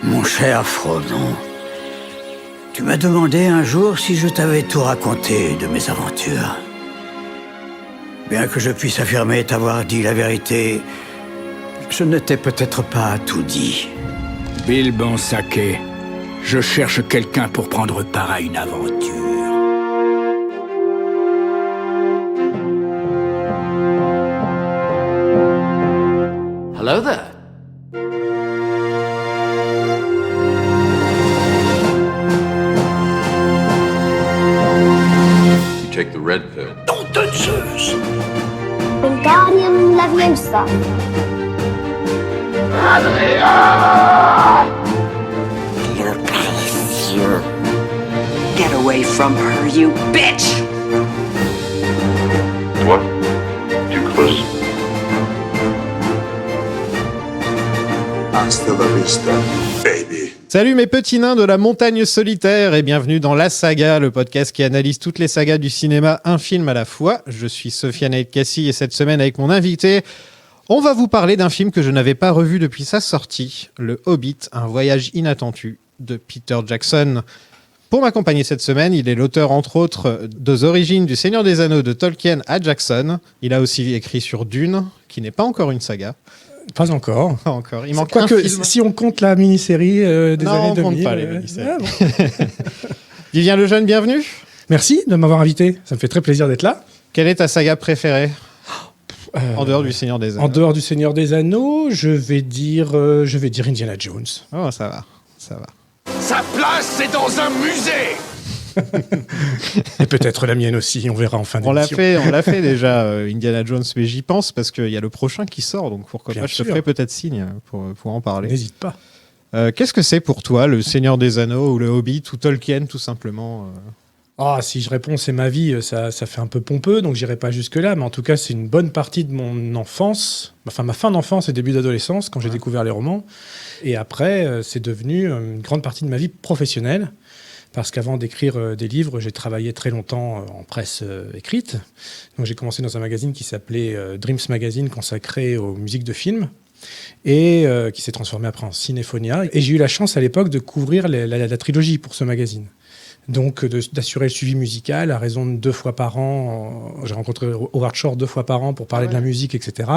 Mon cher Frodon, tu m'as demandé un jour si je t'avais tout raconté de mes aventures. Bien que je puisse affirmer t'avoir dit la vérité, je ne t'ai peut-être pas tout dit. Bilbon Sake, je cherche quelqu'un pour prendre part à une aventure. Hello there. You take the red pill. Nom de Zeus! Wingardium Leviosa. You're précieux. Get away from her, you bitch! What? Too close? Hasta la vista, baby. Salut mes petits nains de la montagne solitaire et bienvenue dans La Saga, le podcast qui analyse toutes les sagas du cinéma, un film à la fois. Je suis Sofiane El-Kassi et cette semaine avec mon invité, on va vous parler d'un film que je n'avais pas revu depuis sa sortie, Le Hobbit, un voyage inattendu de Peter Jackson. Pour m'accompagner cette semaine, il est l'auteur entre autres des origines du Seigneur des Anneaux de Tolkien à Jackson. Il a aussi écrit sur Dune, qui n'est pas encore une saga. Pas encore. Pas encore. Il manque Quoi un que, film. si on compte la mini-série des Non, années on 2000. compte pas les mini-séries. Ah bon. Vivien Lejeune, bienvenue. Merci de m'avoir invité. Ça me fait très plaisir d'être là. Quelle est ta saga préférée en dehors du Seigneur des Anneaux? En dehors du Seigneur des Anneaux, je vais dire Indiana Jones. Oh, ça va, ça va. Sa place, c'est dans un musée. Et peut-être la mienne aussi, on verra en fin On d'émission. l'a fait déjà, Indiana Jones, mais j'y pense parce qu'il y a le prochain qui sort, donc pourquoi Bien pas, je te sûr. ferai peut-être signe pour en parler. N'hésite pas. Qu'est-ce que c'est pour toi, le Seigneur des Anneaux ou le Hobbit ou Tolkien, tout simplement Ah, si je réponds c'est ma vie, ça fait un peu pompeux, donc j'irai pas jusque-là, mais en tout cas c'est une bonne partie de mon enfance, enfin ma fin d'enfance et début d'adolescence, quand j'ai découvert les romans. Et après, c'est devenu une grande partie de ma vie professionnelle, parce qu'avant d'écrire des livres, j'ai travaillé très longtemps en presse écrite. Donc j'ai commencé dans un magazine qui s'appelait Dreams Magazine, consacré aux musiques de films, et qui s'est transformé après en Cinéphonia. Et j'ai eu la chance à l'époque de couvrir la trilogie pour ce magazine. Donc d'assurer le suivi musical à raison de 2 fois par an. J'ai rencontré Howard Shore 2 fois par an pour parler de la musique, etc.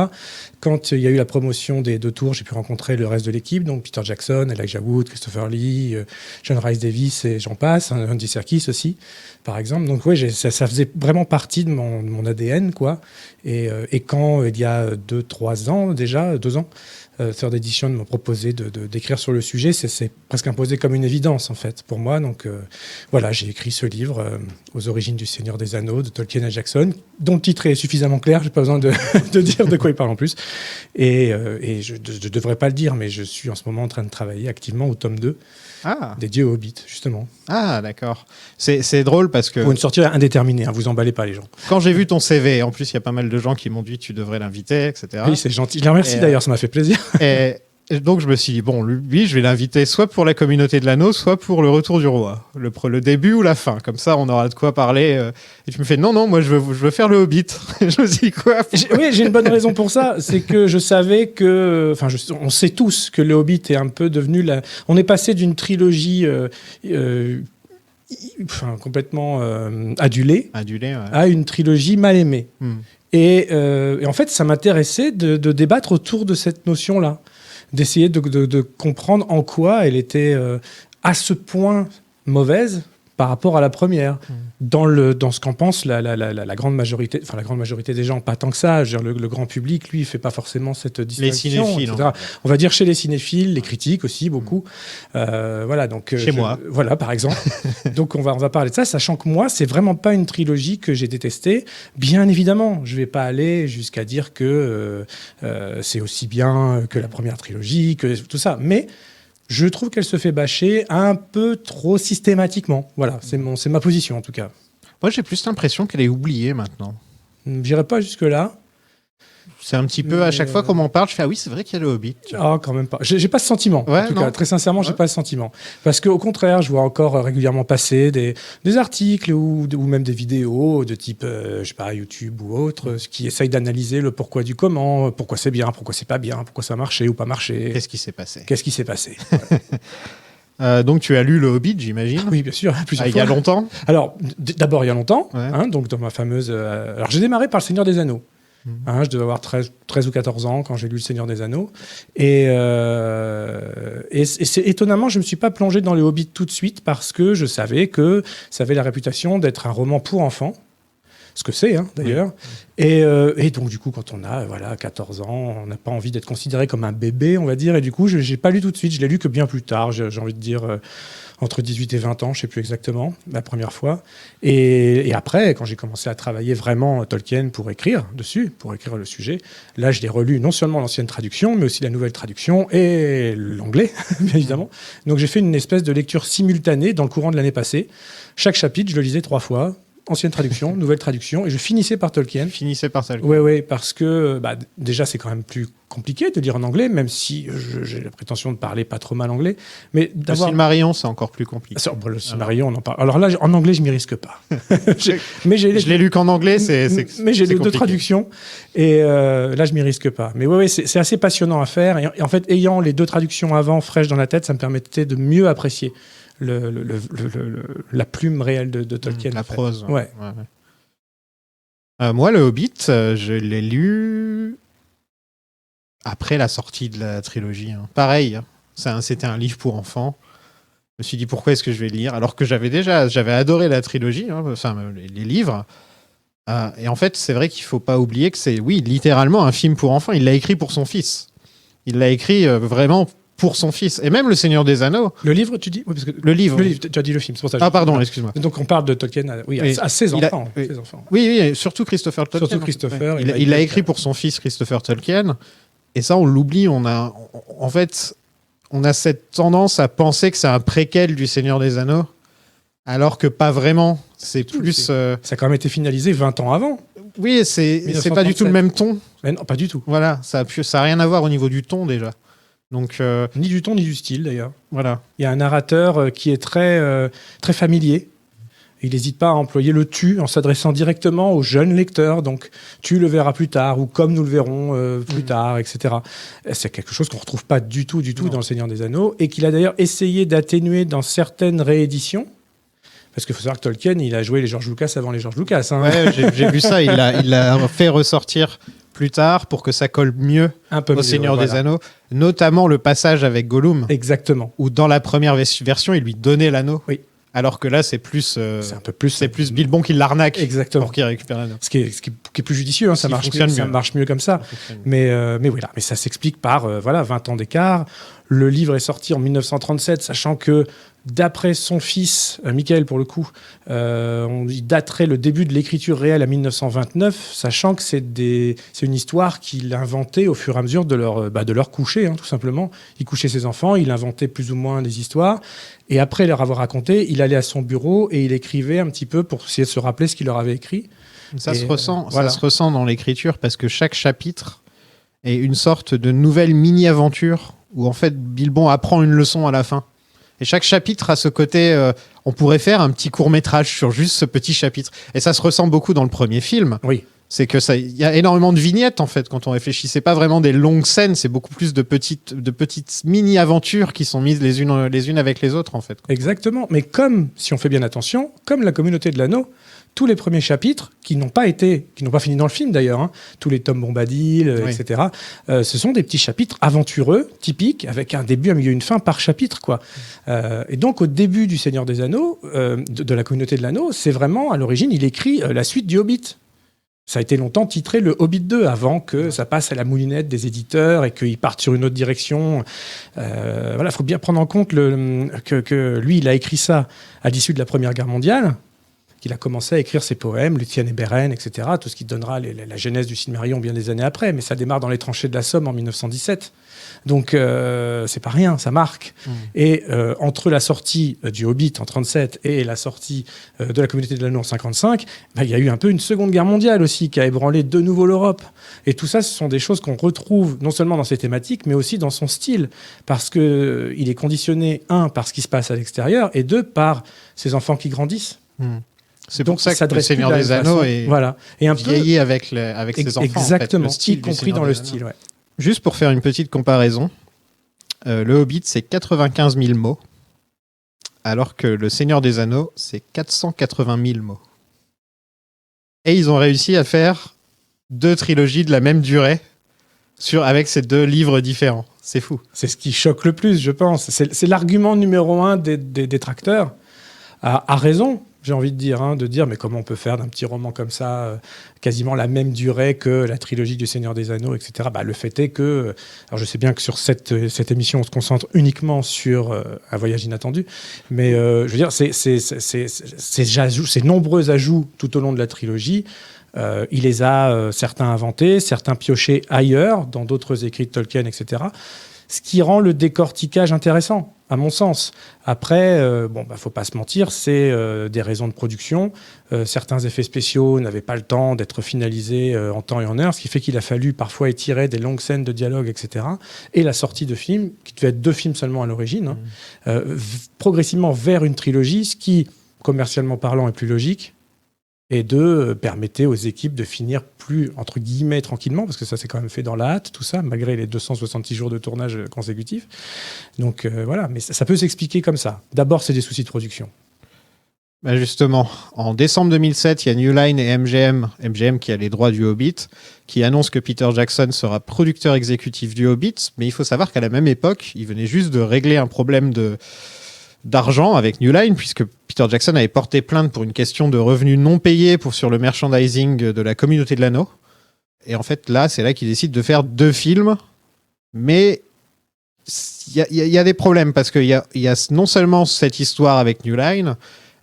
Quand il y a eu la promotion des 2 tours, j'ai pu rencontrer le reste de l'équipe, donc Peter Jackson, Elijah Wood, Christopher Lee, John Rhys Davies et j'en passe, Andy Serkis aussi, par exemple. Donc oui, ça faisait vraiment partie de mon ADN, quoi. Et quand il y a 2-3 ans déjà, 2 ans, Third Edition m'a proposé d'écrire sur le sujet, c'est presque imposé comme une évidence en fait pour moi. Donc voilà, j'ai écrit ce livre aux origines du Seigneur des Anneaux de Tolkien à Jackson, dont le titre est suffisamment clair, j'ai pas besoin de dire de quoi il parle en plus. Et je devrais pas le dire, mais je suis en ce moment en train de travailler activement au tome 2 dédié au Hobbit, justement. Ah, d'accord. C'est drôle parce que... Pour une sortie indéterminée, hein, vous emballez pas les gens. Quand j'ai vu ton CV, en plus il y a pas mal de gens qui m'ont dit tu devrais l'inviter, etc. Oui, c'est gentil. Je les remercie d'ailleurs, ça m'a fait plaisir. Et donc je me suis dit, bon, lui, je vais l'inviter soit pour la communauté de l'anneau, soit pour le retour du roi. Le début ou la fin. Comme ça, on aura de quoi parler. Et tu me fais, non, moi, je veux faire le Hobbit. Je me suis dit, quoi? Oui, j'ai une bonne raison pour ça. C'est que je savais que... Enfin, on sait tous que le Hobbit est un peu devenu... On est passé d'une trilogie... complètement adulée ouais. à une trilogie mal aimée. Et en fait, ça m'intéressait de débattre autour de cette notion-là, d'essayer de comprendre en quoi elle était à ce point mauvaise par rapport à la première, dans ce qu'en pense la grande majorité, enfin la grande majorité des gens, pas tant que ça, je veux dire, le grand public, lui, il fait pas forcément cette distinction. Les cinéphiles, etc. On va dire chez les cinéphiles, les critiques aussi, beaucoup. Voilà, donc... Chez moi. Voilà, par exemple. Donc on va parler de ça, sachant que moi, c'est vraiment pas une trilogie que j'ai détestée. Bien évidemment, je vais pas aller jusqu'à dire que c'est aussi bien que la première trilogie, que tout ça, mais... Je trouve qu'elle se fait bâcher un peu trop systématiquement. Voilà, c'est ma position en tout cas. Moi, j'ai plus l'impression qu'elle est oubliée maintenant. J'irai pas jusque-là. C'est un petit peu, à chaque fois qu'on m'en parle, je fais, ah oui, c'est vrai qu'il y a le Hobbit. Ah, quand même pas. J'ai pas ce sentiment. Ouais, en tout non. cas, très sincèrement, j'ai pas ce sentiment. Parce qu'au contraire, je vois encore régulièrement passer des articles ou même des vidéos de type, je sais pas, YouTube ou autre, qui essayent d'analyser le pourquoi du comment, pourquoi c'est bien, pourquoi c'est pas bien, pourquoi ça a marché ou pas marché. Qu'est-ce qui s'est passé? Qu'est-ce qui s'est passé? Donc tu as lu le Hobbit, j'imagine? Oui, bien sûr, plusieurs Il fois. y a longtemps? Alors, d'abord, il y a longtemps, Ouais. donc dans ma fameuse... alors, j'ai démarré par Le Seigneur des Anneaux. Je devais avoir 13 ou 14 ans quand j'ai lu Le Seigneur des Anneaux. Et c'est étonnamment, je ne me suis pas plongé dans le Hobbit tout de suite parce que je savais que ça avait la réputation d'être un roman pour enfants. Ce que c'est, d'ailleurs. Et donc, du coup, quand on a 14 ans, on n'a pas envie d'être considéré comme un bébé, on va dire. Et du coup, je n'ai pas lu tout de suite. Je l'ai lu que bien plus tard. J'ai envie de dire entre 18 et 20 ans, je ne sais plus exactement, la première fois. Et après, quand j'ai commencé à travailler vraiment Tolkien pour écrire dessus, pour écrire le sujet, là, je l'ai relu non seulement l'ancienne traduction, mais aussi la nouvelle traduction et l'anglais, bien évidemment. Donc, j'ai fait une espèce de lecture simultanée dans le courant de l'année passée. Chaque chapitre, je le lisais 3 fois. Ancienne traduction, nouvelle traduction, et je finissais par Tolkien. Finissez par ça. Oui, parce que déjà, c'est quand même plus compliqué de lire en anglais, même si j'ai la prétention de parler pas trop mal anglais. Mais Le d'avoir... Silmarillion, c'est encore plus compliqué. Le Silmarillion, on en parle. Alors là, en anglais, je m'y risque pas. Je l'ai lu qu'en anglais, mais j'ai les deux compliqué. traductions, et là, je m'y risque pas. Mais oui, c'est assez passionnant à faire. Et en fait, ayant les 2 traductions avant, fraîches dans la tête, ça me permettait de mieux apprécier la plume réelle de Tolkien. La prose. Ouais. Moi, le Hobbit, je l'ai lu après la sortie de la trilogie. Pareil, c'était un livre pour enfants. Je me suis dit, pourquoi est-ce que je vais le lire? Alors que j'avais adoré la trilogie, les livres. Et en fait, c'est vrai qu'il ne faut pas oublier que c'est, oui, littéralement un film pour enfants. Il l'a écrit pour son fils. Il l'a écrit vraiment pour son fils. Et même Le Seigneur des Anneaux. Le livre, tu dis? Oui, parce que Le livre. tu as dit le film, c'est pour ça. Ah, pardon, excuse-moi. Donc on parle de Tolkien à ses enfants. Oui. Ses enfants. Oui, surtout Christopher Tolkien. Surtout Christopher. Ouais. Il l'a écrit pour son fils Christopher Tolkien. Et ça, on l'oublie. En fait, on a cette tendance à penser que c'est un préquel du Seigneur des Anneaux, alors que pas vraiment. C'est plus... Ça a quand même été finalisé 20 ans avant. Oui, c'est pas du tout le même ton. Mais non, pas du tout. Voilà, ça a rien à voir au niveau du ton, déjà. Donc, ni du ton, ni du style, d'ailleurs. Voilà. Il y a un narrateur qui est très, très familier. Il n'hésite pas à employer le « tu » en s'adressant directement aux jeunes lecteurs. Donc, tu le verras plus tard, ou comme nous le verrons plus tard, etc. C'est quelque chose qu'on ne retrouve pas du tout dans Le Seigneur des Anneaux, et qu'il a d'ailleurs essayé d'atténuer dans certaines rééditions. Parce qu'il faut savoir que Tolkien, il a joué les George Lucas avant les George Lucas. Ouais, j'ai vu ça. Il l'a fait ressortir plus tard pour que ça colle mieux au Seigneur des Anneaux, notamment le passage avec Gollum. Exactement. Où dans la première version, il lui donnait l'anneau. Oui. Alors que là, c'est plus, c'est un peu plus, c'est plus Bilbon qui l'arnaque. Exactement. Pour qu'il récupère l'anneau. Ce qui est plus judicieux, ça marche mieux comme ça. Mais voilà, mais ça s'explique par 20 ans d'écart. Le livre est sorti en 1937, sachant que d'après son fils, Michael pour le coup, il daterait le début de l'écriture réelle à 1929, sachant que c'est une histoire qu'il inventait au fur et à mesure de leur coucher, tout simplement. Il couchait ses enfants, il inventait plus ou moins des histoires, et après leur avoir raconté, il allait à son bureau et il écrivait un petit peu pour essayer de se rappeler ce qu'il leur avait écrit. Ça se ressent dans l'écriture, parce que chaque chapitre est une sorte de nouvelle mini-aventure où en fait Bilbon apprend une leçon à la fin. Et chaque chapitre a ce côté, on pourrait faire un petit court-métrage sur juste ce petit chapitre. Et ça se ressent beaucoup dans le premier film. Oui. C'est que il y a énormément de vignettes en fait quand on réfléchit. C'est pas vraiment des longues scènes, c'est beaucoup plus de petites mini-aventures qui sont mises les unes avec les autres en fait. Exactement. Mais comme, si on fait bien attention, comme la communauté de l'anneau, tous les premiers chapitres, qui n'ont pas fini dans le film d'ailleurs, tous les Tom Bombadil, oui. etc., ce sont des petits chapitres aventureux, typiques, avec un début, un milieu, une fin par chapitre, quoi. Et donc, au début du Seigneur des Anneaux, de la communauté de l'anneau, c'est vraiment, à l'origine, il écrit la suite du Hobbit. Ça a été longtemps titré le Hobbit 2 avant que ça passe à la moulinette des éditeurs et qu'ils partent sur une autre direction. Il faut bien prendre en compte que lui, il a écrit ça à l'issue de la Première Guerre mondiale. qu'il a commencé à écrire ses poèmes, Luthien et Beren, etc., tout ce qui donnera la genèse du Silmarillion bien des années après, mais ça démarre dans les tranchées de la Somme en 1917. Donc, c'est pas rien, ça marque. Et entre la sortie du Hobbit en 37 et la sortie de la Communauté de l'Anneau en 55, il y a eu un peu une seconde guerre mondiale aussi qui a ébranlé de nouveau l'Europe. Et tout ça, ce sont des choses qu'on retrouve non seulement dans ses thématiques, mais aussi dans son style, parce que il est conditionné, un, par ce qui se passe à l'extérieur, et deux, par ses enfants qui grandissent. C'est Donc, pour ça que s'adresse le Seigneur plus de des la même Anneaux façon. est Voilà. Et un peu vieilli avec ses enfants. Exactement, en fait, le style y du compris Seigneur dans des le Anneaux. style. Ouais. Juste pour faire une petite comparaison, le Hobbit, c'est 95 000 mots, alors que le Seigneur des Anneaux, c'est 480 000 mots. Et ils ont réussi à faire 2 trilogies de la même durée avec ces 2 livres différents. C'est fou. C'est ce qui choque le plus, je pense. C'est l'argument numéro 1 des détracteurs. À raison, j'ai envie de dire, mais comment on peut faire d'un petit roman comme ça, quasiment la même durée que la trilogie du Seigneur des Anneaux, etc. Le fait est que, alors je sais bien que sur cette émission, on se concentre uniquement sur Un voyage inattendu, mais je veux dire, ces nombreux ajouts tout au long de la trilogie, il les a certains inventés, certains piochés ailleurs, dans d'autres écrits de Tolkien, etc. Ce qui rend le décortiquage intéressant, à mon sens. Après, faut pas se mentir, c'est des raisons de production. Certains effets spéciaux n'avaient pas le temps d'être finalisés en temps et en heure, ce qui fait qu'il a fallu parfois étirer des longues scènes de dialogue, etc. Et la sortie de films, qui devait être 2 films seulement à l'origine, progressivement vers une trilogie, ce qui, commercialement parlant, est plus logique. Et permettait aux équipes de finir plus, entre guillemets, tranquillement, parce que ça s'est quand même fait dans la hâte, tout ça, malgré les 266 jours de tournage consécutifs. Donc voilà, mais ça peut s'expliquer comme ça. D'abord, c'est des soucis de production. Justement, en décembre 2007, il y a New Line et MGM qui a les droits du Hobbit, qui annonce que Peter Jackson sera producteur exécutif du Hobbit, mais il faut savoir qu'à la même époque, il venait juste de régler un problème d'argent avec New Line, puisque Peter Jackson avait porté plainte pour une question de revenus non payés sur le merchandising de la Communauté de l'Anneau. Et en fait, c'est là qu'il décide de faire 2 films, mais il y a des problèmes, parce qu'il y a non seulement cette histoire avec New Line,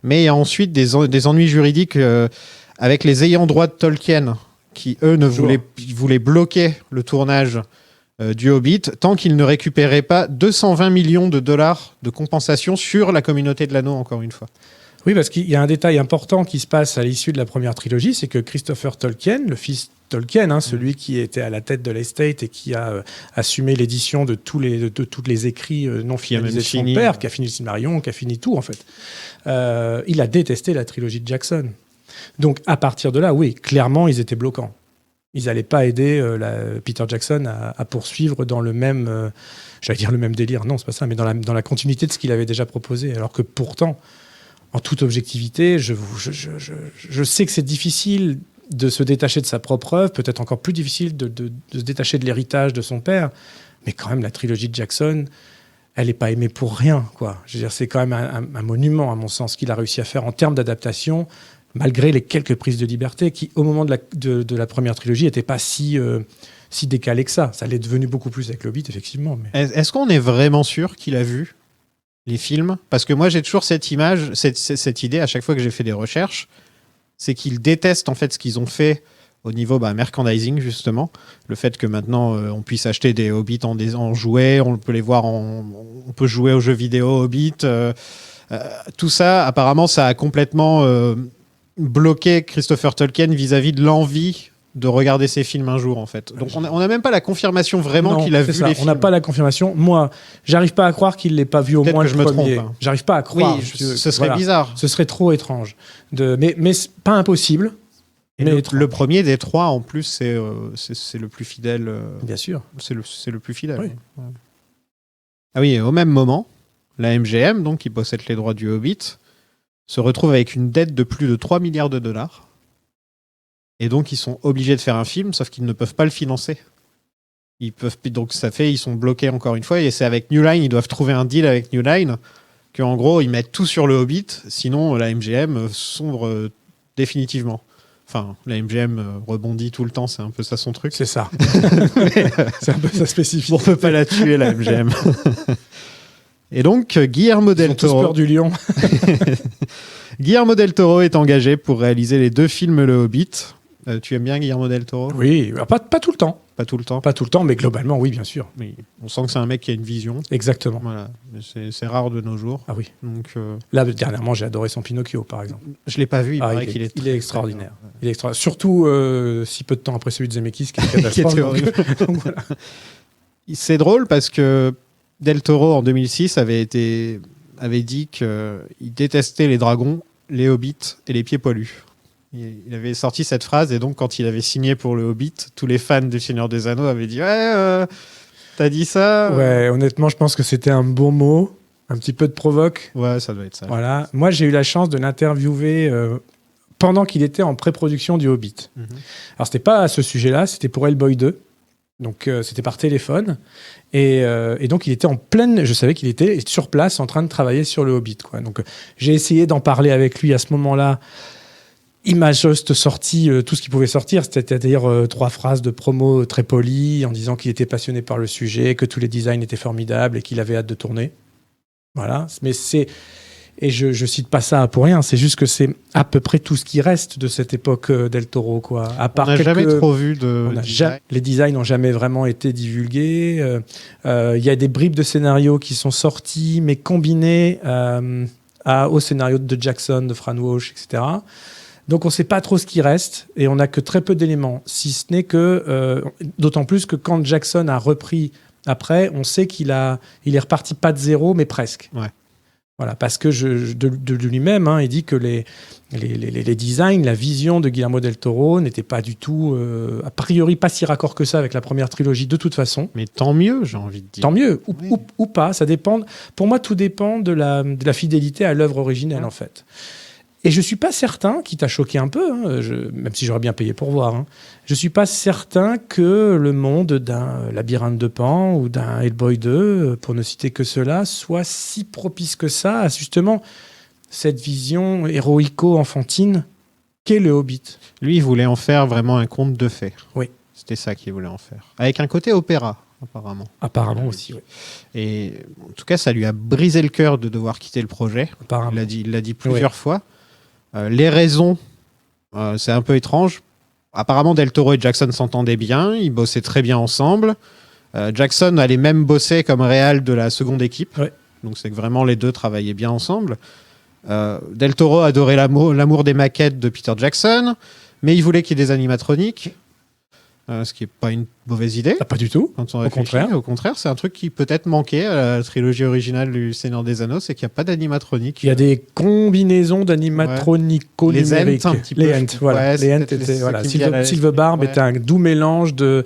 mais il y a ensuite des ennuis juridiques avec les ayants droit de Tolkien, qui, eux, voulaient bloquer le tournage du Hobbit, tant qu'il ne récupérait pas 220 millions de dollars de compensation sur la Communauté de l'Anneau, encore une fois. Oui, parce qu'il y a un détail important qui se passe à l'issue de la première trilogie, c'est que Christopher Tolkien, le fils Tolkien, celui qui était à la tête de l'estate et qui a assumé l'édition de tous les écrits non finalisés de son père, qui a fini le Silmarillion, qui a fini tout, en fait. Il a détesté la trilogie de Jackson. Donc, à partir de là, oui, clairement, ils étaient bloquants. Ils n'allaient pas aider Peter Jackson à poursuivre dans le même, j'allais dire le même délire, non, c'est pas ça, mais dans la continuité de ce qu'il avait déjà proposé. Alors que pourtant, en toute objectivité, je sais que c'est difficile de se détacher de sa propre œuvre, peut-être encore plus difficile de se détacher de l'héritage de son père, mais quand même, la trilogie de Jackson, elle n'est pas aimée pour rien, quoi. Je veux dire, c'est quand même un monument, à mon sens, qu'il a réussi à faire en termes d'adaptation, malgré les quelques prises de liberté qui, au moment de la première trilogie, n'étaient pas si décalées que ça. Ça l'est devenu beaucoup plus avec le Hobbit, effectivement. Mais... Est-ce qu'on est vraiment sûr qu'il a vu les films ? Parce que moi, j'ai toujours cette image, cette idée, à chaque fois que j'ai fait des recherches, c'est qu'ils détestent en fait ce qu'ils ont fait au niveau merchandising, justement. Le fait que maintenant, on puisse acheter des Hobbits en jouets, on peut les voir, on peut jouer aux jeux vidéo Hobbit. Tout ça, apparemment, ça a complètement... bloquer Christopher Tolkien vis-à-vis de l'envie de regarder ses films un jour, en fait. Donc on n'a même pas la confirmation vraiment qu'il a vu les films. On n'a pas la confirmation. Moi, j'arrive pas à croire qu'il l'ait pas vu au moins le premier. Trompe, hein. J'arrive pas à croire. Oui, ce serait bizarre. Ce serait trop étrange. Mais c'est pas impossible. Et le premier des 3, en plus, c'est le plus fidèle. Bien sûr. C'est le plus fidèle. Oui. Ouais. Ah oui, et au même moment, la MGM, donc, qui possède les droits du Hobbit, se retrouve avec une dette de plus de 3 milliards de dollars. Et donc, ils sont obligés de faire un film, sauf qu'ils ne peuvent pas le financer. Donc, ils sont bloqués encore une fois. Et c'est avec New Line, ils doivent trouver un deal avec New Line, qu'en gros, ils mettent tout sur le Hobbit, sinon la MGM sombre définitivement. Enfin, la MGM rebondit tout le temps, c'est un peu ça son truc. C'est ça. C'est un peu ça spécifique. On ne peut pas la tuer, la MGM. Et donc, Guillermo Ils ont del tous Toro... peur du lion. Guillermo del Toro est engagé pour réaliser les 2 films Le Hobbit. Tu aimes bien Guillermo del Toro ? Oui, pas tout le temps. Pas tout le temps. Pas tout le temps, mais globalement, oui, bien sûr. Oui. On sent que c'est un mec qui a une vision. Exactement. Voilà. Mais c'est rare de nos jours. Ah oui. Donc, Là, dernièrement, j'ai adoré son Pinocchio, par exemple. je l'ai pas vu. Il paraît il, qu'il est, est il est extraordinaire. Il est extraordinaire. Surtout si peu de temps après celui de Zemeckis, qui est une qui était catastrophe. horrible. Donc, voilà. C'est drôle parce que Del Toro, en 2006, avait dit qu'il détestait les dragons, les hobbits et les pieds poilus. Il avait sorti cette phrase et donc quand il avait signé pour le Hobbit, tous les fans du Seigneur des Anneaux avaient dit « Ouais, t'as dit ça ?» Ouais, honnêtement, je pense que c'était un bon mot, un petit peu de provoque. Ouais, ça doit être ça. Voilà. Moi, j'ai eu la chance de l'interviewer pendant qu'il était en pré-production du Hobbit. Mhm. Alors, c'était pas à ce sujet-là, c'était pour Hellboy 2. Donc, c'était par téléphone. Et donc, il était en pleine... Je savais qu'il était sur place en train de travailler sur le Hobbit, quoi. Donc, j'ai essayé d'en parler avec lui à ce moment-là. Il m'a juste sorti tout ce qui pouvait sortir, c'est-à-dire 3 phrases de promo très polies en disant qu'il était passionné par le sujet, que tous les designs étaient formidables et qu'il avait hâte de tourner. Voilà. Mais c'est... Et je cite pas ça pour rien, c'est juste que c'est à peu près tout ce qui reste de cette époque Del Toro, quoi. À part On n'a jamais quelques- trop vu de... on a les designs n'ont jamais vraiment été divulgués. Il y a des bribes de scénarios qui sont sortis, mais combinés au scénario de Jackson, de Fran Walsh, etc. Donc on ne sait pas trop ce qui reste et on n'a que très peu d'éléments. Si ce n'est que, d'autant plus que quand Jackson a repris après, on sait il est reparti pas de zéro, mais presque. Ouais. Voilà, parce que de lui-même, il dit que les designs, la vision de Guillermo del Toro n'était pas du tout, a priori, pas si raccord que ça avec la première trilogie de toute façon. Mais tant mieux, j'ai envie de dire. Tant mieux, Oui. ou pas, ça dépend. Pour moi, tout dépend de la fidélité à l'œuvre originelle, Ouais. en fait. Et je suis pas certain, qui t'a choqué un peu, même si j'aurais bien payé pour voir, je suis pas certain que le monde d'un Labyrinthe de Pan ou d'un Hellboy 2, pour ne citer que cela, soit si propice que ça à justement cette vision héroïco-enfantine qu'est le Hobbit. Lui, il voulait en faire vraiment un conte de fées. Oui. C'était ça qu'il voulait en faire. Avec un côté opéra, apparemment. Apparemment aussi, oui. Et en tout cas, ça lui a brisé le cœur de devoir quitter le projet. Apparemment. Il l'a dit plusieurs fois. Les raisons, c'est un peu étrange. Apparemment, Del Toro et Jackson s'entendaient bien. Ils bossaient très bien ensemble. Jackson allait même bosser comme réal de la seconde équipe. Ouais. Donc, c'est que vraiment les deux travaillaient bien ensemble. Del Toro adorait l'amour des maquettes de Peter Jackson, mais il voulait qu'il y ait des animatroniques. Ce qui n'est pas une mauvaise idée. Ah, pas du tout. Quand on Au réfléchit. contraire. Au contraire, c'est un truc qui peut-être manquait à la trilogie originale du Seigneur des Anneaux, c'est qu'il n'y a pas d'animatronique. Il y a des combinaisons d'animatronico-numériques. Les Ents, un petit peu, Les je Ents, trouve. voilà. Ouais, Les c'est Ents peut-être étaient, ce voilà. qui me vient à l'esprit. Silverbarb Ouais. était un doux mélange de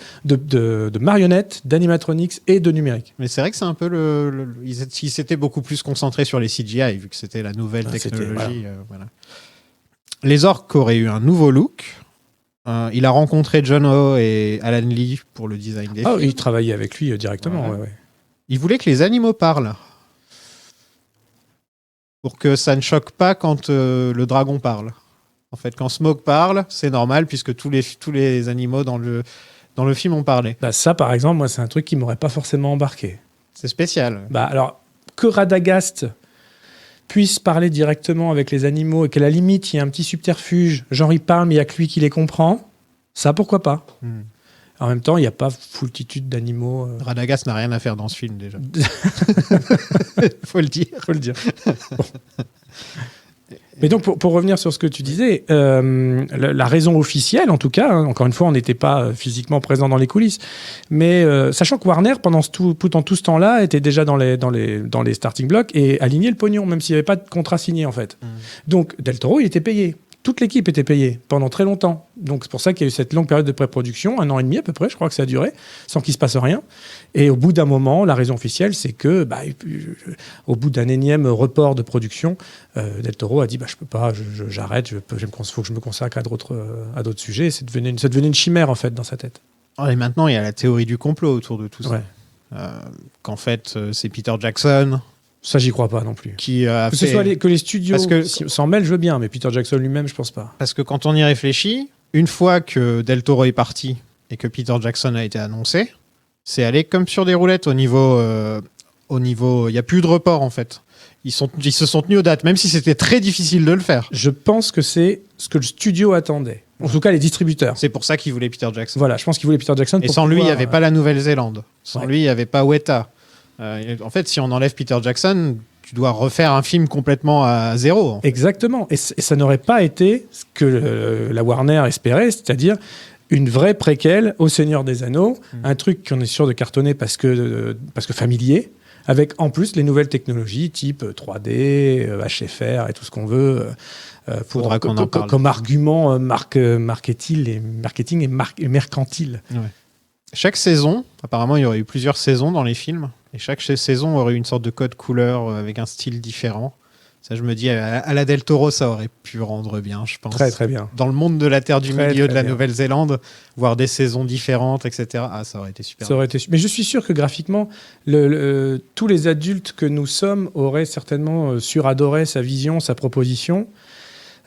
marionnettes, d'animatronics et de numérique. Mais c'est vrai que c'est un peu ils s'étaient beaucoup plus concentrés sur les CGI, vu que c'était la nouvelle Ah, c'était- technologie. Voilà. Les orques auraient eu un nouveau look. Il a rencontré John Ho et Alan Lee pour le design des Ah, films. il travaillait avec lui directement. Ouais. Ouais, ouais. Il voulait que les animaux parlent. Pour que ça ne choque pas quand le dragon parle. En fait, quand Smaug parle, c'est normal, puisque tous les animaux dans le film ont parlé. Bah, ça, par exemple, moi, c'est un truc qui m'aurait pas forcément embarqué. C'est spécial. Bah, alors, que Radagast puisse parler directement avec les animaux et qu'à la limite, il y a un petit subterfuge, genre il parle, mais il n'y a que lui qui les comprend, ça, pourquoi pas. En même temps, il n'y a pas foultitude d'animaux. Radagast n'a rien à faire dans ce film, déjà. Faut le dire. Faut le dire. Bon. Mais donc, pour revenir sur ce que tu disais, la raison officielle, en tout cas, encore une fois, on n'était pas physiquement présent dans les coulisses, mais sachant que Warner, pendant tout ce temps-là, était déjà dans les starting blocks et alignait le pognon, même s'il n'y avait pas de contrat signé, en fait. Donc, Del Toro, il était payé. Toute l'équipe était payée pendant très longtemps. Donc, c'est pour ça qu'il y a eu cette longue période de pré-production, 1 an et demi à peu près, je crois que ça a duré, sans qu'il se passe rien. Et au bout d'un moment, la raison officielle, c'est que, au bout d'un énième report de production, Del Toro a dit je peux pas, j'arrête, faut que je me consacre à d'autres sujets. Ça devenait une chimère, en fait, dans sa tête. Et maintenant, il y a la théorie du complot autour de tout ça. Ouais. Qu'en fait, c'est Peter Jackson Ça, j'y crois pas non plus. qui a Que fait... ce soit que les studios Parce que- s'en mêlent, je veux bien, mais Peter Jackson lui-même, je pense pas. Parce que quand on y réfléchit, une fois que Del Toro est parti et que Peter Jackson a été annoncé, c'est allé comme sur des roulettes au niveau au niveau... Il n'y a plus de report, en fait. Ils se sont tenus aux dates, même si c'était très difficile de le faire. Je pense que c'est ce que le studio attendait. En tout cas, les distributeurs. C'est pour ça qu'ils voulaient Peter Jackson. Voilà, je pense qu'ils voulaient Peter Jackson. Et pour sans lui, il n'y pouvoir, avait pas la Nouvelle-Zélande. Sans Ouais. lui, il n'y avait pas Weta. En fait, si on enlève Peter Jackson, tu dois refaire un film complètement à zéro. En fait. Exactement. Et ça n'aurait pas été ce que la Warner espérait, c'est-à-dire une vraie préquelle au Seigneur des Anneaux, un truc qu'on est sûr de cartonner parce que familier, avec en plus les nouvelles technologies type 3D, HFR et tout ce qu'on veut. Faudra qu'on en parle. Comme argument marketing et mercantile. Ouais. Chaque saison, apparemment, il y aurait eu plusieurs saisons dans les films, et chaque saison aurait eu une sorte de code couleur avec un style différent. Ça, je me dis, à la Del Toro, ça aurait pu rendre bien, je pense. Très, très bien. Dans le monde de la Terre du Très, Milieu, très de la bien. Nouvelle-Zélande, voir des saisons différentes, etc. Ah, ça aurait été super. Ça aurait été... Mais je suis sûr que graphiquement, tous les adultes que nous sommes auraient certainement suradoré sa vision, sa proposition.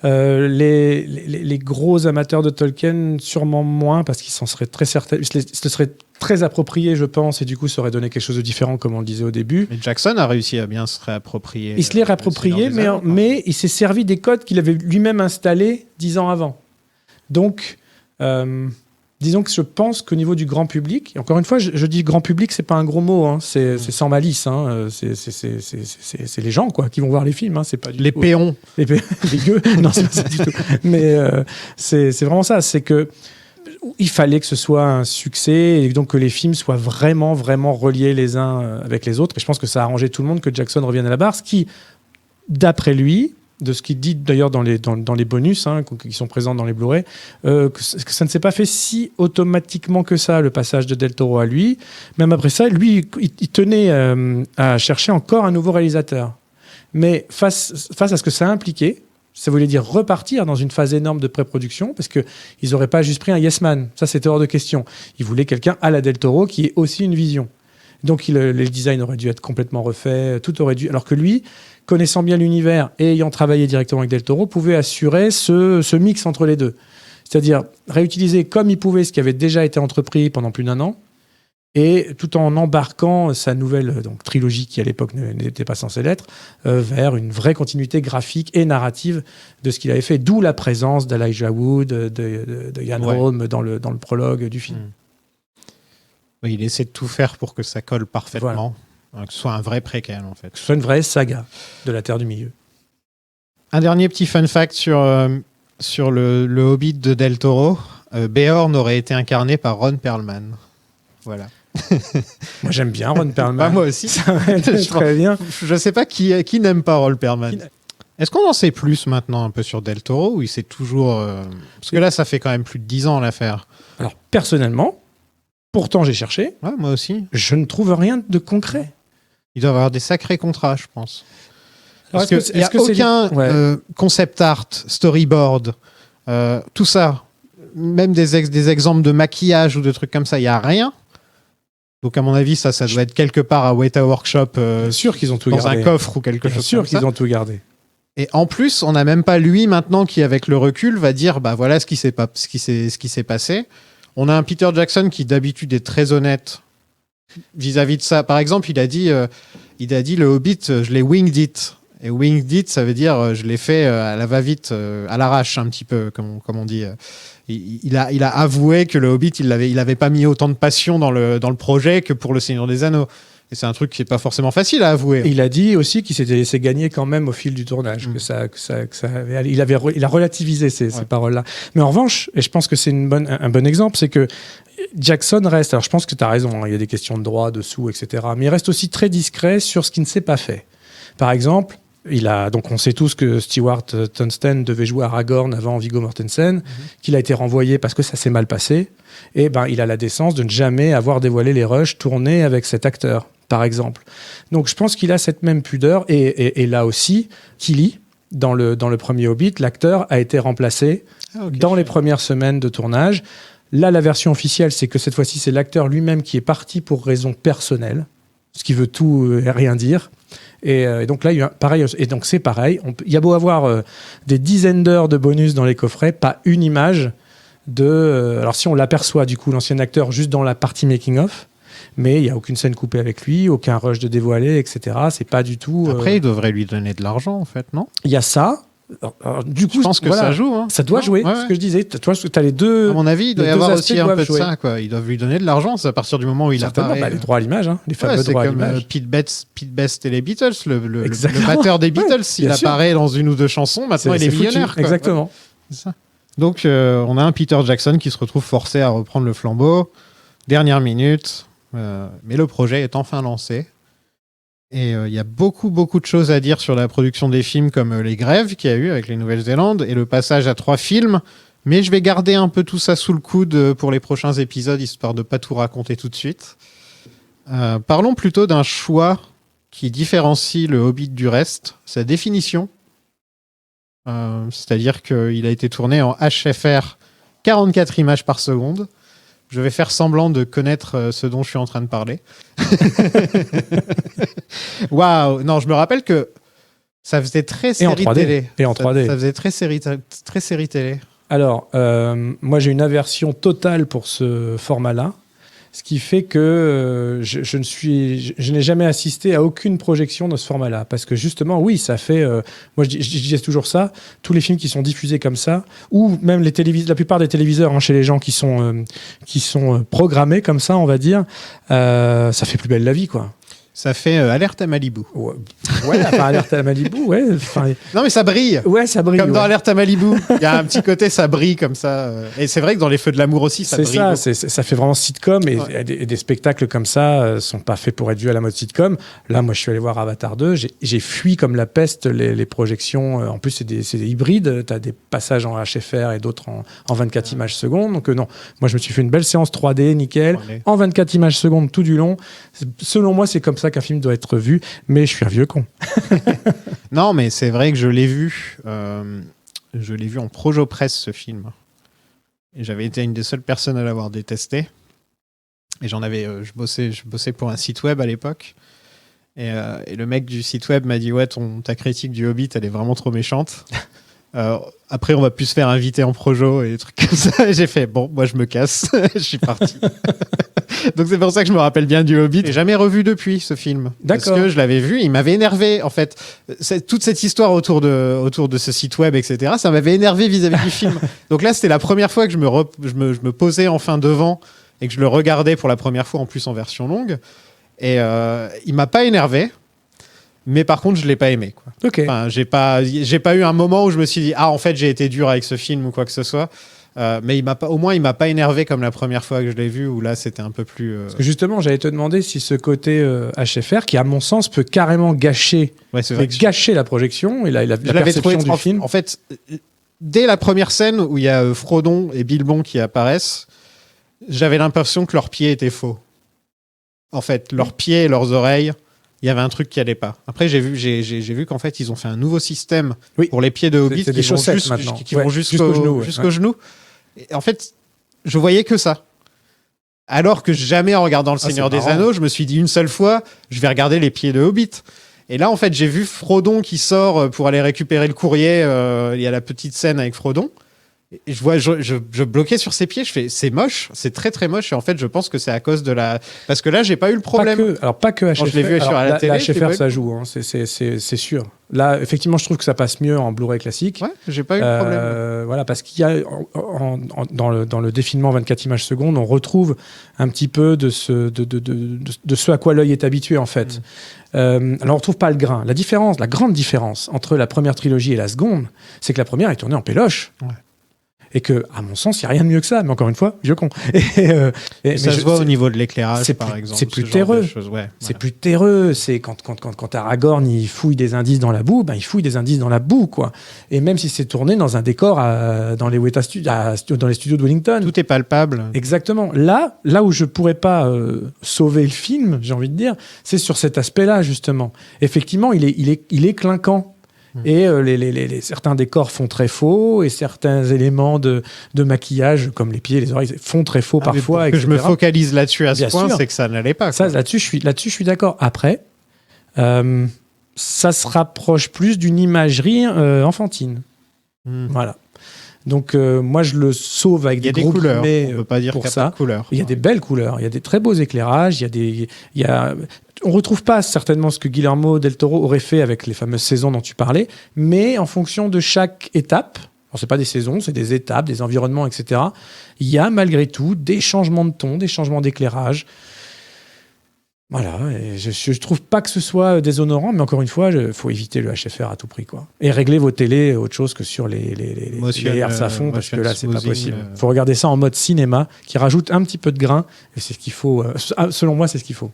Les gros amateurs de Tolkien, sûrement moins, parce qu'ils s'en seraient très certains. Ce serait très approprié, je pense, et du coup, ça aurait donné quelque chose de différent, comme on le disait au début. Mais Jackson a réussi à bien se réapproprier. Il se l'est réapproprié, le Seigneur des Anneaux, mais il s'est servi des codes qu'il avait lui-même installés 10 ans avant. Donc, disons que je pense qu'au niveau du grand public, et encore une fois, je dis grand public, c'est pas un gros mot, hein, c'est sans malice, hein, c'est les gens quoi, qui vont voir les films, hein, c'est pas du Les tout- péons. les gueux, non, c'est pas ça du tout. Mais c'est vraiment ça, c'est que il fallait que ce soit un succès et donc que les films soient vraiment, vraiment reliés les uns avec les autres. Et je pense que ça a arrangé tout le monde que Jackson revienne à la barre, ce qui, d'après lui, de ce qu'il dit d'ailleurs dans les bonus hein, qui sont présents dans les Blu-ray, que ça ne s'est pas fait si automatiquement que ça, le passage de Del Toro à lui. Même après ça, lui, il tenait à chercher encore un nouveau réalisateur. Mais face à ce que ça impliquait, ça voulait dire repartir dans une phase énorme de pré-production, parce qu'ils n'auraient pas juste pris un yes man. Ça, c'était hors de question. Ils voulaient quelqu'un à la Del Toro qui ait aussi une vision. Donc, le design aurait dû être complètement refait, tout aurait dû... Alors que lui, connaissant bien l'univers et ayant travaillé directement avec Del Toro, pouvait assurer ce mix entre les deux. C'est-à-dire réutiliser comme il pouvait ce qui avait déjà été entrepris pendant plus d'1 an, et tout en embarquant sa nouvelle trilogie, qui à l'époque n'était pas censée l'être, vers une vraie continuité graphique et narrative de ce qu'il avait fait. D'où la présence d'Elijah Wood, de Ian Holm dans le prologue du film. Oui, il essaie de tout faire pour que ça colle parfaitement, que ce soit un vrai préquel en fait. Que ce soit une vraie saga de la Terre du Milieu. Un dernier petit fun fact sur le Hobbit de Del Toro. Beorn aurait été incarné par Ron Perlman. Voilà. Moi, j'aime bien Ron Perlman. Bah, moi aussi. Ça va être très bien. Je sais pas qui n'aime pas Ron Perlman. Est-ce qu'on en sait plus maintenant un peu sur Del Toro ou il sait toujours... Parce que là, ça fait quand même plus de 10 ans l'affaire. Alors, personnellement, pourtant j'ai cherché, Ouais, moi aussi. je ne trouve rien de concret. Il doit avoir des sacrés contrats, je pense. Alors, Parce qu'il n'y a aucun concept art, storyboard, tout ça, même des exemples de maquillage ou de trucs comme ça, il n'y a rien. Donc à mon avis, ça doit être quelque part à Weta Workshop, Bien sûr qu'ils ont tout dans gardé. un coffre ou quelque Bien chose sûr comme ça. qu'ils ont tout gardé. Et en plus, on n'a même pas lui maintenant qui, avec le recul, va dire bah voilà ce qui s'est passé. On a un Peter Jackson qui d'habitude est très honnête vis-à-vis de ça. Par exemple, il a dit le Hobbit, je l'ai winged it. Et winged it, ça veut dire je l'ai fait à la va-vite, à l'arrache un petit peu, comme on dit. Il a avoué que le Hobbit, il avait pas mis autant de passion dans le projet que pour le Seigneur des Anneaux. Et c'est un truc qui est pas forcément facile à avouer. Et il a dit aussi qu'il s'était laissé gagner quand même au fil du tournage, il a relativisé ces paroles-là. Mais en revanche, et je pense que c'est un bon exemple, c'est que Jackson reste, alors je pense que tu as raison, hein, il y a des questions de droit, de sous, etc. Mais il reste aussi très discret sur ce qui ne s'est pas fait. Par exemple, donc on sait tous que Stewart Tunston devait jouer Aragorn avant Viggo Mortensen, qu'il a été renvoyé parce que ça s'est mal passé. Et il a la décence de ne jamais avoir dévoilé les rushs tournés avec cet acteur, par exemple. Donc je pense qu'il a cette même pudeur. Et là aussi, Killy, dans le premier Hobbit, l'acteur a été remplacé dans les premières semaines de tournage. Là, la version officielle, c'est que cette fois-ci, c'est l'acteur lui-même qui est parti pour raison personnelle, ce qui veut tout et rien dire. Et donc là, pareil. Et donc c'est pareil. Il y a beau avoir des dizaines d'heures de bonus dans les coffrets, pas une image alors si on l'aperçoit du coup, l'ancien acteur juste dans la partie making of, mais il n'y a aucune scène coupée avec lui, aucun rush de dévoilé, etc. C'est pas du tout... Après, il devrait lui donner de l'argent, en fait, non? Il y a ça. Alors, du coup, Je pense que voilà, ça joue. Hein. ça doit Non, jouer, ouais, ce que je disais. Tu vois, tu as les deux... À mon avis, il doit y les deux avoir aspects aussi un peu doivent de jouer. ça. Quoi. Ils doivent lui donner de l'argent. C'est à partir du moment où il Certainement, apparaît. les droits à l'image, hein, les fameux c'est droits à comme l'image. Pete Best et les Beatles, le Exactement. batteur des Beatles. Ouais, S'il bien sûr. apparaît dans une ou deux chansons, maintenant il est foutu. millionnaire. Quoi. Exactement. Ouais, c'est ça. Donc, on a un Peter Jackson qui se retrouve forcé à reprendre le flambeau. Dernière minute. Mais le projet est enfin lancé. Et il y a beaucoup de choses à dire sur la production des films, comme les grèves qu'il y a eu avec les Nouvelle-Zélande et le passage à 3 films. Mais je vais garder un peu tout ça sous le coude pour les prochains épisodes, histoire de ne pas tout raconter tout de suite. Parlons plutôt d'un choix qui différencie le Hobbit du reste, sa définition. C'est-à-dire qu'il a été tourné en HFR 44 images par seconde. Je vais faire semblant de connaître ce dont je suis en train de parler. Waouh! Non, je me rappelle que ça faisait très série télé. Et en 3D. Ça faisait très série télé. Alors, moi, j'ai une aversion totale pour ce format-là, ce qui fait que je n'ai jamais assisté à aucune projection de ce format-là. Parce que justement, oui, ça fait... moi, je disais toujours ça, tous les films qui sont diffusés comme ça, ou même la plupart des téléviseurs, hein, chez les gens qui sont programmés comme ça, on va dire, ça fait plus belle la vie, quoi. Ça fait Alerte à Malibu. Ouais, enfin, Alerte à Malibu, ouais. Non, mais ça brille. Ouais, ça brille. Comme dans ouais. Alerte à Malibu. Il y a un petit côté, ça brille comme ça. Et c'est vrai que dans Les Feux de l'amour aussi, ça brille. C'est ça, ça fait vraiment sitcom. Et des spectacles comme ça sont pas faits pour être vus à la mode sitcom. Là, moi, je suis allé voir Avatar 2. J'ai fui comme la peste les projections. En plus, c'est des hybrides. Tu as des passages en HFR et d'autres en 24 images secondes. Donc, non. Moi, je me suis fait une belle séance 3D, nickel. En 24 images secondes tout du long. Selon moi, c'est comme ça qu'un film doit être vu, mais je suis un vieux con. Non, mais c'est vrai que je l'ai vu. Je l'ai vu en Projopresse, ce film. Et j'avais été une des seules personnes à l'avoir détesté. Et je bossais pour un site web à l'époque. Et le mec du site web m'a dit « Ouais, ta critique du Hobbit, elle est vraiment trop méchante. Après, on va plus se faire inviter en projo et des trucs comme ça. » Et j'ai fait « Bon, moi, je me casse. » Je suis parti. Donc c'est pour ça que je me rappelle bien du Hobbit. J'ai jamais revu depuis ce film. D'accord. Parce que je l'avais vu, il m'avait énervé. En fait, toute cette histoire autour de ce site web, etc., ça m'avait énervé vis-à-vis du film. Donc là, c'était la première fois que je me posais enfin devant et que je le regardais pour la première fois, en plus en version longue. Et il m'a pas énervé. Mais par contre, je l'ai pas aimé. Quoi. Ok. Enfin, j'ai pas eu un moment où je me suis dit « Ah, en fait, j'ai été dur avec ce film » ou quoi que ce soit. Mais il m'a pas énervé comme la première fois que je l'ai vu, où là c'était un peu plus. Parce que justement, j'allais te demander si ce côté HFR, qui à mon sens peut carrément gâcher la projection et la perception du film. En fait, dès la première scène où il y a Frodon et Bilbon qui apparaissent, j'avais l'impression que leurs pieds étaient faux. En fait, leurs pieds et leurs oreilles, il y avait un truc qui allait pas. Après, j'ai vu qu'en fait, ils ont fait un nouveau système pour les pieds de Hobbit c'est des chaussettes maintenant. Qui vont jusqu'au genou. Et en fait, je voyais que ça. Alors que jamais en regardant Le Seigneur des Anneaux, je me suis dit une seule fois, je vais regarder les pieds de Hobbit. Et là, en fait, j'ai vu Frodon qui sort pour aller récupérer le courrier. Il y a la petite scène avec Frodon. Et je bloquais sur ses pieds, je fais c'est moche, c'est très très moche, et en fait je pense que c'est à cause de la... Parce que là j'ai pas eu le problème. Pas que HFR, quand je l'ai vu sur la télé, HFR ça joue, hein, c'est sûr. Là effectivement je trouve que ça passe mieux en Blu-ray classique. Ouais, j'ai pas eu le problème. Voilà, parce qu'il y a dans le défilement 24 images secondes, on retrouve un petit peu de ce à quoi l'œil est habitué en fait. Alors on retrouve pas le grain. La grande différence entre la première trilogie et la seconde, c'est que la première est tournée en péloche. Ouais. Et que, à mon sens, il n'y a rien de mieux que ça. Mais encore une fois, vieux con. Et ça se voit au niveau de l'éclairage, par exemple. C'est plus terreux. C'est plus terreux. C'est quand Aragorn, il fouille des indices dans la boue, il fouille des indices dans la boue, quoi. Et même si c'est tourné dans un décor dans les studios de Wellington. Tout est palpable. Exactement. Là où je pourrais pas sauver le film, j'ai envie de dire, c'est sur cet aspect-là, justement. Effectivement, il est clinquant. Et certains décors font très faux et certains éléments de maquillage, comme les pieds et les oreilles, font très faux parfois. Que je me focalise là-dessus à ce point, sûr. c'est que ça n'allait pas. Ça, là-dessus, je suis d'accord. Après, ça se rapproche plus d'une imagerie enfantine. Voilà. Donc moi je le sauve avec Il y a des des gros couleurs. guillemets On peut pas dire pour qu'il y a ça. pas de couleurs. Il y a des belles couleurs, il y a des très beaux éclairages, on retrouve pas certainement ce que Guillermo del Toro aurait fait avec les fameuses saisons dont tu parlais, mais en fonction de chaque étape, alors c'est pas des saisons, c'est des étapes, des environnements, etc. Il y a malgré tout des changements de ton, des changements d'éclairage. Voilà, et je trouve pas que ce soit déshonorant, mais encore une fois, il faut éviter le HFR à tout prix, quoi. Et régler vos télés autre chose que sur les hertz à fond, parce que là, c'est pas motion possible. smoothing, Il faut regarder ça en mode cinéma, qui rajoute un petit peu de grain, et c'est ce qu'il faut. Selon moi, c'est ce qu'il faut.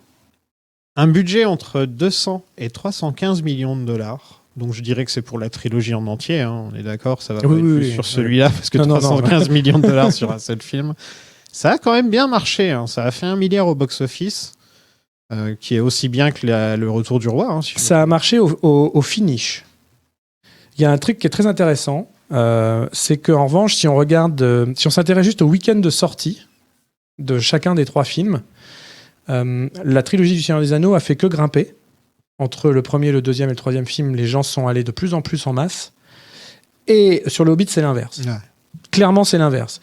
Un budget entre 200 et 315 millions de dollars. Donc je dirais que c'est pour la trilogie en entier. Hein. On est d'accord, ça va pas Oui, être oui, plus oui, sur oui. celui-là, parce que Non, non, 315 millions de dollars sur un seul film. Ça a quand même bien marché. Hein. Ça a fait 1 milliard au box-office, qui est aussi bien que le Retour du Roi. Hein, si Ça a marché au finish. Il y a un truc qui est très intéressant, c'est qu'en revanche, si on s'intéresse juste au week-end de sortie de chacun des 3 films, la trilogie du Seigneur des Anneaux a fait que grimper. Entre le premier, le deuxième et le troisième film, les gens sont allés de plus en plus en masse. Et sur le Hobbit, c'est l'inverse. Ouais. Clairement, c'est l'inverse.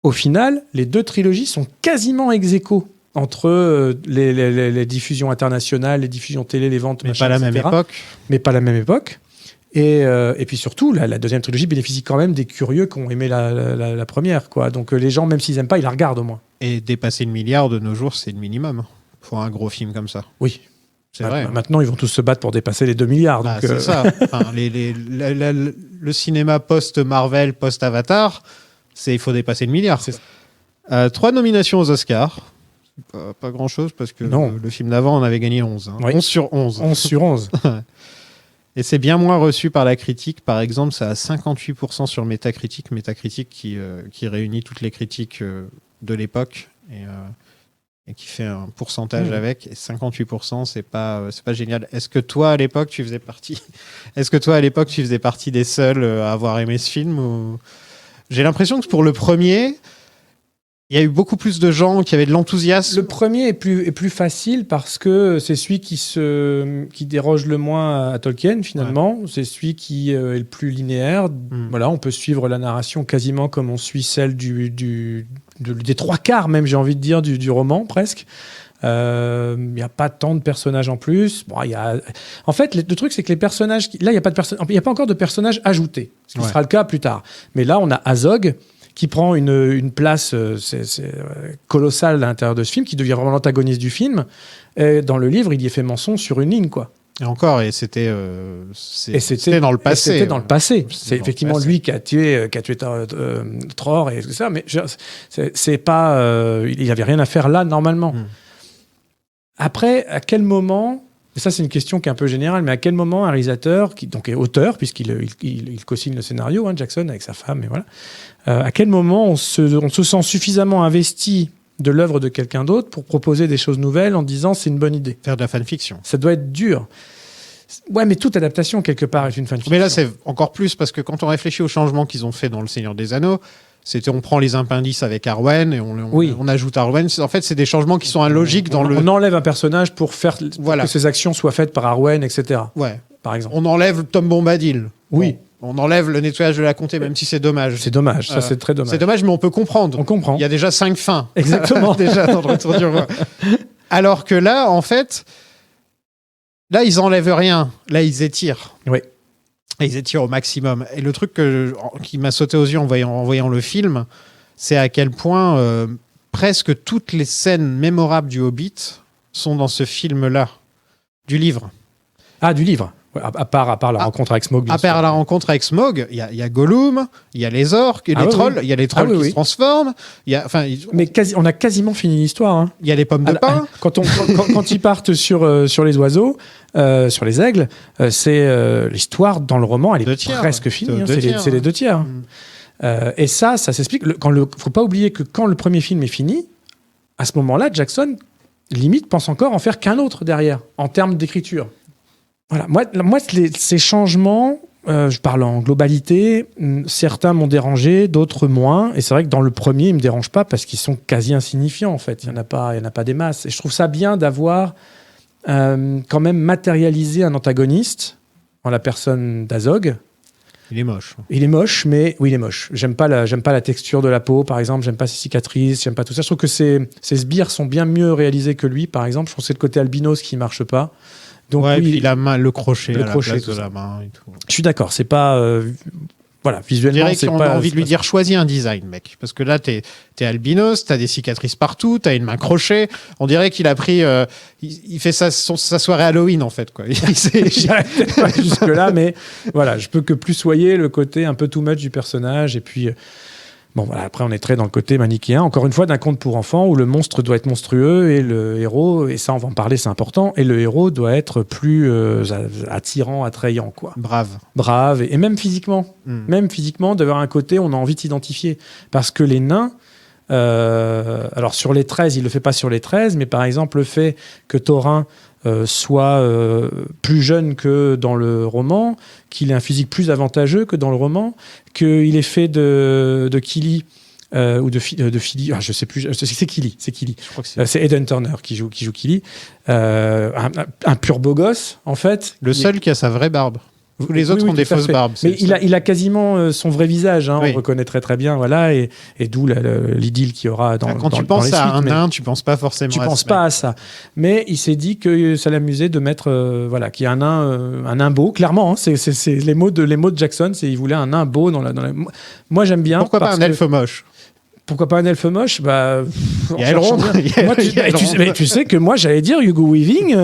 Au final, les 2 trilogies sont quasiment ex aequo entre les diffusions internationales, les diffusions télé, les ventes, Mais machin, pas la même etc. époque. Mais pas la même époque. Et puis surtout, la deuxième trilogie bénéficie quand même des curieux qui ont aimé la première, quoi. Donc les gens, même s'ils n'aiment pas, ils la regardent au moins. Et dépasser le milliard de nos jours, c'est le minimum pour un gros film comme ça. Oui. C'est vrai. Maintenant, ils vont tous se battre pour dépasser les 2 milliards. Bah, donc, c'est ça. Enfin, le cinéma post-Marvel, post-Avatar, il faut dépasser le milliard. C'est 3 nominations aux Oscars. Pas grand-chose, parce que Non. le film d'avant, on avait gagné 11. Hein. Oui. 11 sur 11. 11 sur 11. Et c'est bien moins reçu par la critique. Par exemple, ça a 58% sur Metacritic. Metacritic qui réunit toutes les critiques de l'époque et qui fait un pourcentage avec. Et 58%, c'est pas génial. Est-ce que toi, à l'époque, tu faisais partie des seuls à avoir aimé ce film ou... J'ai l'impression que pour le premier, il y a eu beaucoup plus de gens qui avaient de l'enthousiasme. Le premier est plus facile parce que c'est celui qui déroge le moins à Tolkien, finalement. Ouais. C'est celui qui est le plus linéaire. Voilà, on peut suivre la narration quasiment comme on suit celle des 3/4, même, j'ai envie de dire, du roman, presque. Il n'y a pas tant de personnages en plus. Bon, en fait, le truc, c'est que les personnages... Là, il n'y a pas encore de personnages ajoutés, ce qui sera le cas plus tard. Mais là, on a Azog, qui prend une place colossale à l'intérieur de ce film, qui devient vraiment l'antagoniste du film. Et dans le livre, il y est fait mention sur une ligne, quoi. Et encore, c'était dans le passé. C'était dans le passé. C'est effectivement lui qui a tué Tror et tout ça, mais c'est pas... il n'avait rien à faire là, normalement. Après, à quel moment... Et ça, c'est une question qui est un peu générale, mais à quel moment un réalisateur, qui donc est auteur, puisqu'il co-signe le scénario, hein, Jackson, avec sa femme, et voilà, à quel moment on se sent suffisamment investi de l'œuvre de quelqu'un d'autre pour proposer des choses nouvelles en disant c'est une bonne idée. Faire de la fanfiction. Ça doit être dur. Ouais, mais toute adaptation, quelque part, est une fanfiction. Mais là, c'est encore plus, parce que quand on réfléchit aux changements qu'ils ont fait dans Le Seigneur des Anneaux, on prend les appendices avec Arwen et on ajoute Arwen. En fait, c'est des changements qui sont illogiques On enlève un personnage pour faire que ses actions soient faites par Arwen, etc. Ouais. Par exemple. On enlève Tom Bombadil. Oui. Bon, on enlève le nettoyage de la comté, même si c'est dommage. C'est dommage, ça c'est très dommage. C'est dommage, mais on peut comprendre. On comprend. Il y a déjà 5 fins. Exactement. Déjà dans le Retour du Roi. Alors que là, en fait, là, ils enlèvent rien. Là, ils étirent. Oui. Et ils étirent au maximum. Et le truc qui m'a sauté aux yeux en voyant le film, c'est à quel point presque toutes les scènes mémorables du Hobbit sont dans ce film-là, du livre. Ah, du livre. Ouais, à part la rencontre avec Smaug. À part la rencontre avec Smaug, il y a Gollum, il y a les orques, les trolls, il y a les trolls qui se transforment. Mais on a quasiment fini l'histoire. Hein. Il y a les pommes de pin. Quand ils partent sur les oiseaux, sur les aigles, c'est l'histoire dans le roman, elle est presque finie. C'est les 2 tiers. Et ça s'explique. Faut pas oublier que quand le premier film est fini, à ce moment-là, Jackson limite pense encore en faire qu'un autre derrière, en termes d'écriture. Voilà. Moi ces changements, je parle en globalité, certains m'ont dérangé, d'autres moins. Et c'est vrai que dans le premier, ils ne me dérangent pas parce qu'ils sont quasi insignifiants, en fait. Il n'y en a pas des masses. Et je trouve ça bien d'avoir quand même matérialisé un antagoniste en la personne d'Azog. Il est moche. Il est moche, mais oui, il est moche. J'aime pas la texture de la peau, par exemple. J'aime pas ses cicatrices. J'aime pas tout ça. Je trouve que ses sbires sont bien mieux réalisés que lui, par exemple. Je trouve que c'est le côté albinos qui marche pas. Donc ouais, oui, puis la main, le crochet, le à la crochet, place tout de ça. la main et tout. je suis d'accord. C'est pas voilà, Je visuellement, dirais c'est qu'on pas a envie de lui c'est dire choisis un design, mec. Parce que là, t'es albinos, t'as des cicatrices partout, t'as une main crochet. On dirait qu'il a pris. Il fait sa soirée Halloween, en fait, quoi. J'irai peut-être pas jusque-là, mais voilà, je peux que plus soyer le côté un peu too much du personnage. Et puis, bon, voilà, après, on est très dans le côté manichéen. Encore une fois, d'un conte pour enfants où le monstre doit être monstrueux et le héros, et ça, on va en parler, c'est important, et le héros doit être plus attirant, attrayant, quoi. Brave. Et même physiquement. Même physiquement, d'avoir un côté, on a envie de s'identifier. Parce que les nains, alors sur les 13, il le fait pas sur les 13, mais par exemple, le fait que Thorin soit plus jeune que dans le roman, qu'il ait un physique plus avantageux que dans le roman, qu'il est fait de Killy ou de Philly, je sais plus, c'est Killy, Je crois que c'est Aidan Turner qui joue Killy, un pur beau gosse en fait. le seul qui a sa vraie barbe. Tous les autres ont des tout à fausses fait. barbes. Mais il a quasiment son vrai visage, hein, Oui. on reconnaît très très bien, voilà, et d'où l'idylle qu'il y aura dans Quand dans- tu dans penses les à suites, un mais nain, tu penses pas forcément tu à penses ce pas mec. à ça. Mais il s'est dit que ça l'amusait de mettre, voilà, qu'il y a un nain beau, clairement, hein, c'est les mots de Jackson, c'est il voulait un nain beau dans la. Moi j'aime bien. Pourquoi pas parce un que- elfe moche? Pourquoi pas un elfe moche? Bah, Il y a Elrond. Moi, tu sais que moi, j'allais dire Hugo Weaving,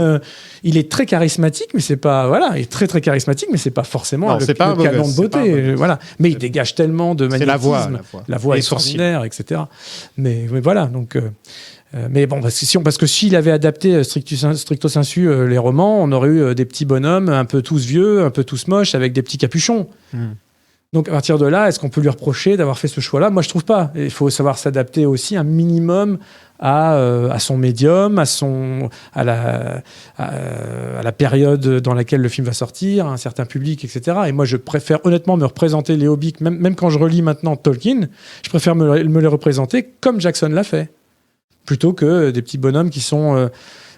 il est très charismatique, mais c'est pas voilà, il est très très charismatique, mais c'est pas forcément Non, c'est pas un beau canon gosse, de c'est pas un beau beauté, gosse. voilà. Mais il dégage tellement de C'est magnétisme, la voix. la voix Les est sourcils. extraordinaire, etc. Mais voilà, donc. Mais bon, parce que s'il avait adapté stricto sensu les romans, on aurait eu des petits bonhommes, un peu tous vieux, un peu tous moches, avec des petits capuchons. Donc à partir de là, est-ce qu'on peut lui reprocher d'avoir fait ce choix-là? Moi, je trouve pas. Il faut savoir s'adapter aussi un minimum à son médium, à la période dans laquelle le film va sortir, à un certain public, etc. Et moi, je préfère honnêtement me représenter les Hobbits, même quand je relis maintenant Tolkien, je préfère me les représenter comme Jackson l'a fait, plutôt que des petits bonhommes qui sont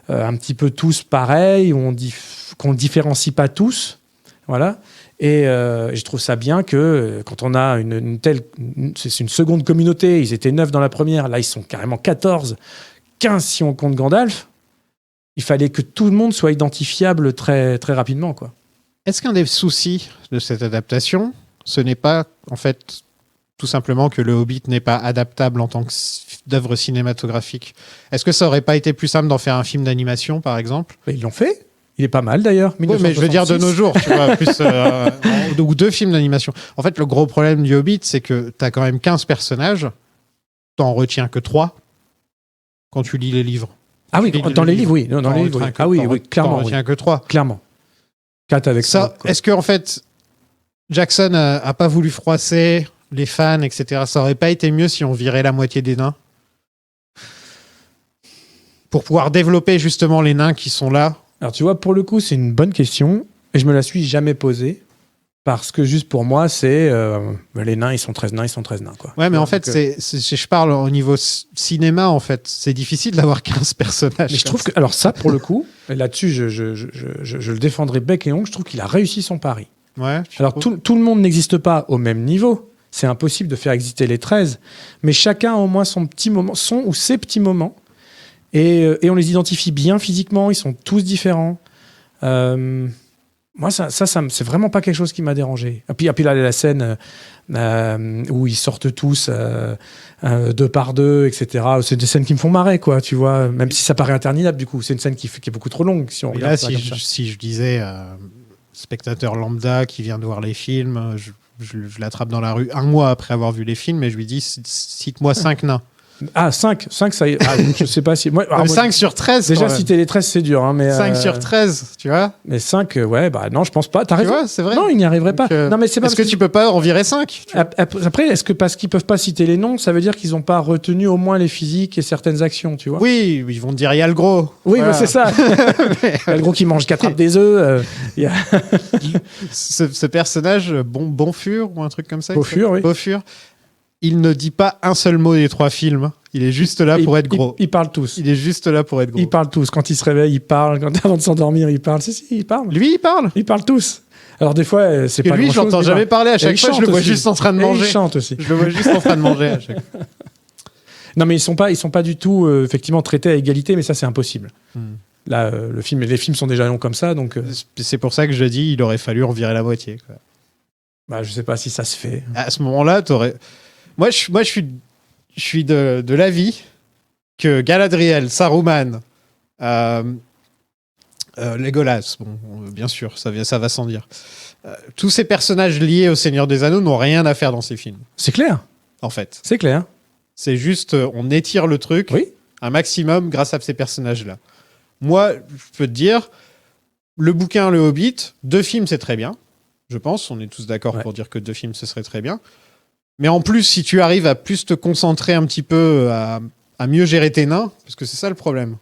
un petit peu tous pareils, qu'on ne différencie pas tous. Voilà. Et je trouve ça bien que quand on a c'est une seconde communauté, ils étaient 9 dans la première, là ils sont carrément 14, 15 si on compte Gandalf, il fallait que tout le monde soit identifiable très, très rapidement, quoi. Est-ce qu'un des soucis de cette adaptation, ce n'est pas, en fait, tout simplement que le Hobbit n'est pas adaptable en tant d'œuvre cinématographique? Est-ce que ça aurait pas été plus simple d'en faire un film d'animation, par exemple? Mais ils l'ont fait. Il est pas mal d'ailleurs. Oui, mais je veux dire de 1966. nos jours, tu vois, plus, ou 2 films d'animation. En fait, le gros problème du Hobbit, c'est que tu as quand même 15 personnages, t'en retiens que 3 quand tu lis les livres. Ah oui, Tu lis dans les livres. livres, oui. Non, dans les livres, oui. Ah oui, oui, clairement. T'en Oui. retiens que 3. Clairement. 4 avec Ça, quoi. est-ce que en fait, Jackson a pas voulu froisser les fans, etc. Ça aurait pas été mieux si on virait la moitié des nains pour pouvoir développer justement les nains qui sont là? Alors tu vois, pour le coup, c'est une bonne question et je me la suis jamais posée parce que juste pour moi, c'est les nains, ils sont 13 nains, quoi. Ouais, mais en Donc, fait, je parle au niveau cinéma, en fait. C'est difficile d'avoir 15 personnages. mais je trouve que, alors ça, pour le coup, et là-dessus, je le défendrai bec et ongle, je trouve qu'il a réussi son pari. Ouais, Alors tout le monde n'existe pas au même niveau. C'est impossible de faire exister les 13, mais chacun a au moins son petit moment, son ou ses petits moments. Et on les identifie bien physiquement, ils sont tous différents. Moi, ça c'est vraiment pas quelque chose qui m'a dérangé. Et puis là, la scène où ils sortent tous 2 par 2, etc. C'est des scènes qui me font marrer, quoi, tu vois. Même si ça paraît interminable, du coup. C'est une scène qui est beaucoup trop longue, si on Mais regarde là, ça comme ça. si je disais spectateur lambda qui vient de voir les films, je l'attrape dans la rue un mois après avoir vu les films et je lui dis cite-moi 5 nains. Ah, 5, ça y est. Ah, je sais pas si... Moi, 5 sur 13 déjà, quand même. citer les 13, c'est dur. Hein, mais, 5 sur 13, tu vois. Mais 5, ouais, bah non, je pense pas. T'as Tu raison. vois, c'est vrai. Non, il n'y arriverait pas. Donc, Non, mais c'est pas est-ce que parce tu peux pas en virer 5? Après, est-ce que parce qu'ils peuvent pas citer les noms, ça veut dire qu'ils ont pas retenu au moins les physiques et certaines actions, tu vois? Oui, ils vont te dire il y a le gros. Oui, Voilà. bah, c'est ça. Il y a le gros qui mange, qui attrape des œufs. Il y a... Ce personnage, Bonfur ou un truc comme ça. Beaufur, oui. Beaufur, il ne dit pas un seul mot des 3 films. Il est juste là pour être gros. Ils parlent tous. Il est juste là pour être gros. Ils parlent tous. Quand ils se réveillent, ils parlent. Avant de s'endormir, ils parlent. Si, ils parlent. Lui, il parle. Ils parlent tous. Alors des fois, c'est pas lui, je grand-chose. l'entends jamais parler. À chaque fois, je le vois aussi. juste en train de Et manger. il chante aussi. Je le vois juste en train de manger à chaque fois. Non, mais ils sont pas du tout effectivement traités à égalité, mais ça, c'est impossible. Là, les films sont déjà longs comme ça, donc. C'est pour ça que je dis, il aurait fallu en virer la moitié. Quoi. Bah, je sais pas si ça se fait. À ce moment-là, t'aurais. Moi, je suis de l'avis que Galadriel, Saruman, Legolas, bien sûr, ça va sans dire. Tous ces personnages liés au Seigneur des Anneaux n'ont rien à faire dans ces films, C'est clair. en fait. C'est clair. C'est juste, on étire le truc Oui. un maximum grâce à ces personnages-là. Moi, je peux te dire, le bouquin, le Hobbit, 2 films, c'est très bien. Je pense, on est tous d'accord pour dire que 2 films, ce serait très bien. Mais en plus, si tu arrives à plus te concentrer un petit peu, à mieux gérer tes nains, parce que c'est ça le problème.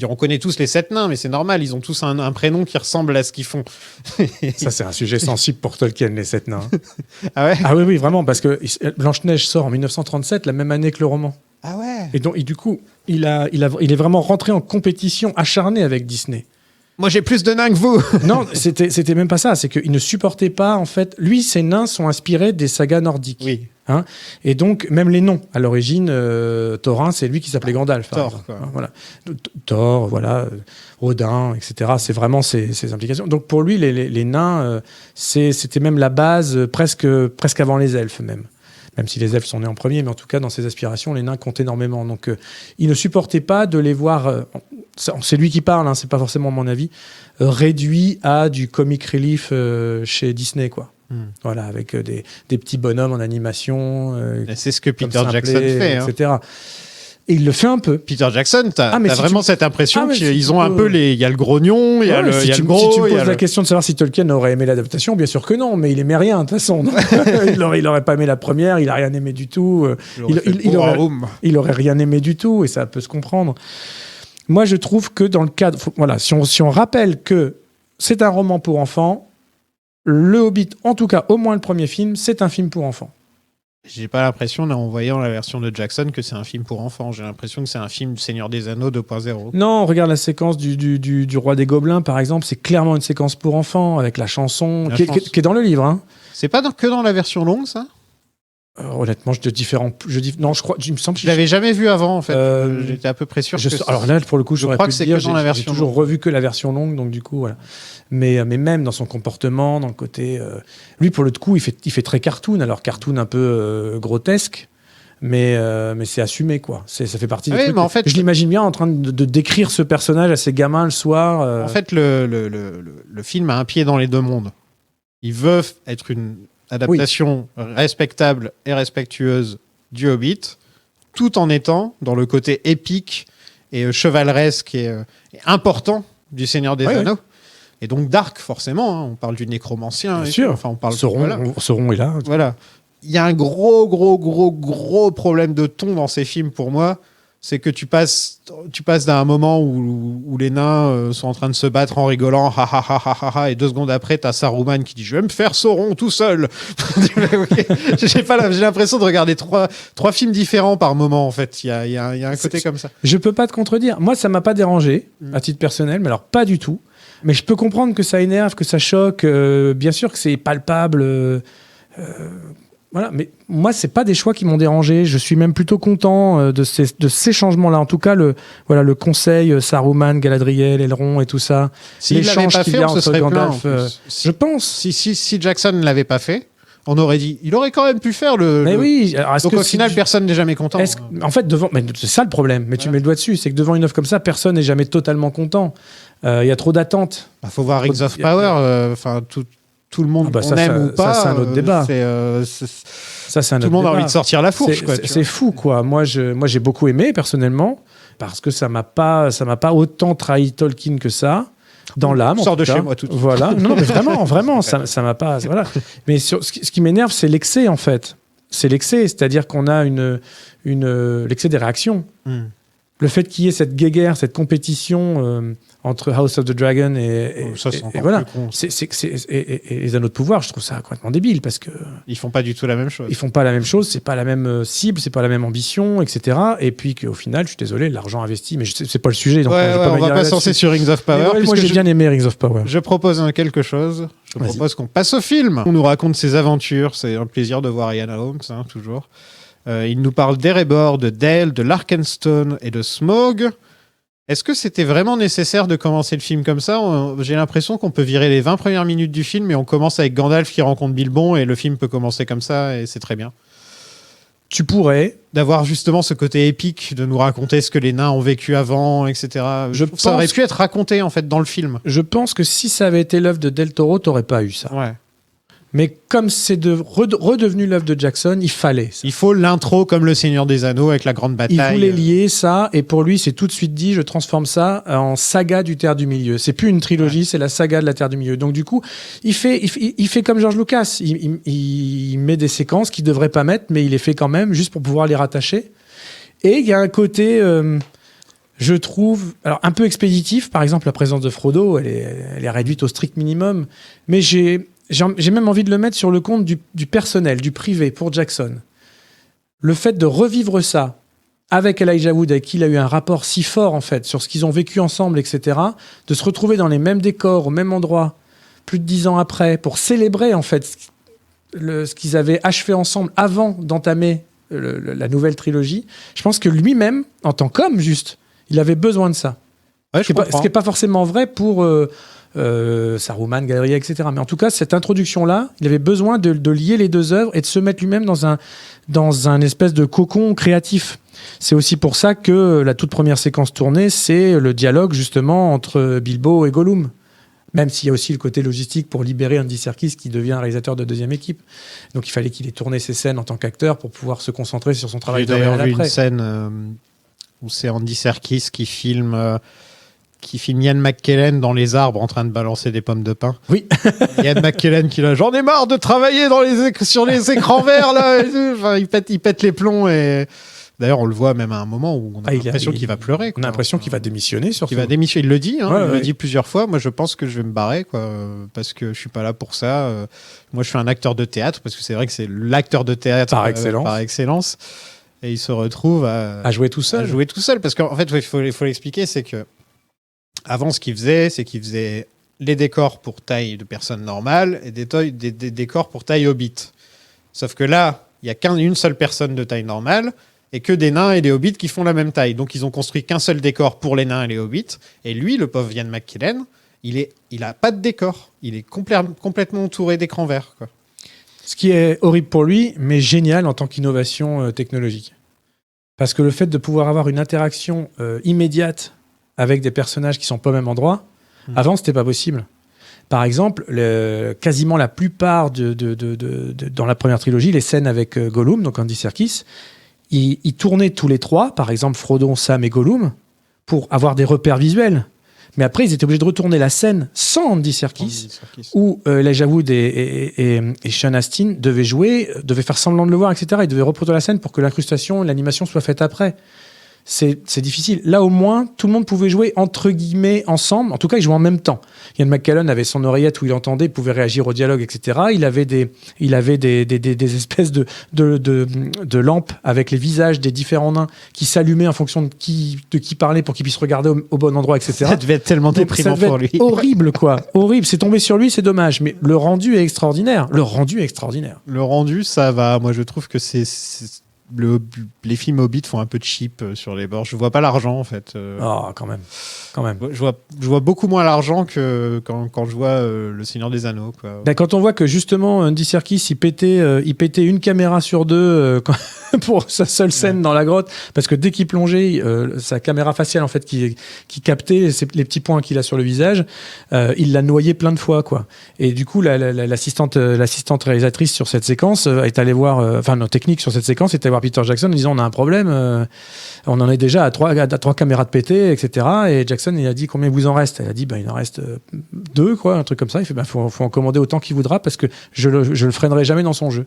On connaît tous les 7 nains, mais c'est normal, ils ont tous un prénom qui ressemble à ce qu'ils font. Ça, c'est un sujet sensible pour Tolkien, les 7 nains. Ah ouais? Ah oui, vraiment, parce que Blanche-Neige sort en 1937, la même année que le roman. Ah ouais? Et donc, du coup, il est vraiment rentré en compétition acharnée avec Disney. Moi, j'ai plus de nains que vous. Non, c'était même pas ça. C'est qu'il ne supportait pas, en fait. Lui, ses nains sont inspirés des sagas nordiques. Oui. Hein, et donc, même les noms. À l'origine, Thorin, c'est lui qui s'appelait Gandalf. Thor, quoi. Hein, voilà. Thor, voilà. Odin, etc. C'est vraiment ses implications. Donc, pour lui, les nains, c'était même la base, presque avant les elfes, même. Même si les elfes sont nés en premier, mais en tout cas, dans ses aspirations, les nains comptent énormément. Donc, il ne supportait pas de les voir, c'est lui qui parle, hein, c'est pas forcément mon avis, réduits à du comic relief chez Disney, quoi. Voilà, avec des petits bonhommes en animation. C'est ce que Peter comme Jackson Simplet, fait. Hein. etc. Et il le fait un peu. Peter Jackson, t'as mais si vraiment tu- cette impression mais qu'ils si tu ont un peux- peu les. Il y a le grognon, il y a le, si il y a tu, le gros. si tu il y a poses la le- question de savoir si Tolkien aurait aimé l'adaptation, bien sûr que non, mais il aimait rien de toute façon. il aurait pas aimé la première, il a rien aimé du tout. Il aurait rien aimé du tout, et ça peut se comprendre. Moi, je trouve que dans le cadre, voilà, si on rappelle que c'est un roman pour enfants, Le Hobbit, en tout cas, au moins le premier film, c'est un film pour enfants. J'ai pas l'impression, là, en voyant la version de Jackson, que c'est un film pour enfants. J'ai l'impression que c'est un film Seigneur des Anneaux 2.0. Non, regarde la séquence du Roi des Gobelins, par exemple, c'est clairement une séquence pour enfants, avec la chanson, qui est dans le livre. Hein. C'est pas que dans la version longue, ça? Honnêtement, non, je crois, il me semble que Je l'avais jamais vu avant, en fait. J'étais à peu près sûr que alors là, pour le coup, je crois que c'est que dans la version J'ai toujours revu que la version longue, donc du coup, voilà. Mais même dans son comportement, dans le côté, lui, pour le coup, il fait très cartoon, alors cartoon un peu grotesque, mais c'est assumé, quoi. Ça fait partie du truc. Mais en fait, je l'imagine bien en train de décrire ce personnage à ses gamins le soir. En fait, le film a un pied dans les deux mondes. Il veut être une adaptation respectable et respectueuse du Hobbit, tout en étant dans le côté épique et chevaleresque et important du Seigneur des Anneaux. Et donc dark, forcément. Hein. On parle du nécromancien. Bien sûr. Enfin, on parle Sauron est là. Voilà. Il y a un gros problème de ton dans ces films pour moi. C'est que tu passes d'un moment où les nains sont en train de se battre en rigolant, et 2 secondes après, t'as Saruman qui dit « Je vais me faire Sauron tout seul !» J'ai l'impression de regarder trois films différents par moment, en fait. Il y a un côté comme ça. Je peux pas te contredire. Moi, ça m'a pas dérangé, à titre personnel, mais alors pas du tout. Mais je peux comprendre que ça énerve, que ça choque. Bien sûr que c'est palpable. Voilà, mais moi, c'est pas des choix qui m'ont dérangé. Je suis même plutôt content de ces changements-là. En tout cas, le conseil Saruman, Galadriel, Elrond et tout ça. S'il l'avait pas fait, on se serait plaint. Je pense. Si Jackson ne l'avait pas fait, on aurait dit, il aurait quand même pu faire Mais oui. Alors, donc au final, personne n'est jamais content. En fait, mais c'est ça le problème. Mais tu mets le doigt dessus, c'est que devant une œuvre comme ça, personne n'est jamais totalement content. Il y a trop d'attentes. Faut voir Rings of Power. Enfin, tout le monde on aime ou pas. Ça, c'est un autre débat. Ça, c'est un autre débat. Tout le monde a envie de sortir la fourche. C'est fou, quoi. Moi, j'ai beaucoup aimé personnellement parce que ça m'a pas autant trahi Tolkien que ça. Dans l'âme. Sors de chez moi tout de suite. Voilà. Non, mais vraiment, ça m'a pas. Voilà. Mais ce qui m'énerve, c'est l'excès, en fait. C'est l'excès, c'est-à-dire qu'on a l'excès des réactions. Le fait qu'il y ait cette guéguerre, cette compétition entre House of the Dragon et voilà, et les Anneaux de Pouvoir, je trouve ça complètement débile parce que ils font pas du tout la même chose. Ils font pas la même chose, c'est pas la même cible, c'est pas la même ambition, etc. Et puis qu'au final, je suis désolé, l'argent investi, mais c'est pas le sujet. Donc on va pas sortir sur Rings of Power. Moi, j'ai bien aimé Rings of Power. Je propose quelque chose. Je propose qu'on passe au film. On nous raconte ses aventures. C'est un plaisir de voir Ian Holmes, toujours. Il nous parle d'Erebor, de Dale, de Larkenstone et de Smaug. Est-ce que c'était vraiment nécessaire de commencer le film comme ça ? J'ai l'impression qu'on peut virer les 20 premières minutes du film et on commence avec Gandalf qui rencontre Bilbon et le film peut commencer comme ça et c'est très bien. Tu pourrais. D'avoir justement ce côté épique, de nous raconter ce que les nains ont vécu avant, etc. Ça aurait pu être raconté en fait dans le film. Je pense que si ça avait été l'œuvre de Del Toro, t'aurais pas eu ça. Ouais. Mais comme c'est redevenu l'œuvre de Jackson, il fallait ça. Il faut l'intro comme Le Seigneur des Anneaux avec la grande bataille. Il voulait lier ça, et pour lui, c'est tout de suite dit, je transforme ça en saga du Terre du Milieu. C'est plus une trilogie, c'est la saga de la Terre du Milieu. Donc du coup, il fait comme George Lucas. Il met des séquences qu'il devrait pas mettre, mais il les fait quand même, juste pour pouvoir les rattacher. Et il y a un côté... je trouve, alors un peu expéditif, par exemple la présence de Frodo, elle est réduite au strict minimum, mais j'ai même envie de le mettre sur le compte du personnel, du privé, pour Jackson. Le fait de revivre ça avec Elijah Wood, avec qui il a eu un rapport si fort, en fait, sur ce qu'ils ont vécu ensemble, etc., de se retrouver dans les mêmes décors, au même endroit, plus de 10 ans après, pour célébrer, en fait, ce qu'ils avaient achevé ensemble avant d'entamer la nouvelle trilogie, je pense que lui-même, en tant qu'homme, juste, il avait besoin de ça. Ouais, ce qui n'est pas forcément vrai pour... Saruman, Galadriel, etc. Mais en tout cas, cette introduction-là, il avait besoin de lier les deux œuvres et de se mettre lui-même dans un espèce de cocon créatif. C'est aussi pour ça que la toute première séquence tournée, c'est le dialogue justement entre Bilbo et Gollum. Même s'il y a aussi le côté logistique pour libérer Andy Serkis qui devient réalisateur de deuxième équipe. Donc il fallait qu'il ait tourné ses scènes en tant qu'acteur pour pouvoir se concentrer sur son travail de réal après. J'ai d'ailleurs vu une scène où c'est Andy Serkis qui filme Ian McKellen dans les arbres en train de balancer des pommes de pin. Oui. Ian McKellen qui là, j'en ai marre de travailler sur les écrans verts là. Enfin, il pète les plombs et d'ailleurs on le voit même à un moment où on a l'impression qu'il va pleurer. On a l'impression qu'il va démissionner surtout. Il va démissionner. Il le dit. Il le dit plusieurs fois. Moi je pense que je vais me barrer parce que je suis pas là pour ça. Moi je suis un acteur de théâtre parce que c'est vrai que c'est l'acteur de théâtre par excellence. Et il se retrouve à jouer tout seul. Parce qu'en fait il faut l'expliquer, c'est que avant, ce qu'il faisait, c'est qu'il faisait les décors pour taille de personnes normales et des décors pour taille hobbit. Sauf que là, il n'y a qu'une seule personne de taille normale et que des nains et des hobbits qui font la même taille. Donc, ils ont construit qu'un seul décor pour les nains et les hobbits. Et lui, le pauvre Ian McKellen, il n'a pas de décor. Il est complètement entouré d'écrans verts, quoi. Ce qui est horrible pour lui, mais génial en tant qu'innovation technologique. Parce que le fait de pouvoir avoir une interaction immédiate avec des personnages qui sont pas au même endroit. Avant, c'était pas possible. Par exemple, quasiment la plupart dans la première trilogie, les scènes avec Gollum, donc Andy Serkis, ils tournaient tous les trois, par exemple Frodo, Sam et Gollum, pour avoir des repères visuels. Mais après, ils étaient obligés de retourner la scène sans Andy Serkis, où Elijah Wood et Sean Astin devaient faire semblant de le voir, etc. Ils devaient reproduire la scène pour que l'incrustation et l'animation soient faites après. C'est difficile. Là, au moins, tout le monde pouvait jouer entre guillemets ensemble. En tout cas, ils jouaient en même temps. Ian McKellen avait son oreillette où il entendait, il pouvait réagir au dialogue, etc. Il avait des espèces de lampes avec les visages des différents nains qui s'allumaient en fonction de qui parlait pour qu'ils puissent regarder au bon endroit, etc. Ça devait être tellement déprimant pour lui. Horrible, quoi. Horrible. C'est tombé sur lui, c'est dommage. Mais le rendu est extraordinaire. Le rendu, ça va. Moi, je trouve que les films Hobbit font un peu de cheap sur les bords. Je vois pas l'argent en fait. Quand même. Je vois beaucoup moins l'argent que quand je vois Le Seigneur des Anneaux, quoi. Ben, quand on voit que justement Andy Serkis il pétait une caméra sur deux pour sa seule scène dans la grotte, parce que dès qu'il plongeait, sa caméra faciale en fait qui captait les petits points qu'il a sur le visage, il l'a noyé plein de fois, quoi. Et du coup l'assistante réalisatrice sur cette séquence est allée voir, nos techniques sur cette séquence est allée voir Peter Jackson en disant on a un problème, on en est déjà à trois caméras de pété, etc. Et Jackson il a dit combien vous en reste. Elle a dit il en reste 2, quoi, un truc comme ça. Il fait faut en commander autant qu'il voudra parce que je le freinerai jamais dans son jeu.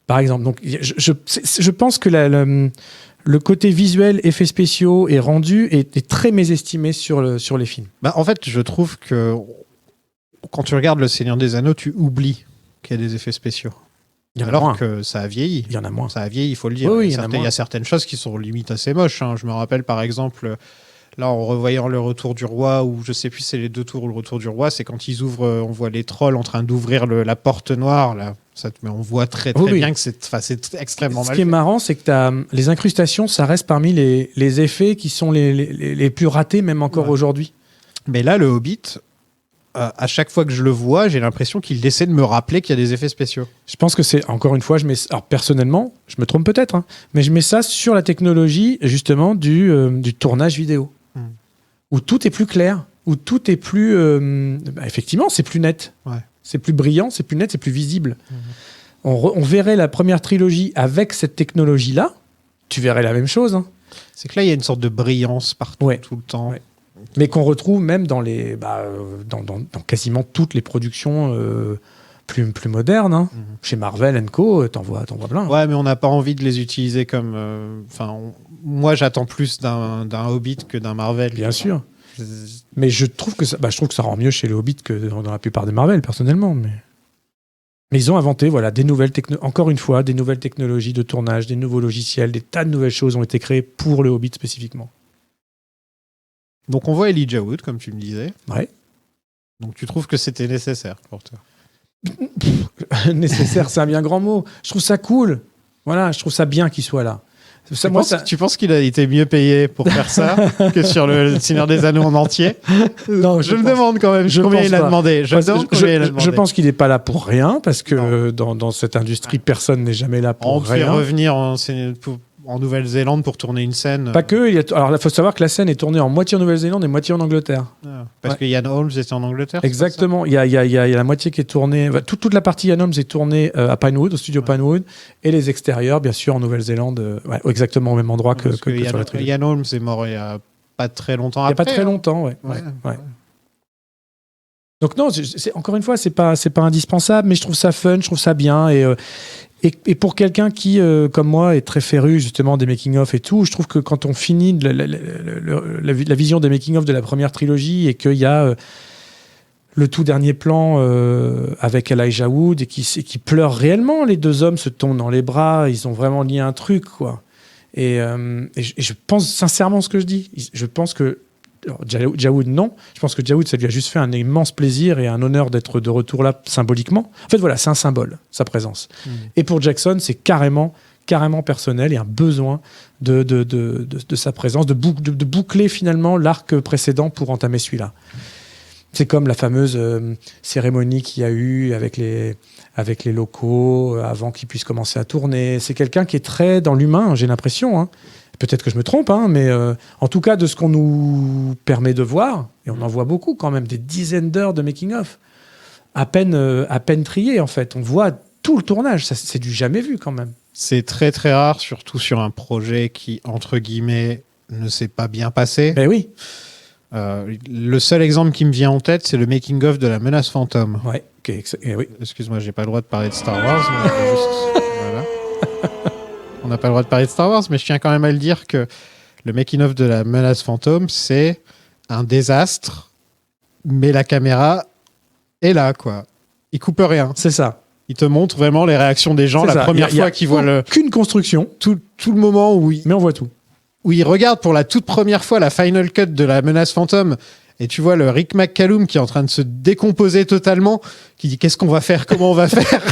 Par exemple. Donc je pense que le côté visuel, effets spéciaux et rendu est très mésestimé sur les films. Bah, en fait, je trouve que quand tu regardes Le Seigneur des Anneaux, tu oublies qu'il y a des effets spéciaux. Il y en a Alors moins. que ça a vieilli. Il y en a moins. Ça a vieilli, il faut le dire. Oui, il y a certaines choses qui sont limite assez moches. Hein. Je me rappelle par exemple, là en revoyant Le Retour du Roi, ou je sais plus si c'est les 2 tours ou Le Retour du Roi, c'est quand ils ouvrent, on voit les trolls en train d'ouvrir la porte noire. Là. Mais on voit très bien que c'est extrêmement mal Ce qui est fait. marrant, c'est que les incrustations, ça reste parmi les effets qui sont les plus ratés, même encore aujourd'hui. Mais là, le Hobbit, à chaque fois que je le vois, j'ai l'impression qu'il essaie de me rappeler qu'il y a des effets spéciaux. Je pense que c'est, encore une fois, alors personnellement, je me trompe peut-être, hein, mais je mets ça sur la technologie, justement, du tournage vidéo. Où tout est plus clair, où tout est plus... effectivement, c'est plus net. Ouais. C'est plus brillant, c'est plus net, c'est plus visible. On verrait la première trilogie avec cette technologie-là, tu verrais la même chose. Hein. C'est que là, il y a une sorte de brillance partout, tout le temps. Ouais. Mais qu'on retrouve même dans dans quasiment toutes les productions plus modernes. Hein. Chez Marvel & Co, t'en vois plein. Ouais, mais on n'a pas envie de les utiliser comme... moi, j'attends plus d'un Hobbit que d'un Marvel. Bien sûr. Mais je trouve que ça rend mieux chez les Hobbits que dans la plupart des Marvel, personnellement. Mais ils ont inventé, des nouvelles encore une fois, des nouvelles technologies de tournage, des nouveaux logiciels, des tas de nouvelles choses ont été créées pour le Hobbit spécifiquement. Donc on voit Elijah Wood, comme tu me disais. Ouais. Donc tu trouves que c'était nécessaire pour toi? Nécessaire, c'est un bien grand mot. Je trouve ça cool. Voilà, je trouve ça bien qu'il soit là. Tu penses qu'il a été mieux payé pour faire ça que sur le Seigneur des Anneaux en entier? Non, je me demande quand même combien il a demandé. Je pense qu'il n'est pas là pour rien, parce que dans cette industrie, personne n'est jamais là pour rien. On fait revenir en Nouvelle-Zélande pour tourner une scène. Pas que. Alors, il faut savoir que la scène est tournée en moitié en Nouvelle-Zélande et moitié en Angleterre. Parce que Ian Holmes était en Angleterre. Exactement. Il y a la moitié qui est tournée. Toute la partie Ian Holmes est tournée à Pinewood, au studio Pinewood, et les extérieurs, bien sûr, en Nouvelle-Zélande, exactement au même endroit que sur la trilogie. Ian Holmes est mort il n'y a pas très longtemps après. Il n'y a pas très hein. longtemps, ouais. Donc non, encore une fois, c'est pas indispensable, mais je trouve ça fun, je trouve ça bien, et pour quelqu'un qui, comme moi, est très féru justement des making-of et tout, je trouve que quand on finit la vision des making-of de la première trilogie et qu'il y a le tout dernier plan avec Elijah Wood et qui pleure réellement, les 2 hommes se tombent dans les bras, ils ont vraiment lié un truc, quoi. Et je pense sincèrement ce que je dis. Je pense que Jawood, non. Je pense que Jawood, ça lui a juste fait un immense plaisir et un honneur d'être de retour là symboliquement. En fait, voilà, c'est un symbole, sa présence. Et pour Jackson, c'est carrément personnel et un besoin de sa présence, de boucler finalement l'arc précédent pour entamer celui-là. C'est comme la fameuse cérémonie qu'il y a eu avec les locaux avant qu'ils puissent commencer à tourner. C'est quelqu'un qui est très dans l'humain, j'ai l'impression, hein. Peut-être que je me trompe, hein, mais en tout cas, de ce qu'on nous permet de voir, et on en voit beaucoup quand même, des dizaines d'heures de making-of, à peine trié, en fait. On voit tout le tournage, c'est du jamais vu quand même. C'est très très rare, surtout sur un projet qui, entre guillemets, ne s'est pas bien passé. Ben oui. Le seul exemple qui me vient en tête, c'est le making-of de La Menace Fantôme. Ouais, oui. Excuse-moi, j'ai pas le droit de parler de Star Wars. Mais voilà. On n'a pas le droit de parler de Star Wars, mais je tiens quand même à le dire que le making-of de La Menace Fantôme, c'est un désastre, mais la caméra est là, quoi. Il coupe rien. C'est ça. Il te montre vraiment les réactions des gens la première fois qu'ils voient aucune construction. Tout le moment où mais on voit tout. Où ils regardent pour la toute première fois la final cut de La Menace Fantôme, et tu vois le Rick McCallum qui est en train de se décomposer totalement, qui dit qu'est-ce qu'on va faire, comment on va faire,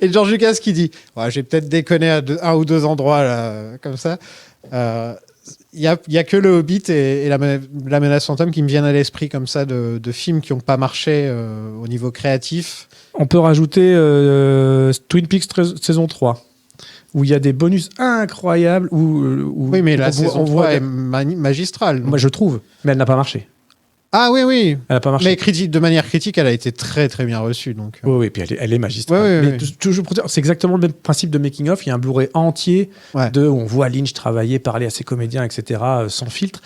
et George Lucas qui dit ouais, j'ai peut-être déconné à un ou 2 endroits là, comme ça. Il y a que le Hobbit et la Menace Fantôme qui me viennent à l'esprit comme ça de films qui n'ont pas marché au niveau créatif. On peut rajouter Twin Peaks saison 3. Où il y a des bonus incroyables. Oui, mais la saison 3 est magistrale. Moi, je trouve. Mais elle n'a pas marché. Ah oui. Elle n'a pas marché. Mais de manière critique, elle a été très très bien reçue. Donc. Oui, puis elle est magistrale. Oui. Toujours pour dire, c'est exactement le même principe de making-of. Il y a un Blu-ray entier où on voit Lynch travailler, parler à ses comédiens, etc., sans filtre.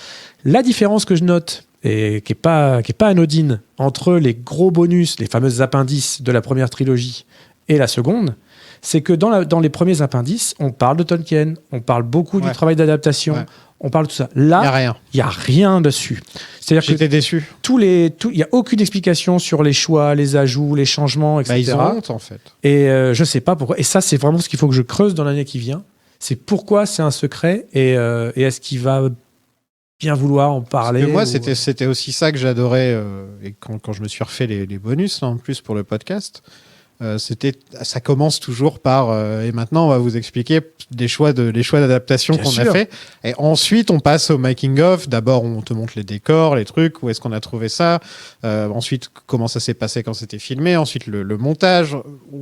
La différence que je note, et qui est pas anodine, entre les gros bonus, les fameuses appendices de la première trilogie et la seconde, c'est que dans les premiers appendices, on parle de Tolkien, on parle beaucoup du travail d'adaptation, on parle de tout ça. Là, il n'y a rien dessus. C'est-à-dire J'étais déçu. il n'y a aucune explication sur les choix, les ajouts, les changements, etc. Ils ont honte, en fait. Et je ne sais pas pourquoi. Et ça, c'est vraiment ce qu'il faut que je creuse dans l'année qui vient. C'est pourquoi c'est un secret et est-ce qu'il va bien vouloir en parler. Moi, c'était aussi ça que j'adorais et quand je me suis refait les bonus, là, en plus, pour le podcast. Ça commence toujours par et maintenant on va vous expliquer les choix d'adaptation qu'on a fait, et ensuite on passe au making of. D'abord on te montre les décors, les trucs, où est-ce qu'on a trouvé ça, ensuite comment ça s'est passé quand c'était filmé, ensuite le montage.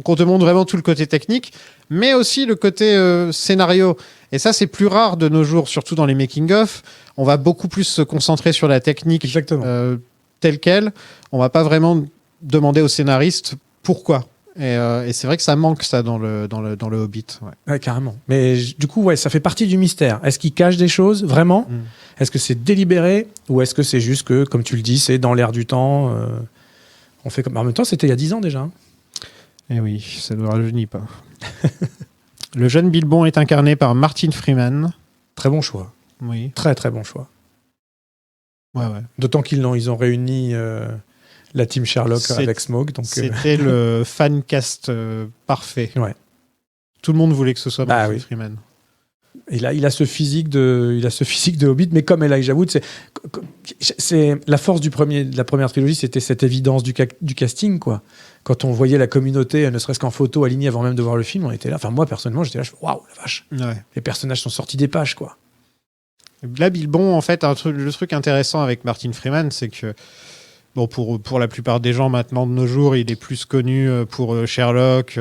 On te montre vraiment tout le côté technique, mais aussi le côté scénario, et ça c'est plus rare de nos jours, surtout dans les making of. On va beaucoup plus se concentrer sur la technique telle quelle. On va pas vraiment demander au scénariste pourquoi. Et c'est vrai que ça manque, ça, dans le Hobbit. Ouais, carrément. Mais du coup, ça fait partie du mystère. Est-ce qu'il cache des choses, vraiment ? Est-ce que c'est délibéré ? Ou est-ce que c'est juste que, comme tu le dis, c'est dans l'air du temps on fait comme... En même temps, c'était il y a 10 ans déjà. Eh oui, ça ne rajeunit pas. Le jeune Bilbon est incarné par Martin Freeman. Très bon choix. Oui. Très, très bon choix. Ouais. D'autant qu'ils ont réuni... la team Sherlock avec Smaug. C'était le fan cast parfait. Ouais. Tout le monde voulait que ce soit Martin Freeman. Il a ce physique de Hobbit, mais comme Elijah Wood, c'est la force de la première trilogie, c'était cette évidence du casting, quoi. Quand on voyait la communauté, ne serait-ce qu'en photo alignée avant même de voir le film, on était là. Enfin, moi personnellement, j'étais là, je fais waouh, la vache. Ouais. Les personnages sont sortis des pages, quoi. Là, Bilbon, en fait, le truc intéressant avec Martin Freeman, c'est que pour la plupart des gens maintenant de nos jours, il est plus connu pour Sherlock,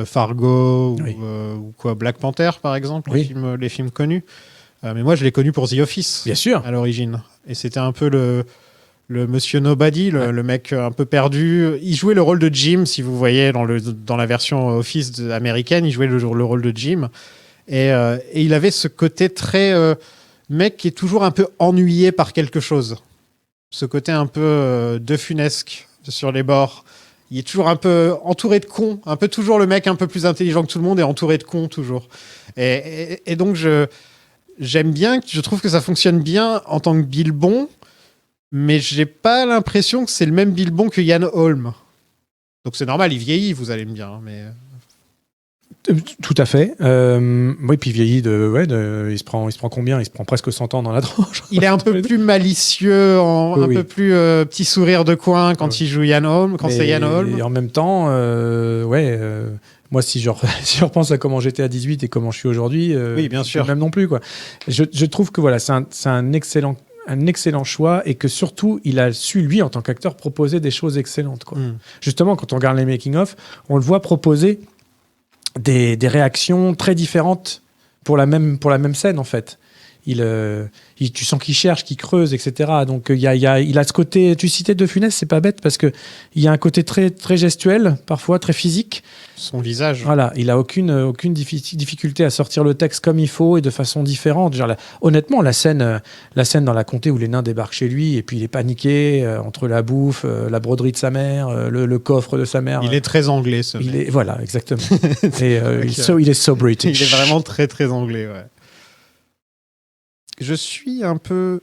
Fargo ou quoi, Black Panther par exemple, les films connus. Mais moi, je l'ai connu pour The Office, bien sûr, à l'origine. Et c'était un peu le Monsieur Nobody, le mec un peu perdu. Il jouait le rôle de Jim, si vous voyez dans la version Office américaine, il jouait le rôle de Jim. Et il avait ce côté très mec qui est toujours un peu ennuyé par quelque chose. Ce côté un peu de funesque sur les bords. Il est toujours un peu entouré de cons, un peu toujours le mec un peu plus intelligent que tout le monde et entouré de cons toujours. Et donc j'aime bien, je trouve que ça fonctionne bien en tant que Bilbon, mais j'ai pas l'impression que c'est le même Bilbon que Ian Holm. Donc c'est normal, il vieillit, vous allez me dire, mais... Tout à fait. Oui, puis vieilli il se prend combien ? Il se prend presque 100 ans dans la tronche. Il est un peu plus malicieux, un peu plus petit sourire de coin quand il joue Ian Holm, c'est Ian Holm. Et en même temps, moi, si je repense à comment j'étais à 18 et comment je suis aujourd'hui, oui, bien sûr. Même non plus, quoi. Je trouve que c'est un excellent choix, et que surtout, il a su, lui, en tant qu'acteur, proposer des choses excellentes, quoi. Justement, quand on regarde les making-of, on le voit proposer des réactions très différentes pour la même scène, en fait. Tu sens qu'il cherche, qu'il creuse, etc. Donc il a ce côté, tu citais De Funès, c'est pas bête, parce que il y a un côté très, très gestuel, parfois très physique. Son visage. Voilà, il a aucune difficulté à sortir le texte comme il faut et de façon différente. Honnêtement, la scène dans la comté où les nains débarquent chez lui et puis il est paniqué entre la bouffe, la broderie de sa mère, le coffre de sa mère. Il est très anglais, ce mec. Voilà, exactement. Et il est so British. Il est vraiment très, très anglais, ouais. Je suis un peu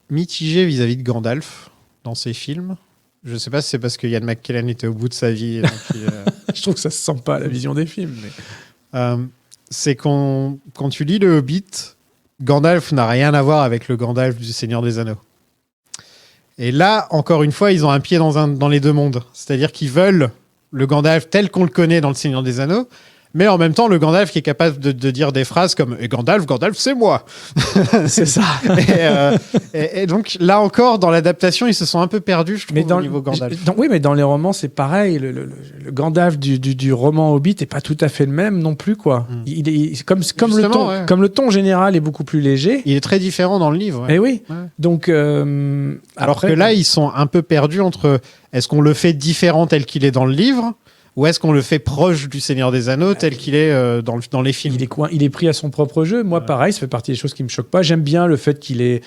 mitigé vis-à-vis de Gandalf dans ses films. Je ne sais pas si c'est parce que Ian McKellen était au bout de sa vie. Donc je trouve que ça se sent pas à la vision des films. Mais... c'est quand tu lis le Hobbit, Gandalf n'a rien à voir avec le Gandalf du Seigneur des Anneaux. Et là, encore une fois, ils ont un pied dans les deux mondes. C'est-à-dire qu'ils veulent le Gandalf tel qu'on le connaît dans le Seigneur des Anneaux, mais en même temps, le Gandalf qui est capable de dire des phrases comme « Et Gandalf, c'est moi !» C'est ça. et donc, là encore, dans l'adaptation, ils se sont un peu perdus, je trouve, au niveau Gandalf. Oui, mais dans les romans, c'est pareil. Le Gandalf du roman Hobbit n'est pas tout à fait le même non plus, quoi. Il est, comme le ton général est beaucoup plus léger. Il est très différent dans le livre. Ouais. Et oui. Ouais. Donc, alors que là, ils sont un peu perdus entre est-ce qu'on le fait différent tel qu'il est dans le livre, ou est-ce qu'on le fait proche du Seigneur des Anneaux tel qu'il est dans les films ? Il est pris à son propre jeu. Moi, pareil, ça fait partie des choses qui me choquent pas. J'aime bien le fait qu'il est...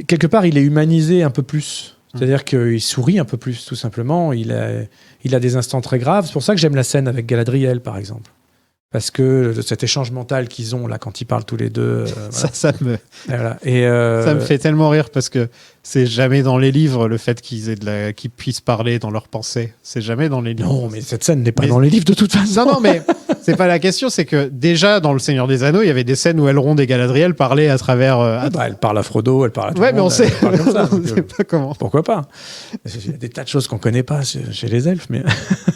Quelque part, il est humanisé un peu plus. C'est-à-dire qu'il sourit un peu plus, tout simplement. Il a des instants très graves. C'est pour ça que j'aime la scène avec Galadriel, par exemple. Parce que cet échange mental qu'ils ont là quand ils parlent tous les deux. Ça me Voilà. ça me fait tellement rire parce que c'est jamais dans les livres le fait qu'ils puissent parler dans leurs pensées. C'est jamais dans les livres. Non, mais cette scène n'est pas dans les livres de toute façon. Non, mais c'est pas la question. C'est que déjà dans Le Seigneur des Anneaux, il y avait des scènes où Elrond et Galadriel parlaient à travers. Elle parle à Frodo, elle parle à tout le Ouais, mais monde, on sait, elle parle comme ça, on donc, sait pas comment. pourquoi pas. Il y a des tas de choses qu'on connaît pas chez les elfes, mais.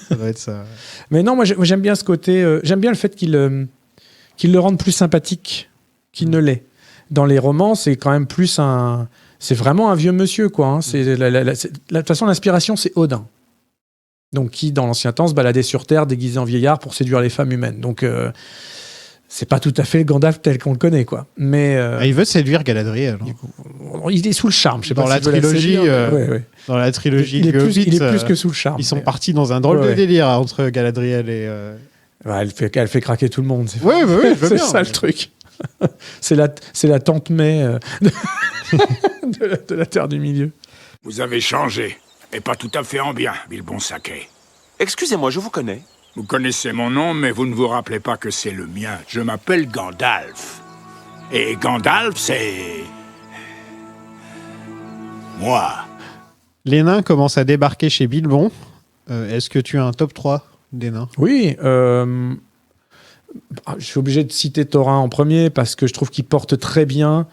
Ça doit être ça. Mais non, moi j'aime bien ce côté. J'aime bien le fait qu'il le rende plus sympathique qu'il ne l'est. Dans les romans, c'est quand même plus un. C'est vraiment un vieux monsieur, quoi. Hein. De toute façon, l'inspiration, c'est Odin. Donc, qui, dans l'ancien temps, se baladait sur Terre déguisé en vieillard pour séduire les femmes humaines. Donc, c'est pas tout à fait Gandalf tel qu'on le connaît, quoi. Mais. Il veut séduire Galadriel. Il est sous le charme. Je sais Dans pas la si je veux trilogie, séduire, mais ouais. Dans la trilogie Il est Hobbit, plus que sous le charme. ils sont partis dans un drôle de délire entre Galadriel et. Ouais, elle fait craquer tout le monde. Oui, je veux c'est bien. ça le truc. c'est la tante May de la Terre du Milieu. Vous avez changé, et pas tout à fait en bien, Bilbon Sacquet. Excusez-moi, je vous connais. Vous connaissez mon nom, mais vous ne vous rappelez pas que c'est le mien. Je m'appelle Gandalf. Et Gandalf, c'est... moi. Les nains commencent à débarquer chez Bilbon. Est-ce que tu as un top 3 des nains? Oui, je suis obligé de citer Thorin en premier parce que je trouve qu'il porte très bien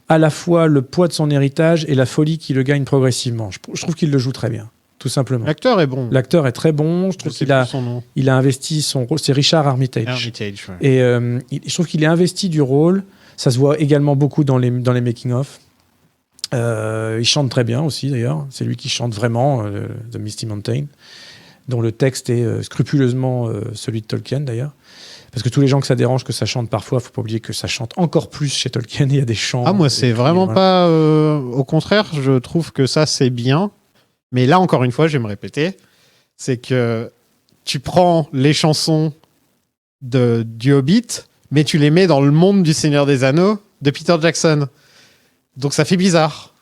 à la fois le poids de son héritage et la folie qui le gagne progressivement. Je trouve qu'il le joue très bien, tout simplement. L'acteur est bon. L'acteur est très bon. Je trouve qu'il a, son nom. il a investi son rôle. C'est Richard Armitage. Armitage, ouais. Et je trouve qu'il est investi du rôle. Ça se voit également beaucoup dans les making-of. Il chante très bien aussi, d'ailleurs. C'est lui qui chante vraiment The Misty Mountain, dont le texte est scrupuleusement celui de Tolkien, d'ailleurs. Parce que tous les gens que ça dérange que ça chante parfois, il ne faut pas oublier que ça chante encore plus chez Tolkien. Il y a des chants. Ah, moi, c'est vraiment pas... au contraire, je trouve que ça, c'est bien. Mais là, encore une fois, je vais me répéter. C'est que tu prends les chansons du Hobbit, mais tu les mets dans le monde du Seigneur des Anneaux de Peter Jackson. Donc ça fait bizarre.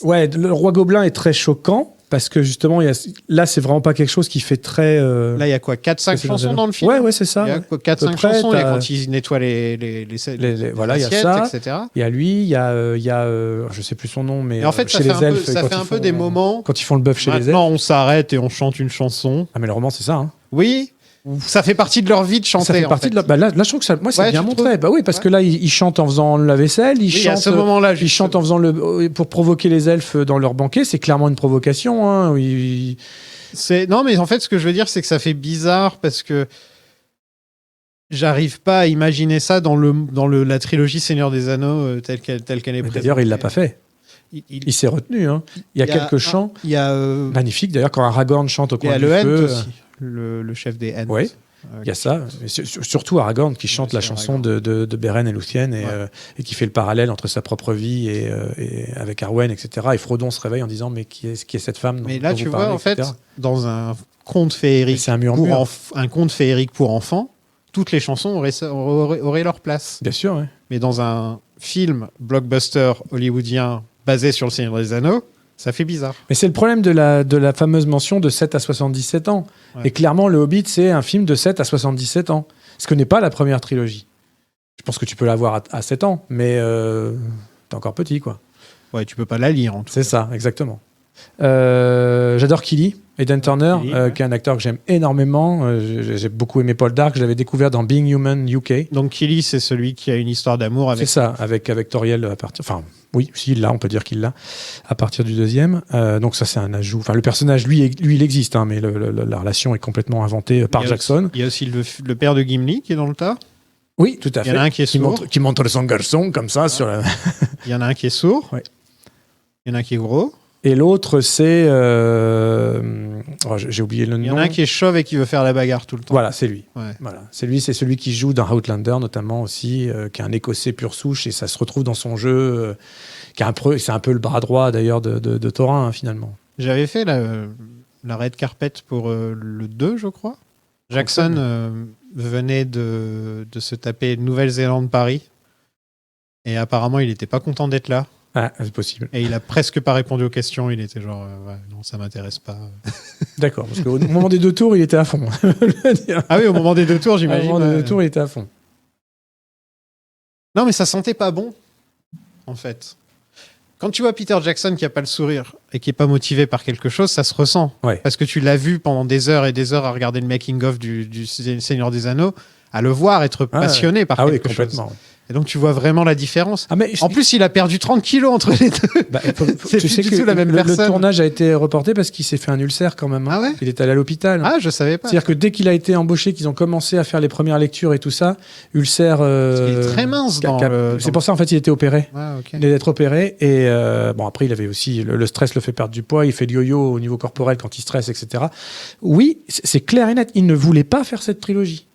Ouais, le Roi Gobelin est très choquant parce que justement, là, c'est vraiment pas quelque chose qui fait très. Là, il y a quoi, 4-5 chansons dans le film? Ouais, c'est ça. Il y a 4-5 chansons. Il y a quand il nettoie les voilà, il y a assiettes, ça. etc. Il y a lui, il y a je sais plus son nom, mais Et en fait, chez les elfes, ça fait un peu des moments. Quand ils font le bœuf chez les elfes. Maintenant, on s'arrête et on chante une chanson. Ah, mais le roman, c'est ça. Hein. Oui. Ça fait partie de leur vie de chanter. Ça fait partie de là, je trouve que ça, moi, c'est bien montré. Trouves... Bah oui, parce que là, ils chantent en faisant la vaisselle, ils chantent. À ce moment-là, ils chantent en faisant pour provoquer les elfes dans leur banquet. C'est clairement une provocation. Hein. Non, mais en fait, ce que je veux dire, c'est que ça fait bizarre parce que j'arrive pas à imaginer ça dans la trilogie Seigneur des Anneaux telle qu'elle est présentée. D'ailleurs, il l'a pas fait. Il s'est retenu. Hein. Il y a quelques chants. Il y a magnifiques. D'ailleurs, quand Aragorn chante au coin du feu. Il y a feu. aussi. Le chef des Ents. Oui, il y a ça. Surtout Aragorn qui chante la chanson de Beren et Lúthien et qui fait le parallèle entre sa propre vie et avec Arwen, etc. Et Frodon se réveille en disant mais qui est cette femme dont, mais là, dont tu vous vois, parlez, en fait, etc. dans un conte féerique, un conte féerique pour enfants, toutes les chansons auraient leur place. Bien sûr, oui. Mais dans un film blockbuster hollywoodien basé sur le Seigneur des Anneaux, ça fait bizarre. Mais c'est le problème de la fameuse mention de 7 à 77 ans. Ouais. Et clairement, Le Hobbit, c'est un film de 7 à 77 ans. Ce que n'est pas la première trilogie. Je pense que tu peux la voir à 7 ans, mais t'es encore petit, quoi. Ouais, tu peux pas la lire, en tout cas. C'est ça, exactement. J'adore Killy, Aidan Turner, qui est un acteur que j'aime énormément. J'ai beaucoup aimé Paul Dark, je l'avais découvert dans Being Human UK. Donc Killy, c'est celui qui a une histoire d'amour avec... C'est ça, avec Toriel à partir... Enfin, oui, si, il l'a, on peut dire qu'il l'a, à partir du deuxième. Donc ça, c'est un ajout. Enfin, le personnage, lui il existe, hein, mais la relation est complètement inventée par Jackson. Il y a aussi le père de Gimli qui est dans le tas. Oui, tout à fait. Il y en a un qui est sourd. Qui montre son garçon, comme ça, sur la... Il y en a un qui est sourd. Oui. Il y en a un qui est gros. Et l'autre, c'est... j'ai oublié le nom. Il y en a un qui est chauve et qui veut faire la bagarre tout le temps. Voilà, c'est lui. Ouais. Voilà. C'est celui qui joue dans Outlander, notamment aussi, qui est un Écossais pur souche, et ça se retrouve dans son jeu, c'est un peu le bras droit, d'ailleurs, de Thorin, hein, finalement. J'avais fait la red carpet pour le 2, je crois. Jackson venait de se taper Nouvelle-Zélande-Paris. Et apparemment, il n'était pas content d'être là. Ah, c'est possible. Et il a presque pas répondu aux questions. Il était genre, ouais, non, ça m'intéresse pas. D'accord, parce qu'au moment des 2 tours, il était à fond. Ah oui, au moment des 2 tours, Au j'imagine. moment des 2 tours, il était à fond. Non, mais ça sentait pas bon, en fait. Quand tu vois Peter Jackson qui a pas le sourire et qui est pas motivé par quelque chose, ça se ressent. Ouais. Parce que tu l'as vu pendant des heures et des heures à regarder le making-of du Seigneur des Anneaux, à le voir être passionné par quelque chose. complètement. Et donc tu vois vraiment la différence. Ah, mais En plus, il a perdu 30 kilos entre les deux. bah, C'est tu plus sais du que tout la même le personne. tournage a été reporté parce qu'il s'est fait un ulcère quand même. Hein. Ah ouais. Il est allé à l'hôpital. Ah, je savais pas. C'est-à-dire que dès qu'il a été embauché, qu'ils ont commencé à faire les premières lectures et tout ça, ulcère. Il est très mince C'est pour ça en fait il était opéré. Ah, ok. Il allait être opéré et bon après il avait aussi le stress le fait perdre du poids, il fait le yo-yo au niveau corporel quand il stresse, etc. Oui, c'est clair et net, il ne voulait pas faire cette trilogie.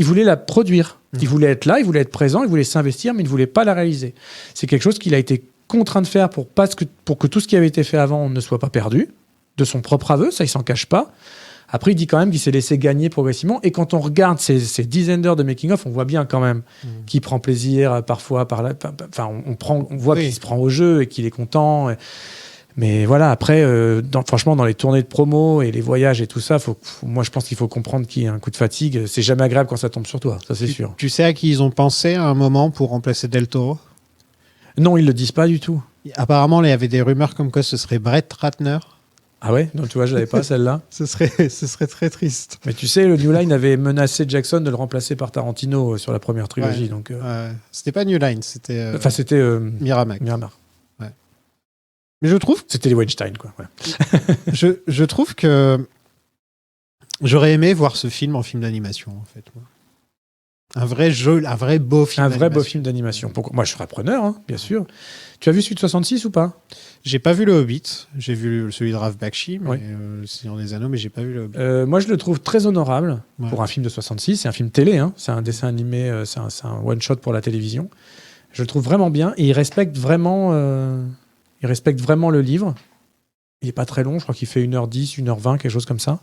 Il voulait la produire. Il voulait être là, il voulait être présent, il voulait s'investir, mais il ne voulait pas la réaliser. C'est quelque chose qu'il a été contraint de faire pour que tout ce qui avait été fait avant ne soit pas perdu, de son propre aveu, ça il s'en cache pas. Après, il dit quand même qu'il s'est laissé gagner progressivement. Et quand on regarde ces dizaines d'heures de making-of, on voit bien quand même qu'il prend plaisir parfois. On voit qu'il se prend au jeu et qu'il est content. Mais voilà, après, franchement, dans les tournées de promo et les voyages et tout ça, moi, je pense qu'il faut comprendre qu'il y a un coup de fatigue. C'est jamais agréable quand ça tombe sur toi, ça c'est sûr. Tu sais à qui ils ont pensé à un moment pour remplacer Del Toro? Non, ils le disent pas du tout. Apparemment, il y avait des rumeurs comme quoi ce serait Brett Ratner. Ah ouais? Non, tu vois, je l'avais pas celle-là. Ce serait très triste. Mais tu sais, le New Line avait menacé Jackson de le remplacer par Tarantino sur la première trilogie. Ouais. Donc, C'était pas New Line, c'était enfin, c'était Miramax. Ouais. Mais je trouve, C'était les Weinstein, quoi. Ouais. je trouve que j'aurais aimé voir ce film en film d'animation, en fait. Moi. Un vrai jeu, un vrai beau film. Un vrai beau film d'animation. Moi, je serais preneur, hein, bien sûr. Tu as vu celui de 66 ou pas? J'ai pas vu le Hobbit. J'ai vu celui de Ralph Bakshi, mais Ouais. le Seigneur des Anneaux, mais j'ai pas vu le Hobbit. Moi, je le trouve très honorable Ouais. pour un film de 66. C'est un film télé, hein. C'est un dessin animé, c'est un one-shot pour la télévision. Je le trouve vraiment bien et il respecte vraiment le livre. Il n'est pas très long, je crois qu'il fait 1h10, 1h20, quelque chose comme ça.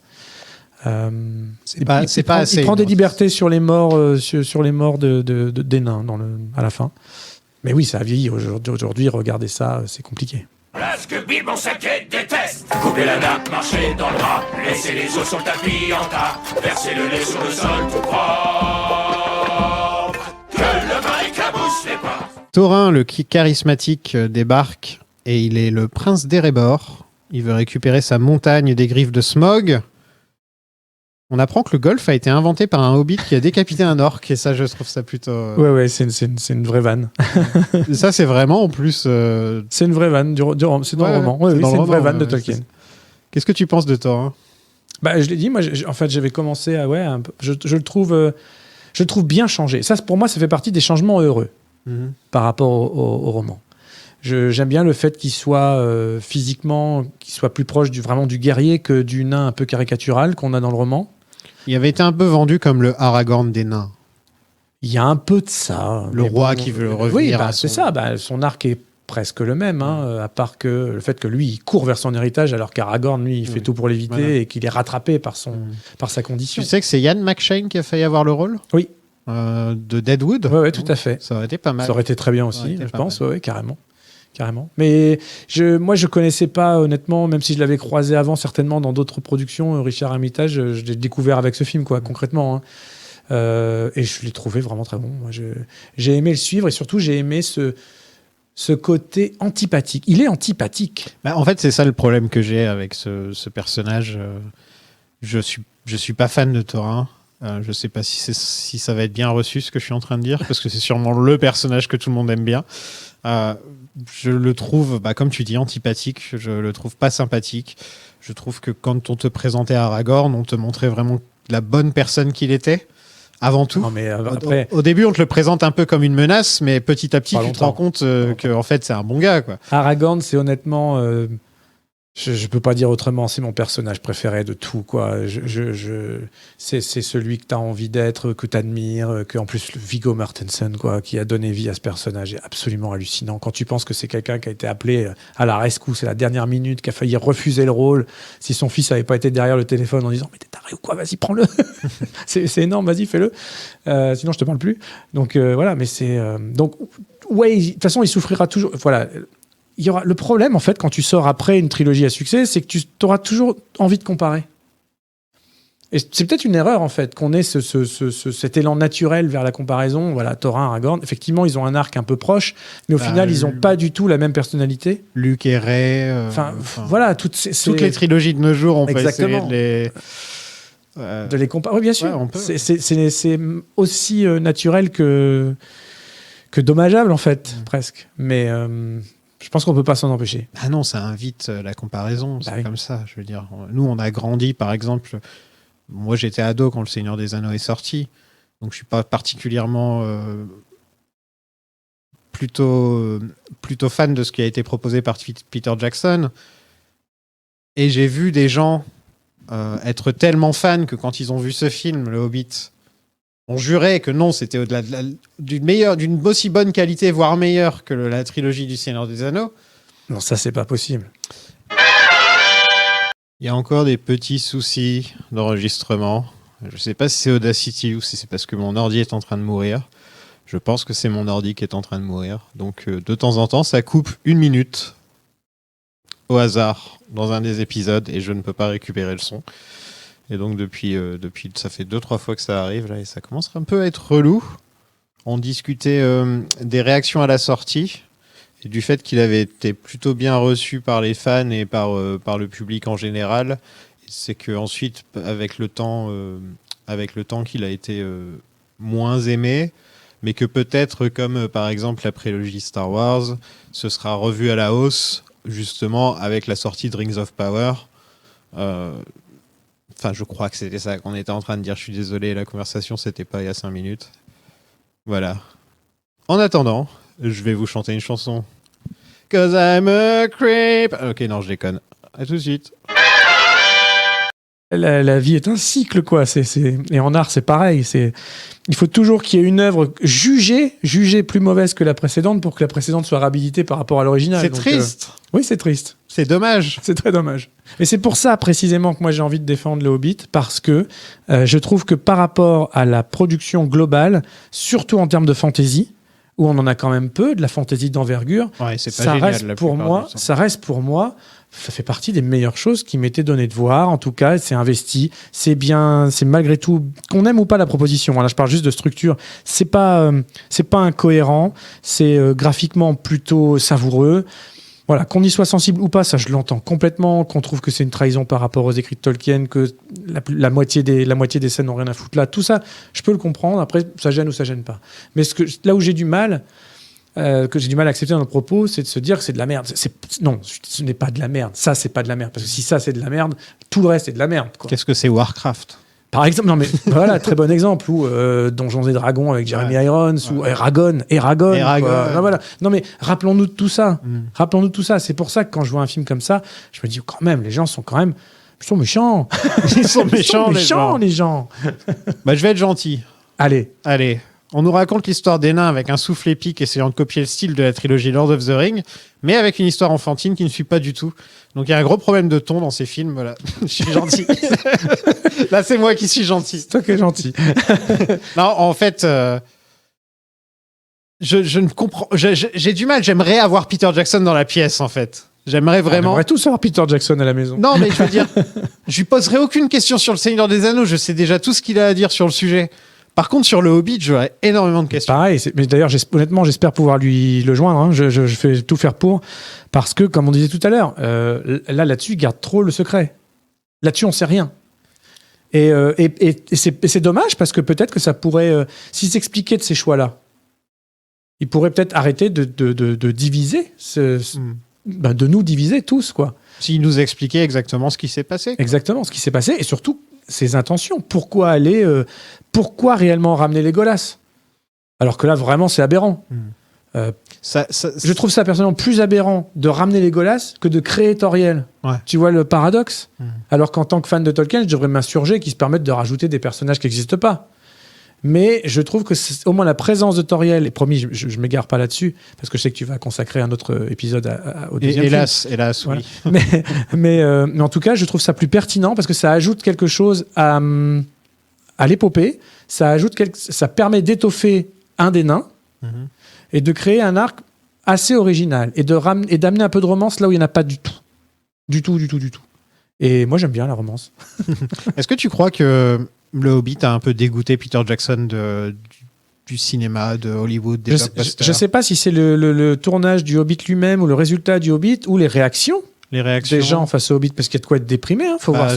C'est pas assez. Il prend des non. libertés sur les morts, sur les morts des nains à la fin. Mais oui, ça a vieilli. Aujourd'hui, regardez ça, c'est compliqué. Voilà ce que Bill Monsaquet déteste. Couper la nappe, marcher dans le rat, laisser les os sur le tapis en tas, verser le lait sur le sol tout propre, que le vin éclabousse les pas. Thorin, le charismatique, débarque et il est le prince d'Erebor. Il veut récupérer sa montagne des griffes de Smaug. On apprend que le golf a été inventé par un hobbit qui a décapité un orc, et ça, je trouve ça plutôt... Ouais, c'est une vraie vanne. Ça, c'est vraiment, en plus... C'est une vraie vanne, c'est dans le roman. c'est Oui, dans c'est le une vraie roman, vanne de Tolkien. Qu'est-ce que tu penses de Thorin? Bah, je l'ai dit, moi, en fait, j'avais commencé à... un peu, je le trouve bien changé. Ça, pour moi, ça fait partie des changements heureux par rapport au roman. J'aime bien le fait qu'il soit physiquement, qu'il soit plus proche vraiment du guerrier que du nain un peu caricatural qu'on a dans le roman. Il avait été un peu vendu comme le Aragorn des nains. Il y a un peu de ça. Le roi qui veut revenir Oui, à c'est son... ça. Son arc est presque le même, hein, à part que le fait que lui, il court vers son héritage, alors qu'Aragorn, lui, il fait tout pour l'éviter et qu'il est rattrapé par sa condition. Tu sais que c'est Ian McShane qui a failli avoir le rôle? Oui. De Deadwood? Oui, tout à fait. Ça aurait été pas mal. Ça aurait été très bien aussi, je pense, ouais, carrément. Mais moi, je connaissais pas, honnêtement, même si je l'avais croisé avant, certainement dans d'autres productions, Richard Armitage, je l'ai découvert avec ce film, quoi, concrètement. Hein. Et je l'ai trouvé vraiment très bon. Moi, j'ai aimé le suivre et surtout, j'ai aimé ce côté antipathique. Il est antipathique. Bah, en fait, c'est ça le problème que j'ai avec ce personnage. Je suis pas fan de Thorin. Je sais pas si ça va être bien reçu ce que je suis en train de dire, parce que c'est sûrement le personnage que tout le monde aime bien. Je le trouve, comme tu dis, antipathique. Je le trouve pas sympathique. Je trouve que quand on te présentait Aragorn, on te montrait vraiment la bonne personne qu'il était, avant tout. Non, mais après... Au début, on te le présente un peu comme une menace, mais petit à petit, tu te rends compte que en fait, c'est un bon gars, quoi. Aragorn, c'est honnêtement... Je peux pas dire autrement, c'est mon personnage préféré de tout, quoi. C'est celui que tu as envie d'être, que tu admires, que en plus Viggo Mortensen, quoi, qui a donné vie à ce personnage, est absolument hallucinant. Quand tu penses que c'est quelqu'un qui a été appelé à la rescousse à la dernière minute, qui a failli refuser le rôle, si son fils avait pas été derrière le téléphone en disant mais t'es taré ou quoi, vas-y prends-le, c'est énorme, vas-y fais-le, sinon je te parle plus. Donc voilà, mais c'est donc ouais, de toute façon il souffrira toujours. Voilà. il y aura le problème en fait quand tu sors après une trilogie à succès, c'est que tu auras toujours envie de comparer. Et c'est peut-être une erreur en fait qu'on ait cet élan naturel vers la comparaison. Voilà, Thorin, Aragorn, effectivement, ils ont un arc un peu proche, mais au final, ils n'ont pas du tout la même personnalité. Luke et Rey. Voilà, toutes les trilogies de nos jours, on peut essayer de les comparer. Oui, bien sûr. Ouais, on peut. C'est aussi naturel que dommageable en fait, presque. Mais je pense qu'on peut pas s'en empêcher. Ah non, ça invite la comparaison. C'est oui. comme ça. Je veux dire, nous, on a grandi, par exemple. Moi, j'étais ado quand Le Seigneur des Anneaux est sorti, donc je suis pas particulièrement plutôt fan de ce qui a été proposé par Peter Jackson. Et j'ai vu des gens être tellement fans que quand ils ont vu ce film, Le Hobbit, on jurait que non, c'était au-delà d'une aussi bonne qualité, voire meilleure que la trilogie du Seigneur des Anneaux. Non, ça, c'est pas possible. Il y a encore des petits soucis d'enregistrement. Je ne sais pas si c'est Audacity ou si c'est parce que mon ordi est en train de mourir. Je pense que c'est mon ordi qui est en train de mourir. Donc, de temps en temps, ça coupe 1 minute au hasard dans un des épisodes et je ne peux pas récupérer le son. Et donc, depuis ça fait 2-3 fois que ça arrive là, et ça commence un peu à être relou. On discutait des réactions à la sortie. Et du fait qu'il avait été plutôt bien reçu par les fans et par le public en général, c'est qu'ensuite, avec le temps qu'il a été moins aimé, mais que peut-être, comme par exemple la prélogie Star Wars, ce sera revu à la hausse, justement, avec la sortie de Rings of Power. Enfin, je crois que c'était ça qu'on était en train de dire. Je suis désolé, la conversation, c'était pas il y a 5 minutes. Voilà. En attendant, je vais vous chanter une chanson. 'Cause I'm a creep. Ok, non, je déconne. À tout de suite. La vie est un cycle, quoi. Et en art, c'est pareil. Il faut toujours qu'il y ait une œuvre jugée plus mauvaise que la précédente pour que la précédente soit réhabilitée par rapport à l'original. C'est triste. Oui, c'est triste. C'est dommage. C'est très dommage. Et c'est pour ça, précisément, que moi, j'ai envie de défendre le Hobbit, parce que je trouve que par rapport à la production globale, surtout en termes de fantasy, où on en a quand même peu, de la fantaisie d'envergure, ouais, c'est pas ça génial, reste pour moi, ça fait partie des meilleures choses qui m'étaient données de voir. En tout cas, c'est investi, c'est bien, c'est malgré tout, qu'on aime ou pas la proposition. Là, je parle juste de structure. C'est pas incohérent, c'est graphiquement plutôt savoureux. Voilà, qu'on y soit sensible ou pas, ça je l'entends complètement, qu'on trouve que c'est une trahison par rapport aux écrits de Tolkien, que la moitié des scènes n'ont rien à foutre là, tout ça, je peux le comprendre, après ça gêne ou ça gêne pas. Mais là où j'ai du mal, à accepter dans notre propos, c'est de se dire que c'est de la merde. Non, ce n'est pas de la merde, ça c'est pas de la merde, parce que si ça c'est de la merde, tout le reste est de la merde, quoi. Qu'est-ce que c'est Warcraft ? Par exemple, non mais voilà, très bon exemple, ou Donjons et Dragons avec Jeremy Irons, ou Eragon. Voilà. Non mais rappelons-nous de tout ça. Rappelons-nous de tout ça. C'est pour ça que quand je vois un film comme ça, je me dis quand même, les gens sont méchants. Ils sont méchants, les gens. Bah, je vais être gentil. Allez. On nous raconte l'histoire des nains avec un souffle épique essayant de copier le style de la trilogie Lord of the Rings, mais avec une histoire enfantine qui ne suit pas du tout. Donc il y a un gros problème de ton dans ces films. Voilà, je suis gentil. Là, c'est moi qui suis gentil. C'est toi qui es gentil. Non, en fait, je ne comprends. J'ai du mal. J'aimerais avoir Peter Jackson dans la pièce, en fait. J'aimerais vraiment. On aimerait tous avoir Peter Jackson à la maison. Non, mais je veux dire, je lui poserai aucune question sur le Seigneur des Anneaux. Je sais déjà tout ce qu'il a à dire sur le sujet. Par contre, sur le Hobbit, j'aurais énormément de questions. Pareil, mais d'ailleurs, honnêtement, j'espère pouvoir le joindre. Hein. Je fais tout faire pour. Parce que, comme on disait tout à l'heure, là-dessus, il garde trop le secret. Là-dessus, on ne sait rien. Et c'est dommage parce que peut-être que ça pourrait... s'il s'expliquait de ces choix-là, il pourrait peut-être arrêter de diviser, de nous diviser tous, quoi. S'il nous expliquait exactement ce qui s'est passé. Exactement, ce qui s'est passé et surtout ses intentions. Pourquoi réellement ramener Legolas ? Alors que là, vraiment, c'est aberrant. Je trouve ça personnellement plus aberrant de ramener Legolas que de créer Tauriel. Ouais. Tu vois le paradoxe ? Alors qu'en tant que fan de Tolkien, je devrais m'insurger qu'ils se permettent de rajouter des personnages qui n'existent pas. Mais je trouve que au moins la présence de Tauriel, et promis, je ne m'égare pas là-dessus, parce que je sais que tu vas consacrer un autre épisode au deuxième film. Hélas, oui. Voilà. mais en tout cas, je trouve ça plus pertinent, parce que ça ajoute quelque chose à l'épopée, ça permet d'étoffer un des nains, et de créer un arc assez original et d'amener un peu de romance là où il n'y en a pas du tout. Du tout. Et moi, j'aime bien la romance. Est-ce que tu crois que le Hobbit a un peu dégoûté Peter Jackson du cinéma, de Hollywood, des blockbusters? Je sais pas si c'est le tournage du Hobbit lui-même ou le résultat du Hobbit ou les réactions des gens face au Hobbit, parce qu'il y a de quoi être déprimé. Faut voir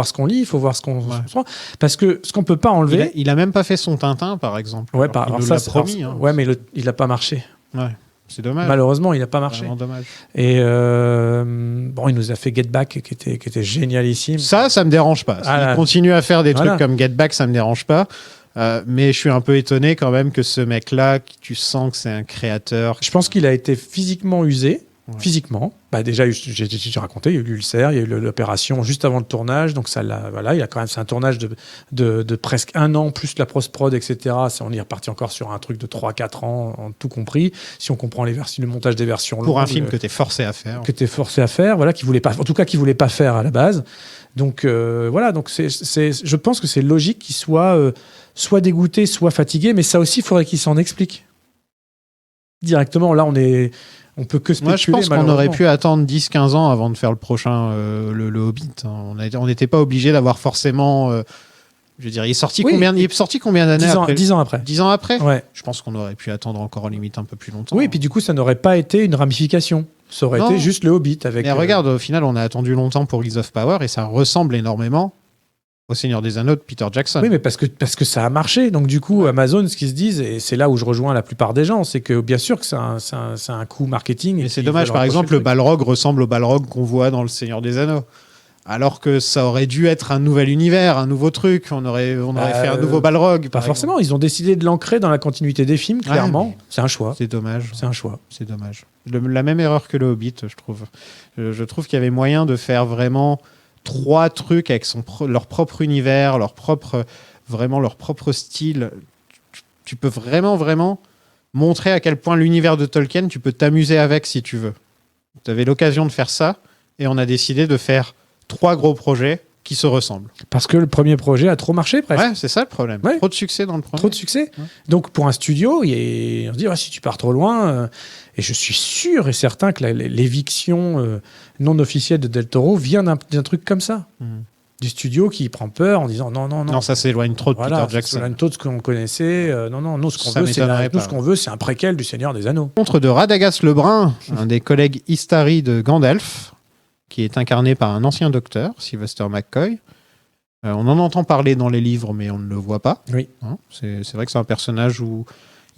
ce qu'on lit, il faut voir ce qu'on sent. Parce que ce qu'on peut pas enlever... Il a même pas fait son Tintin, par exemple. Ouais, il nous l'a promis. Ouais, mais il n'a pas marché. Ouais, c'est dommage. Malheureusement, il n'a pas marché. Vraiment dommage. Et il nous a fait Get Back, qui était génialissime. Ça me dérange pas. S'il continue à faire des trucs comme Get Back, ça me dérange pas. Mais je suis un peu étonné quand même que ce mec-là, tu sens que c'est un créateur. Je pense qu'il a été physiquement usé. Ouais. Physiquement. J'ai raconté, il y a eu l'ulcère, il y a eu l'opération juste avant le tournage. Donc, c'est un tournage de presque 1 an, plus la post-prod, etc. On y est reparti encore sur un truc de 3-4 ans, en tout compris. Si on comprend le montage des versions longues. Pour un film que tu es forcé à faire. Qu'il voulait pas faire à la base. Donc, Donc, je pense que c'est logique qu'il soit dégoûté, soit fatigué. Mais ça aussi, il faudrait qu'il s'en explique. Directement, là, on peut que spéculer. Moi, je pense qu'on aurait pu attendre 10-15 ans avant de faire le prochain le Hobbit. On n'était pas obligé d'avoir forcément... je veux dire, il est sorti combien d'années après 10 ans après. 10 ans après. Ouais. Je pense qu'on aurait pu attendre encore limite un peu plus longtemps. Oui, et puis du coup, ça n'aurait pas été une ramification. Ça aurait été juste le Hobbit. Mais regarde, au final, on a attendu longtemps pour Rings of Power et ça ressemble énormément au Seigneur des Anneaux de Peter Jackson. Oui, mais parce que ça a marché. Donc du coup, Amazon, ce qu'ils se disent, et c'est là où je rejoins la plupart des gens, c'est que bien sûr que c'est un coup marketing. Et c'est dommage, par exemple, le Balrog ressemble au Balrog qu'on voit dans le Seigneur des Anneaux. Alors que ça aurait dû être un nouvel univers, un nouveau truc. On aurait fait un nouveau Balrog. Pas forcément. Ils ont décidé de l'ancrer dans la continuité des films, clairement. C'est un choix. C'est dommage. C'est un choix. C'est dommage. La même erreur que le Hobbit, je trouve. Je trouve qu'il y avait moyen de faire vraiment 3 trucs avec leur propre univers, leur propre style. Tu peux vraiment montrer à quel point l'univers de Tolkien, tu peux t'amuser avec si tu veux. Tu avais l'occasion de faire ça et on a décidé de faire 3 gros projets qui se ressemblent. Parce que le premier projet a trop marché, presque. Ouais, c'est ça le problème. Ouais. Trop de succès dans le premier. Trop de succès. Ouais. Donc, pour un studio, on se dit, si tu pars trop loin... et je suis sûr et certain que l'éviction non officielle de Del Toro vient d'un truc comme ça. Du studio qui prend peur en disant non. Non, ça s'éloigne trop de Peter Jackson. Ça s'éloigne trop de ce qu'on connaissait. Nous, ce qu'on veut, c'est un préquel du Seigneur des Anneaux. Contre de Radagast le Brun, un des collègues Istari de Gandalf, qui est incarné par un ancien docteur, Sylvester McCoy. On en entend parler dans les livres, mais on ne le voit pas. Oui. C'est vrai que c'est un personnage où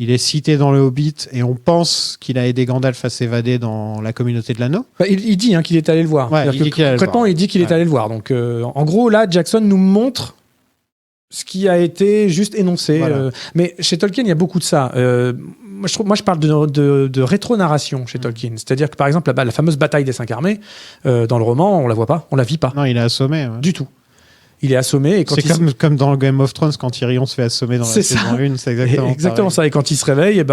il est cité dans le Hobbit et on pense qu'il a aidé Gandalf à s'évader dans la communauté de l'anneau. Il dit qu'il est allé le voir. Ouais, concrètement, il dit qu'il est allé le voir. Donc, en gros, là, Jackson nous montre ce qui a été juste énoncé. Voilà. Mais chez Tolkien, il y a beaucoup de ça. Moi, je parle de rétro-narration chez Tolkien. C'est-à-dire que, par exemple, la fameuse bataille des 5 armées, dans le roman, on la voit pas, on la vit pas. Non, il est assommé. Ouais. Du tout. Il est assommé. C'est comme dans Game of Thrones, quand Tyrion se fait assommer dans la saison 1, c'est exactement ça. Et quand il se réveille,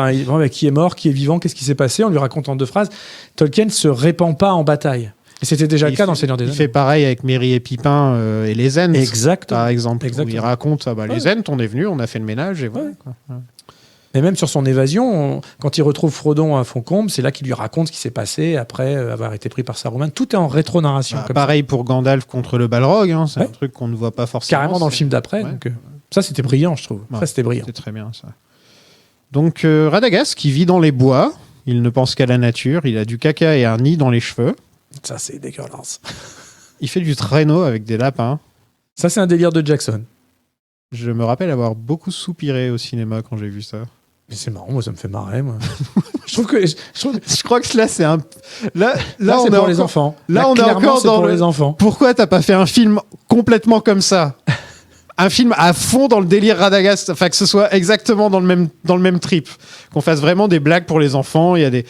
qui est mort, qui est vivant, qu'est-ce qui s'est passé? On lui raconte en 2 phrases. Tolkien se répand pas en bataille. Et c'était déjà le cas dans le Seigneur des Anneaux. Il fait pareil avec Merry et Pipin et les Ents, par exemple. Exactement. Où il raconte, les Ents, on est venus, on a fait le ménage, et voilà. Ouais. Et même sur son évasion, quand il retrouve Frodon à Fontcombe, c'est là qu'il lui raconte ce qui s'est passé après avoir été pris par Saruman. Tout est en rétro-narration. Pareil pour Gandalf contre le Balrog, c'est un truc qu'on ne voit pas forcément. Carrément dans le film d'après. Ouais. Donc, ça, c'était brillant, je trouve. Ça, c'était brillant. C'est très bien, ça. Donc, Radagast, qui vit dans les bois, il ne pense qu'à la nature, il a du caca et un nid dans les cheveux. Ça, c'est dégueulasse. Il fait du traîneau avec des lapins. Ça, c'est un délire de Jackson. Je me rappelle avoir beaucoup soupiré au cinéma quand j'ai vu ça. Mais c'est marrant, moi ça me fait marrer. Moi. je crois que là c'est un. Là c'est pour les enfants. Là on est encore dans les enfants. Pourquoi t'as pas fait un film complètement comme ça? Un film à fond dans le délire Radagast, enfin que ce soit exactement dans le même trip, qu'on fasse vraiment des blagues pour les enfants. Il y a des.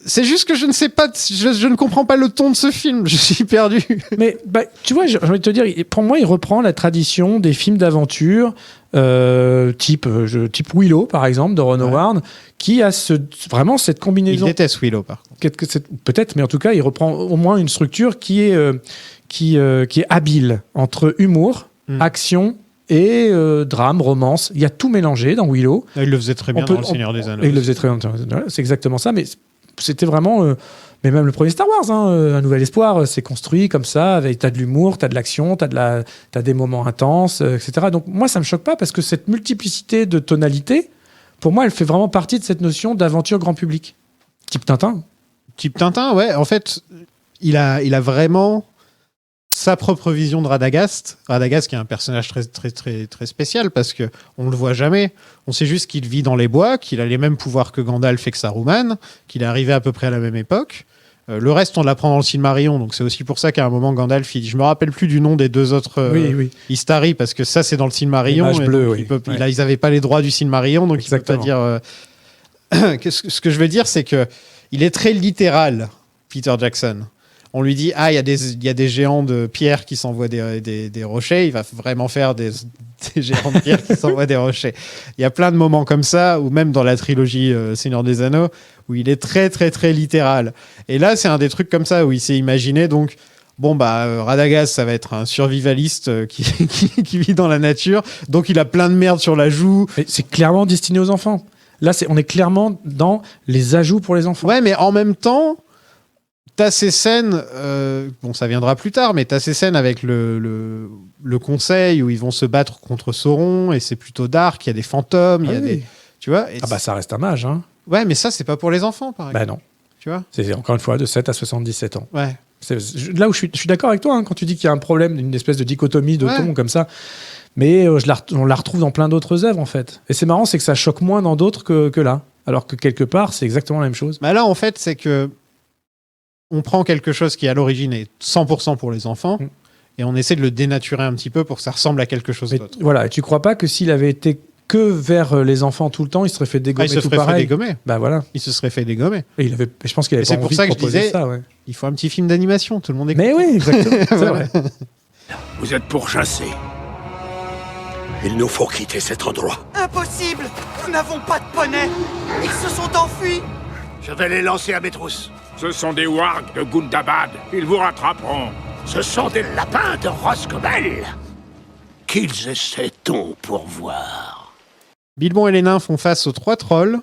C'est juste que je ne sais pas, je ne comprends pas le ton de ce film, je suis perdu. Mais tu vois, j'ai envie de te dire, pour moi, il reprend la tradition des films d'aventure, type Willow, par exemple, de Ron Howard, qui a vraiment cette combinaison. Il déteste Willow, par contre. Peut-être, mais en tout cas, il reprend au moins une structure qui est habile entre humour, action et drame, romance. Il y a tout mélangé dans Willow. Il le faisait très bien dans Le Seigneur des Anneaux. Il le faisait très bien. C'est exactement ça, mais c'était vraiment... mais même le premier Star Wars, Un Nouvel Espoir, c'est construit comme ça. T'as de l'humour, t'as de l'action, t'as des moments intenses, etc. Donc moi, ça me choque pas parce que cette multiplicité de tonalités, pour moi, elle fait vraiment partie de cette notion d'aventure grand public. Type Tintin. Type Tintin, ouais. En fait, il a vraiment sa propre vision de Radagast. Radagast qui est un personnage très, très, très, très spécial parce que on le voit jamais. On sait juste qu'il vit dans les bois, qu'il a les mêmes pouvoirs que Gandalf et que Saruman, qu'il est arrivé à peu près à la même époque. Le reste, on l'apprend dans le Silmarillion, donc c'est aussi pour ça qu'à un moment, Gandalf, il dit, je me rappelle plus du nom des deux autres Istari, parce que ça, c'est dans le Silmarillion. Ils n'avaient pas les droits du Silmarillion, donc exactement. Il peut pas dire... Ce que je veux dire, c'est que il est très littéral, Peter Jackson. On lui dit, il y a des géants de pierre qui s'envoient des rochers. Il va vraiment faire des géants de pierre qui s'envoient des rochers. Il y a plein de moments comme ça, ou même dans la trilogie Seigneur des Anneaux, où il est très, très, très littéral. Et là, c'est un des trucs comme ça où il s'est imaginé, donc, Radagast, ça va être un survivaliste qui vit dans la nature. Donc, il a plein de merde sur la joue. Et c'est clairement destiné aux enfants. Là, on est clairement dans les ajouts pour les enfants. Ouais, mais en même temps... T'as ces scènes, ça viendra plus tard, mais t'as ces scènes avec le conseil où ils vont se battre contre Sauron et c'est plutôt dark, il y a des fantômes, il y a des... Tu vois, ça reste un mage, hein. Ouais, mais ça, c'est pas pour les enfants, par exemple. Non. Tu vois, c'est encore une fois de 7 à 77 ans. Ouais. Là où je suis d'accord avec toi, quand tu dis qu'il y a un problème, une espèce de dichotomie de ton comme ça. Mais on la retrouve dans plein d'autres œuvres, en fait. Et c'est marrant, c'est que ça choque moins dans d'autres que là. Alors que quelque part, c'est exactement la même chose. Bah là, en fait, c'est que on prend quelque chose qui, à l'origine, est 100% pour les enfants, et on essaie de le dénaturer un petit peu pour que ça ressemble à quelque chose d'autre. Voilà, et tu crois pas que s'il avait été que vers les enfants tout le temps, il se serait fait dégommer tout pareil. Il se serait fait dégommer. Bah voilà. Il se serait fait dégommer. Et je pense qu'il avait pas envie de proposer ça. Ouais. Il faut un petit film d'animation, tout le monde est Mais oui, exactement. C'est vrai. Vous êtes pourchassés. Il nous faut quitter cet endroit. Impossible! Nous n'avons pas de poney! Ils se sont enfuis! Je vais les lancer à mes trousses. Ce sont des wargs de Gundabad. Ils vous rattraperont. Ce sont des lapins de Roscobel. Qu'ils essaient-on pour voir? Bilbon et les nains font face aux 3 trolls,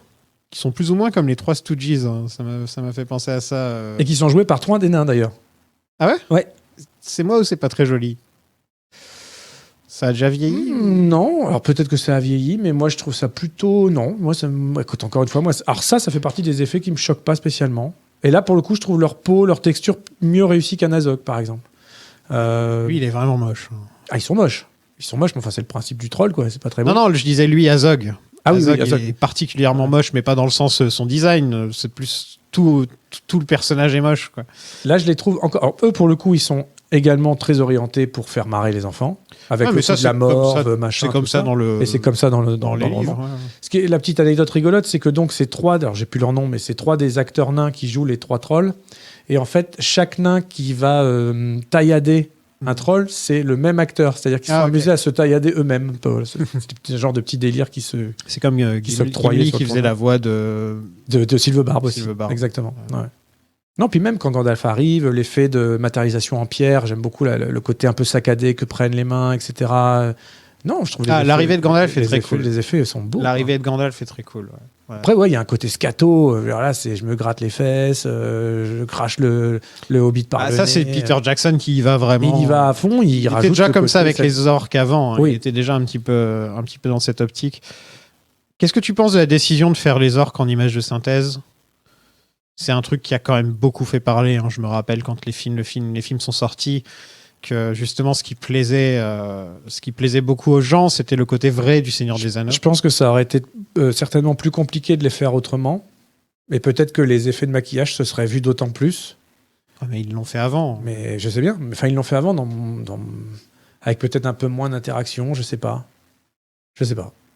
qui sont plus ou moins comme les 3 Stooges. Hein. Ça m'a fait penser à ça. Et qui sont joués par 3 des nains, d'ailleurs. Ah ouais? Ouais. C'est moi ou c'est pas très joli? Ça a déjà vieilli? Non, alors peut-être que ça a vieilli, mais moi je trouve ça plutôt... Non, moi, écoute, encore une fois, alors ça fait partie des effets qui me choquent pas spécialement. Et là, pour le coup, je trouve leur peau, leur texture mieux réussie qu'un Azog, par exemple. Lui, il est vraiment moche. Ah, ils sont moches. Ils sont moches, mais enfin, c'est le principe du troll, quoi. C'est pas très beau. Non, je disais lui, Azog. Ah Azog, oui, Azog est particulièrement moche, mais pas dans le sens son design. C'est plus tout le personnage est moche, quoi. Là, je les trouve encore... Alors, eux, pour le coup, ils sont également très orientés pour faire marrer les enfants. Avec le coup de la mort, machin. C'est comme ça dans le... Et c'est comme ça dans le les livres. roman. Ce qui est la petite anecdote rigolote, c'est que donc ces 3, alors j'ai plus leur nom, mais c'est 3 des acteurs nains qui jouent les 3 trolls. Et en fait, chaque nain qui va taillader un troll, c'est le même acteur. C'est-à-dire qu'ils sont amusés à se taillader eux-mêmes. C'est un genre de petit délire qui se... C'est comme Gimli qui faisait la voix de Sylvebarbe aussi. Exactement. Ouais. Non, puis même quand Gandalf arrive, l'effet de matérialisation en pierre, j'aime beaucoup le côté un peu saccadé que prennent les mains, etc. Non, je trouve l'arrivée de Gandalf est très cool. Les effets sont beaux. L'arrivée de Gandalf est très cool. Ouais. Après, il y a un côté scato. Là, je me gratte les fesses, je crache le hobbit par le nez. Ça, c'est Peter Jackson qui y va vraiment. Il y va à fond. Il était déjà comme ça avec les orques avant. Hein. Oui. Il était déjà un petit peu dans cette optique. Qu'est-ce que tu penses de la décision de faire les orques en images de synthèse ? C'est un truc qui a quand même beaucoup fait parler. Hein. Je me rappelle quand les films sont sortis, que justement ce qui plaisait beaucoup aux gens, c'était le côté vrai du Seigneur des Anneaux. Je pense que ça aurait été certainement plus compliqué de les faire autrement. Et peut-être que les effets de maquillage se seraient vus d'autant plus. Ah, mais ils l'ont fait avant. Mais je sais bien. Enfin, ils l'ont fait avant avec peut-être un peu moins d'interaction. Je sais pas.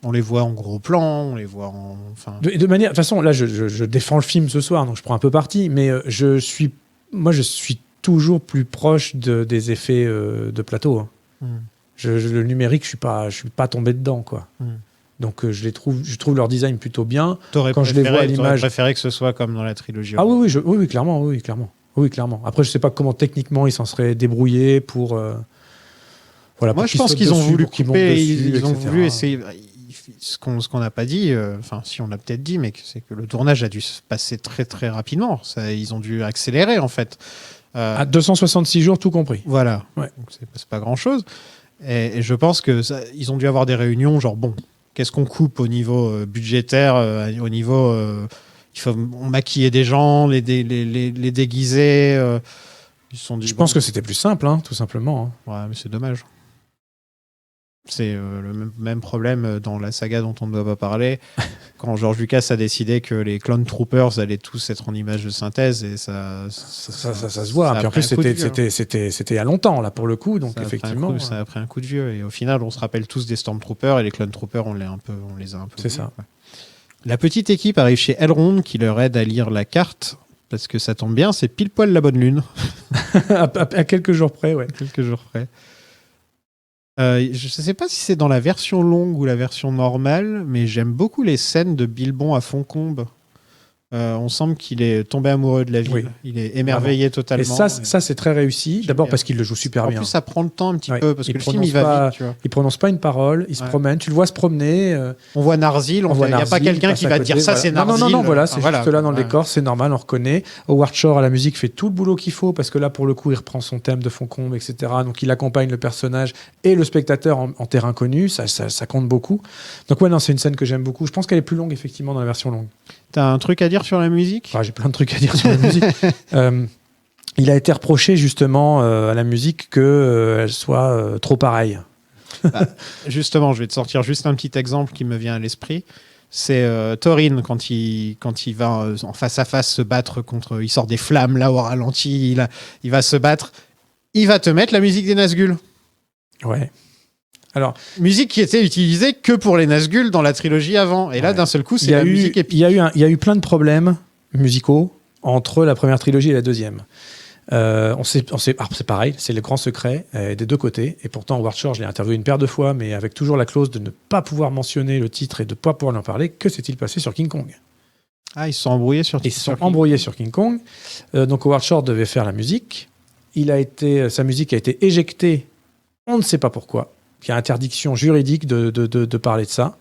On les voit en gros plan, on les voit en... De manière... De toute façon, là, je défends le film ce soir, donc je prends un peu parti, mais je suis toujours plus proche des effets de plateau. Hein. Le numérique, je suis pas tombé dedans, quoi. Donc je trouve leur design plutôt bien. Quand je les vois à l'image, préféré que ce soit comme dans la trilogie. Ah oui, clairement. Après, je sais pas comment techniquement ils s'en seraient débrouillés pour Voilà, Moi, pour je qu'il pense saute qu'ils ont dessus, voulu pour qu'il monte couper, dessus, ils ont etc. voulu essayer. Ce qu'on n'a pas dit, enfin, si on l'a peut-être dit, mais c'est que le tournage a dû se passer très très rapidement. Ils ont dû accélérer en fait. À 266 jours, tout compris. Voilà. Ouais. Donc, c'est pas grand-chose. Et je pense que ils ont dû avoir des réunions, genre bon, qu'est-ce qu'on coupe au niveau budgétaire, au niveau, il faut maquiller des gens, les déguiser. Ils se sont dit, Je pense que c'était plus simple, hein, tout simplement. Ouais, mais c'est dommage. C'est le même problème dans la saga dont on ne doit pas parler. Quand George Lucas a décidé que les Clone Troopers allaient tous être en images de synthèse, et ça se voit. Puis en plus, c'était il y a longtemps, là, pour le coup. Donc, effectivement. Ça a pris un coup de vieux. Et au final, on se rappelle tous des Stormtroopers, et les Clone Troopers, on les a un peu. C'est ça. Ouais. La petite équipe arrive chez Elrond qui leur aide à lire la carte. Parce que ça tombe bien, c'est pile poil la bonne lune. à quelques jours près, ouais. Quelques jours près. Je ne sais pas si c'est dans la version longue ou la version normale, mais j'aime beaucoup les scènes de Bilbon à Fontcombe. On semble qu'il est tombé amoureux de la ville. Oui. Il est émerveillé totalement. Et ça c'est très réussi. D'abord parce qu'il le joue super bien. En plus, ça prend le temps un petit peu, parce que le film, il va vite. Tu vois. Il prononce pas une parole, il se promène. Tu le vois se promener. On voit Narzil. Il n'y a pas quelqu'un qui va dire ça, c'est Narzil. Non, voilà, c'est juste là dans le décor, c'est normal, on reconnaît. Howard Shore à la musique fait tout le boulot qu'il faut, parce que là, pour le coup, il reprend son thème de Fontcombe, etc. Donc, il accompagne le personnage et le spectateur en terrain connu. Ça compte beaucoup. Donc, ouais, non, c'est une scène que j'aime beaucoup. Je pense qu'elle est plus longue, effectivement, dans la version longue. T'as un truc à dire sur la musique ? J'ai plein de trucs à dire sur la musique. Il a été reproché justement à la musique qu'elle soit trop pareille. Justement, je vais te sortir juste un petit exemple qui me vient à l'esprit. C'est Thorin quand il va en face à face se battre contre. Il sort des flammes là au ralenti. Il va se battre. Il va te mettre la musique des Nazgûl. Ouais. Alors, musique qui était utilisée que pour les Nazgûl dans la trilogie avant. Et là, d'un seul coup, c'est la musique épique. Il y a eu plein de problèmes musicaux entre la première trilogie et la deuxième. C'est pareil, c'est le grand secret des deux côtés. Et pourtant, Howard Shore, je l'ai interviewé une paire de fois, mais avec toujours la clause de ne pas pouvoir mentionner le titre et de ne pas pouvoir en parler. Que s'est-il passé sur King Kong ? Ah, ils se sont embrouillés sur King Kong. Donc Howard Shore devait faire la musique. Sa musique a été éjectée, on ne sait pas pourquoi. Il y a interdiction juridique de parler de ça.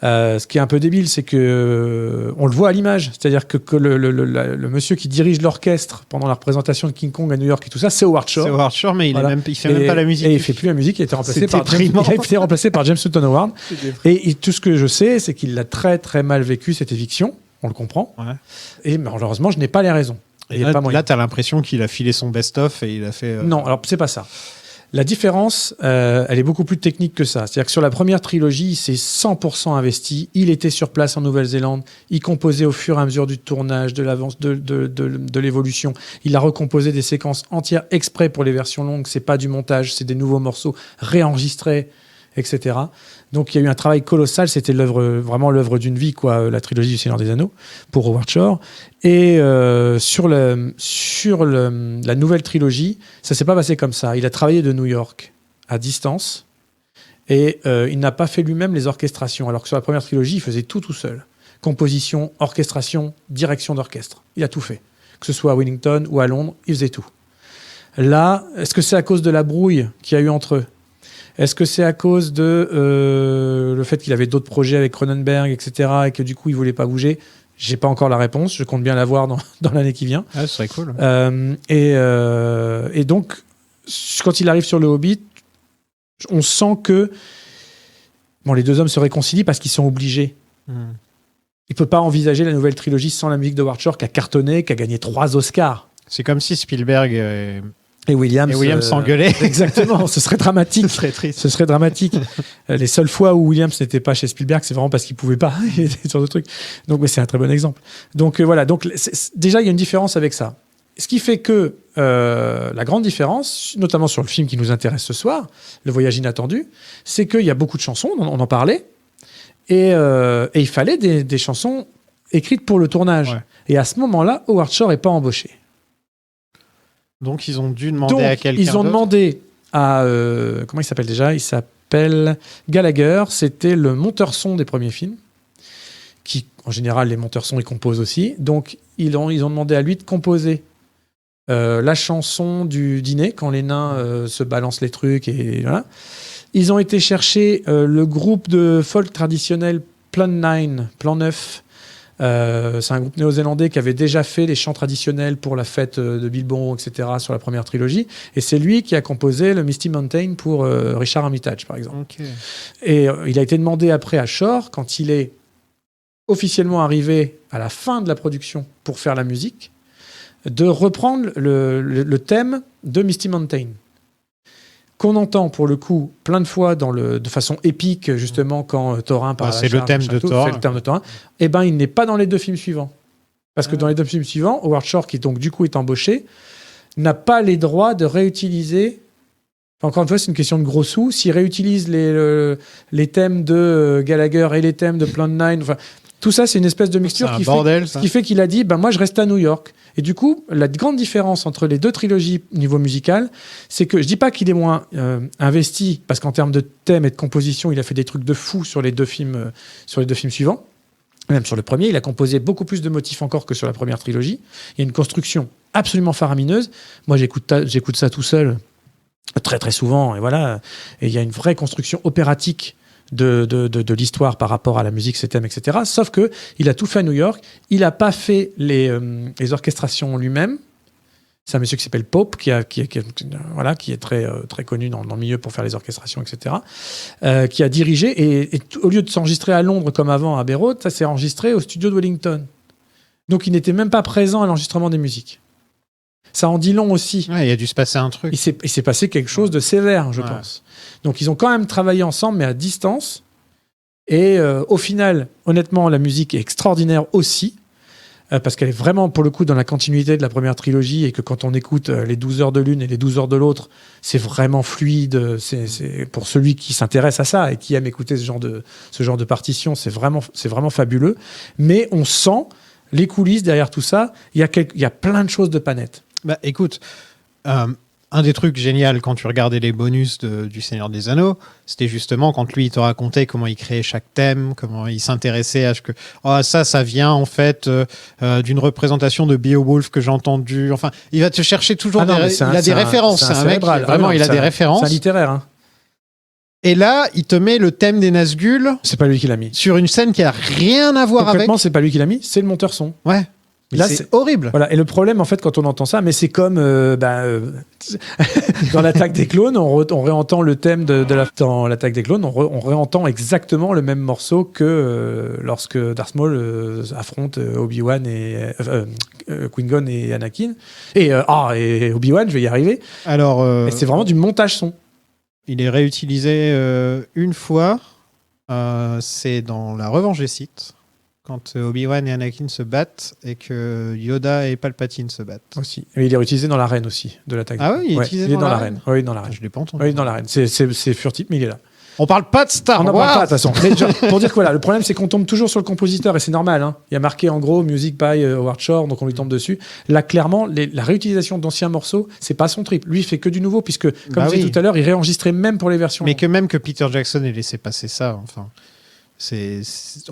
Ce qui est un peu débile, c'est que on le voit à l'image. C'est-à-dire que le monsieur qui dirige l'orchestre pendant la représentation de King Kong à New York et tout ça, c'est Howard Shore. C'est Howard Shore, mais il fait même pas la musique. Et il fait plus la musique, il a été remplacé par James Newton Howard. Et tout ce que je sais, c'est qu'il a très très mal vécu cette éviction. On le comprend. Ouais. Et malheureusement, je n'ai pas les raisons. Et là, tu as l'impression qu'il a filé son best-of et il a fait... Non, alors c'est pas ça. La différence, elle est beaucoup plus technique que ça. C'est-à-dire que sur la première trilogie, il s'est 100% investi. Il était sur place en Nouvelle-Zélande. Il composait au fur et à mesure du tournage, de l'avance, de l'évolution. Il a recomposé des séquences entières exprès pour les versions longues. C'est pas du montage, c'est des nouveaux morceaux réenregistrés, etc. Donc il y a eu un travail colossal. C'était vraiment l'œuvre d'une vie, quoi, la trilogie du Seigneur des Anneaux pour Howard Shore. Et sur la nouvelle trilogie, ça s'est pas passé comme ça. Il a travaillé de New York à distance et il n'a pas fait lui-même les orchestrations. Alors que sur la première trilogie, il faisait tout seul. Composition, orchestration, direction d'orchestre. Il a tout fait. Que ce soit à Wellington ou à Londres, il faisait tout. Là, est-ce que c'est à cause de la brouille qu'il y a eu entre eux ? Est-ce que c'est à cause de le fait qu'il avait d'autres projets avec Cronenberg, etc., et que du coup, il voulait pas bouger ? J'ai pas encore la réponse. Je compte bien l'avoir dans l'année qui vient. Ah, ce serait cool. Et donc, quand il arrive sur le Hobbit, on sent que les deux hommes se réconcilient parce qu'ils sont obligés. Il peut pas envisager la nouvelle trilogie sans la musique de Howard Shore qui a cartonné, qui a gagné 3 Oscars. C'est comme si Spielberg et Williams s'engueulaient. Exactement, ce serait dramatique. Ce serait triste. Ce serait dramatique. Les seules fois où Williams n'était pas chez Spielberg, c'est vraiment parce qu'il pouvait pas. Il était sur d'autres trucs. Donc, c'est un très bon exemple. Donc voilà. Donc déjà, il y a une différence avec ça. Ce qui fait que la grande différence, notamment sur le film qui nous intéresse ce soir, Le Voyage inattendu, c'est qu'il y a beaucoup de chansons. On en parlait. Et il fallait des chansons écrites pour le tournage. Ouais. Et à ce moment-là, Howard Shore n'est pas embauché. Donc, ils ont dû demander à quelqu'un Ils ont demandé à... comment il s'appelle déjà ? Il s'appelle Gallagher. C'était le monteur-son des premiers films. Qui, en général, les monteurs-son, ils composent aussi. Donc, ils ont demandé à lui de composer la chanson du dîner, quand les nains se balancent les trucs, et voilà. Ils ont été chercher le groupe de folk traditionnel Plan 9. C'est un groupe néo-zélandais qui avait déjà fait les chants traditionnels pour la fête de Bilbon, etc., sur la première trilogie. Et c'est lui qui a composé le Misty Mountain pour Richard Armitage, par exemple. Okay. Et il a été demandé après à Shore, quand il est officiellement arrivé à la fin de la production pour faire la musique, de reprendre le thème de Misty Mountain, qu'on entend pour le coup plein de fois de façon épique, justement, quand Thorin part à la c'est le thème de Thorin. C'est le thème de Thorin. Et ben, il n'est pas dans les 2 films suivants. Parce que dans les 2 films suivants, Howard Shore, qui donc du coup est embauché, n'a pas les droits de réutiliser. Encore une fois, c'est une question de gros sous. S'il réutilise les thèmes de Gallagher et les thèmes de Plan 9, enfin, tout ça, c'est une espèce de mixture qui fait qu'il a dit moi, je reste à New York. Et du coup, la grande différence entre les 2 trilogies au niveau musical, c'est que je dis pas qu'il est moins investi, parce qu'en termes de thème et de composition, il a fait des trucs de fou sur les 2 films suivants. Même sur le premier, il a composé beaucoup plus de motifs encore que sur la première trilogie. Il y a une construction absolument faramineuse. Moi, j'écoute ça tout seul, très très souvent, et voilà. Et il y a une vraie construction opératique de l'histoire par rapport à la musique, ses thèmes, etc. Sauf que il a tout fait à New York. Il n'a pas fait les orchestrations lui-même. C'est un monsieur qui s'appelle Pope, qui est très, très connu dans le milieu pour faire les orchestrations, etc. Qui a dirigé, et au lieu de s'enregistrer à Londres comme avant à Abbey Road, ça s'est enregistré au studio de Wellington. Donc il n'était même pas présent à l'enregistrement des musiques. Ça en dit long aussi. Ouais, il a dû se passer un truc. Il s'est passé quelque chose de sévère, je pense. Donc ils ont quand même travaillé ensemble, mais à distance. Et au final, honnêtement, la musique est extraordinaire aussi, parce qu'elle est vraiment, pour le coup, dans la continuité de la première trilogie, et que quand on écoute les 12 heures de l'une et les 12 heures de l'autre, c'est vraiment fluide. C'est pour celui qui s'intéresse à ça et qui aime écouter ce genre de partition, c'est vraiment fabuleux. Mais on sent les coulisses derrière tout ça. Il y a plein de choses de pas nettes. Bah, écoute, un des trucs géniaux quand tu regardais les bonus du Seigneur des Anneaux, c'était justement quand lui il te racontait comment il créait chaque thème, comment il s'intéressait à ce que ça vient en fait d'une représentation de Beowulf que j'ai entendu. Enfin, il va te chercher toujours il a des références. C'est un mec vraiment, il a des références. C'est un littéraire. Hein. Et là, il te met le thème des Nazgûl. C'est pas lui qui l'a mis. Sur une scène qui a rien à voir avec. Concrètement, c'est pas lui qui l'a mis, c'est le monteur son. Ouais. Là, c'est horrible. Voilà. Et le problème, en fait, quand on entend ça, mais c'est comme dans l'Attaque des clones, on réentend le thème dans l'Attaque des clones, on réentend exactement le même morceau que lorsque Darth Maul affronte Obi-Wan et Qui-Gon et Anakin. Et Obi-Wan, je vais y arriver. Alors, et c'est vraiment du montage son. Il est réutilisé une fois. C'est dans La Revanche des Sith. Quand Obi-Wan et Anakin se battent et que Yoda et Palpatine se battent. Aussi. Et il est utilisé dans l'arène aussi, de l'attaque. Ah oui, il est utilisé dans l'arène. Oui, dans l'arène. Je l'ai pas entendu. Oui, dans l'arène. C'est furtif, mais il est là. On parle pas de Star Wars. On n'en parle pas, de toute façon. Mais pour dire que voilà, le problème, c'est qu'on tombe toujours sur le compositeur, et c'est normal. Hein. Il y a marqué, en gros, Music by Howard Shore, donc on lui tombe dessus. Là, clairement, la réutilisation d'anciens morceaux, c'est pas son trip. Lui, il fait que du nouveau, puisque, comme je disais tout à l'heure, il réenregistrait même pour les versions. Mais même que Peter Jackson ait laissé passer ça, enfin... C'est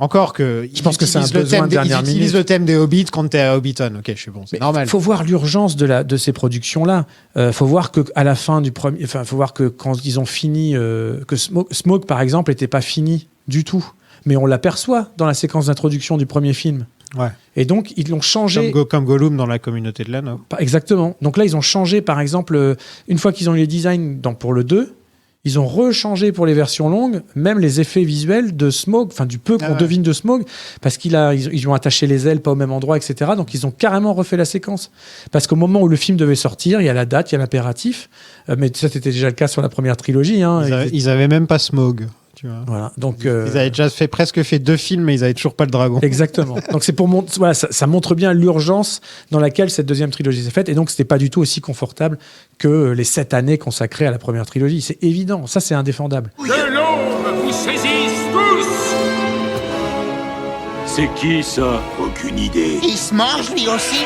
encore que je pense que c'est un besoin de dernière minute. Ils utilisent le thème des Hobbits quand t'es à Hobbiton. Ok, je suis bon, c'est normal. Il faut voir l'urgence de ces productions-là. Faut voir que à la fin du premier, enfin, faut voir que quand ils ont fini, que Smoke par exemple n'était pas fini du tout, mais on l'aperçoit dans la séquence d'introduction du premier film. Ouais. Et donc ils l'ont changé. Comme Gollum dans la communauté de l'anneau. Exactement. Donc là ils ont changé, par exemple, une fois qu'ils ont eu les designs pour le 2. Ils ont rechangé pour les versions longues, même les effets visuels de Smaug, enfin du peu qu'on devine de Smaug, parce ils ont attaché les ailes pas au même endroit, etc. Donc ils ont carrément refait la séquence. Parce qu'au moment où le film devait sortir, il y a la date, il y a l'impératif, mais ça c'était déjà le cas sur la première trilogie. Hein, ils avaient même pas Smaug. Tu vois. Voilà, donc ils avaient déjà presque fait 2 films, mais ils avaient toujours pas le dragon. Exactement. Donc c'est pour voilà, ça montre bien l'urgence dans laquelle cette deuxième trilogie s'est faite, et donc c'était pas du tout aussi confortable que les 7 années consacrées à la première trilogie. C'est évident, ça c'est indéfendable. Que l'ombre vous saisisse tous. C'est qui ça? Aucune idée. Il se mange lui aussi.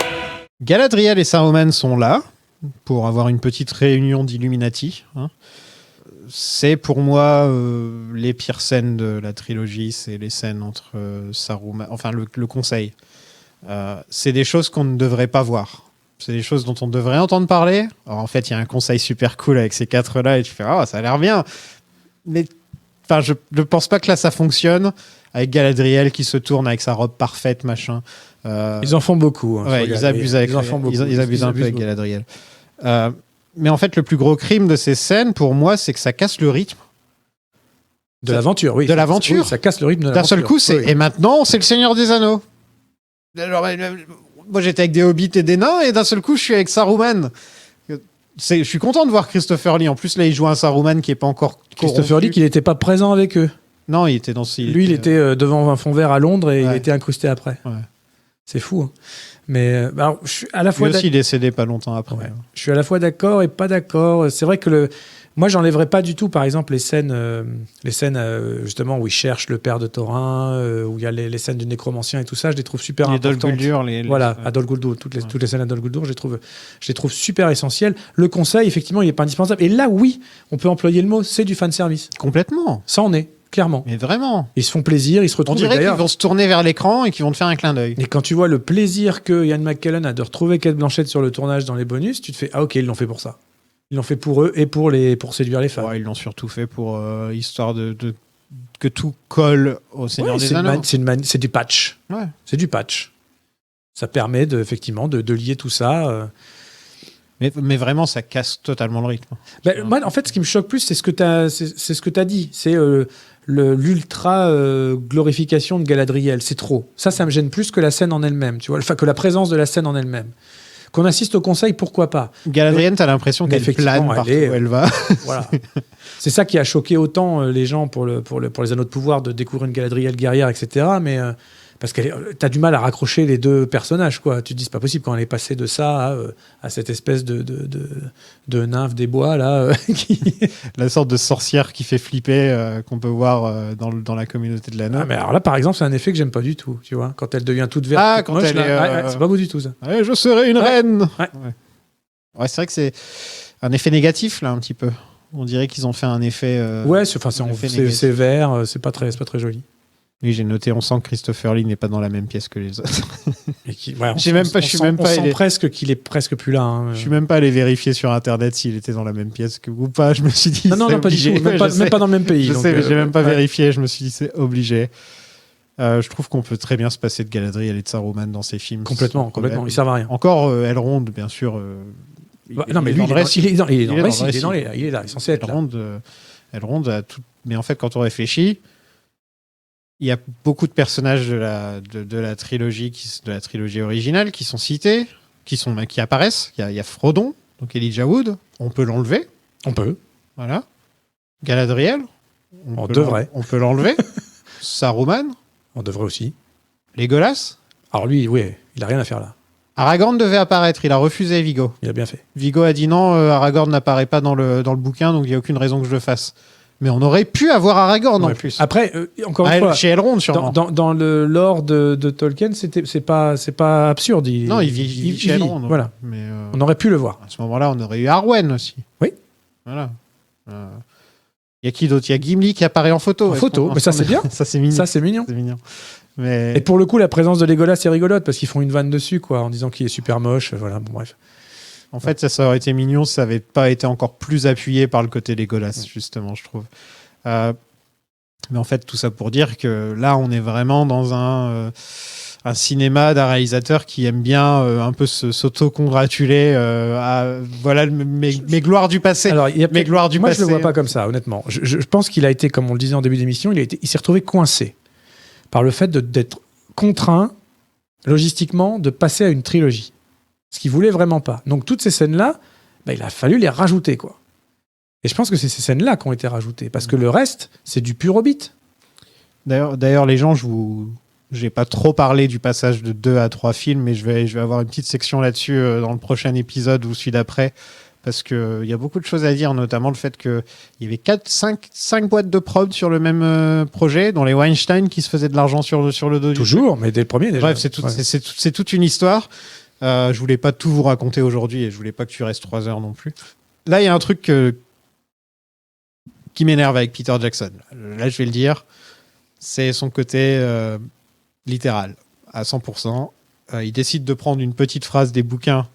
Galadriel et Saruman sont là pour avoir une petite réunion d'Illuminati. Hein. C'est pour moi les pires scènes de la trilogie, c'est les scènes entre Saruman, enfin le conseil. C'est des choses qu'on ne devrait pas voir. C'est des choses dont on devrait entendre parler. Alors, en fait, il y a un conseil super cool avec ces 4-là et tu fais « Ah, ça a l'air bien !» Mais je ne pense pas que là, ça fonctionne avec Galadriel qui se tourne avec sa robe parfaite, machin. Ils en font beaucoup. Hein, ouais, ils abusent avec, ils abusent un peu avec Galadriel. Mais en fait, le plus gros crime de ces scènes, pour moi, c'est que ça casse le rythme. De l'aventure, oui. De l'aventure. Oui, ça casse le rythme de l'aventure. D'un seul coup, c'est... Oui. Et maintenant, c'est le Seigneur des Anneaux. Alors, moi, j'étais avec des hobbits et des nains, et d'un seul coup, je suis avec Saruman. Je suis content de voir Christopher Lee. En plus, là, il joue un Saruman qui n'est pas encore Christopher Lee, qui n'était pas présent avec eux. Non, il était dans... Il était devant un fond vert à Londres et Ouais. il était incrusté après. Ouais. C'est fou. Hein. Mais alors, je suis à la fois Lui aussi, il est décédé pas longtemps après. Ouais. Je suis à la fois d'accord et pas d'accord. C'est vrai que moi, j'enlèverais pas du tout, par exemple, les scènes justement où ils cherchent le père de Thorin, où il y a les scènes du nécromancien et tout ça. Je les trouve super importantes. Dol Guldur, voilà, à Dol Guldur, toutes les scènes à Dol Guldur, je les trouve super essentielles. Le conseil, effectivement, il n'est pas indispensable. Et là, oui, on peut employer le mot, c'est du fan service. Complètement. Ça en est. Clairement. Mais vraiment. Ils se font plaisir, ils se retrouvent. On dirait qu'ils vont se tourner vers l'écran et qu'ils vont te faire un clin d'œil. Et quand tu vois le plaisir que Ian McKellen a de retrouver Cate Blanchett sur le tournage dans les bonus, tu te fais ah ok, ils l'ont fait pour ça. Ils l'ont fait pour eux et pour séduire les fans. Ouais, ils l'ont surtout fait pour histoire de que tout colle au Seigneur des Anneaux. C'est du patch. Ouais. C'est du patch. Ça permet effectivement de lier tout ça. Mais vraiment, ça casse totalement le rythme. Moi, en fait, ce qui me choque plus, c'est ce que tu as dit. C'est l'ultra glorification de Galadriel. C'est trop. Ça me gêne plus que la scène en elle-même. Tu vois, enfin, que la présence de la scène en elle-même. Qu'on assiste au conseil, pourquoi pas. Galadriel, t'as l'impression qu'elle plane partout où elle va. Voilà. C'est ça qui a choqué autant les gens pour les Anneaux de pouvoir, de découvrir une Galadriel guerrière, etc. Mais parce que t'as du mal à raccrocher les deux personnages, quoi. Tu te dis, c'est pas possible quand elle est passée de ça à cette espèce de nymphe des bois, là. La sorte de sorcière qui fait flipper, qu'on peut voir dans la communauté de l'anneau. Ah, mais alors là, par exemple, c'est un effet que j'aime pas du tout, tu vois. Quand elle devient toute verte, toute quand moche, elle là, c'est pas beau du tout, ça. Ouais, je serai une reine. Ouais. C'est vrai que c'est un effet négatif, là, un petit peu. On dirait qu'ils ont fait un effet... c'est vert, c'est pas très joli. Oui, j'ai noté, on sent que Christopher Lee n'est pas dans la même pièce que les autres. On sent presque qu'il est presque plus là. Hein. Je suis même pas allé vérifier sur Internet s'il était dans la même pièce ou pas. Je me suis dit... Non, pas du tout. Même pas dans le même pays. Je sais, j'ai même pas vérifié. Je me suis dit, c'est obligé. Je trouve qu'on peut très bien se passer de Galadriel et de Saruman dans ces films. Complètement. Ils servent à rien. Encore Elrond, bien sûr. Non, mais lui, il est dans le récit. Il est là, il est censé être là. Elrond a tout... Mais en fait, quand on réfléchit, il y a beaucoup de personnages de la trilogie originale qui sont cités, qui apparaissent. Il y a Frodon, donc Elijah Wood. On peut l'enlever. On peut. Voilà. Galadriel. On devrait. On peut l'enlever. Saruman. On devrait aussi. Legolas. Alors lui, oui, il a rien à faire là. Aragorn devait apparaître. Il a refusé Viggo. Il a bien fait. Viggo a dit non, Aragorn n'apparaît pas dans le bouquin, donc il n'y a aucune raison que je le fasse. Mais on aurait pu avoir Aragorn en plus. Après, encore une fois, chez Elrond sûrement. Dans le lore de Tolkien, c'est pas absurde. Il vit chez Elrond. Voilà. Mais on aurait pu le voir. À ce moment-là, on aurait eu Arwen aussi. Oui. Voilà. Il y a qui d'autre? Il y a Gimli qui apparaît en photo. Mais ça c'est bien. Ça c'est mignon. Ça c'est mignon. C'est mignon. Mais... Et pour le coup, la présence de Legolas est rigolote parce qu'ils font une vanne dessus, quoi, en disant qu'il est super moche. Voilà. Bon bref. En fait, ça aurait été mignon si ça n'avait pas été encore plus appuyé par le côté Legolas, justement, je trouve. Mais en fait, tout ça pour dire que là, on est vraiment dans un cinéma d'un réalisateur qui aime bien un peu s'auto-congratuler voilà mes gloires du passé. Alors, mes gloires du moi, passé. je le vois pas comme ça, honnêtement. Je pense qu'il a été, comme on le disait en début d'émission, il s'est retrouvé coincé par le fait d'être contraint logistiquement de passer à une trilogie. Ce qu'il voulait vraiment pas. Donc toutes ces scènes-là, il a fallu les rajouter, quoi. Et je pense que c'est ces scènes-là qui ont été rajoutées. Parce que le reste, c'est du pur Hobbit. D'ailleurs, les gens, j'ai pas trop parlé du passage de 2 à 3 films, mais je vais avoir une petite section là-dessus dans le prochain épisode ou celui d'après. Parce qu'il y a beaucoup de choses à dire, notamment le fait qu'il y avait 5 boîtes de prod sur le même projet, dont les Weinstein qui se faisaient de l'argent sur le dos. Toujours, mais dès le premier déjà. Bref, c'est toute une histoire. Je voulais pas tout vous raconter aujourd'hui et je voulais pas que tu restes 3 heures non plus. Là, il y a un truc qui m'énerve avec Peter Jackson. Là, je vais le dire. C'est son côté littéral, à 100%. Il décide de prendre une petite phrase des bouquins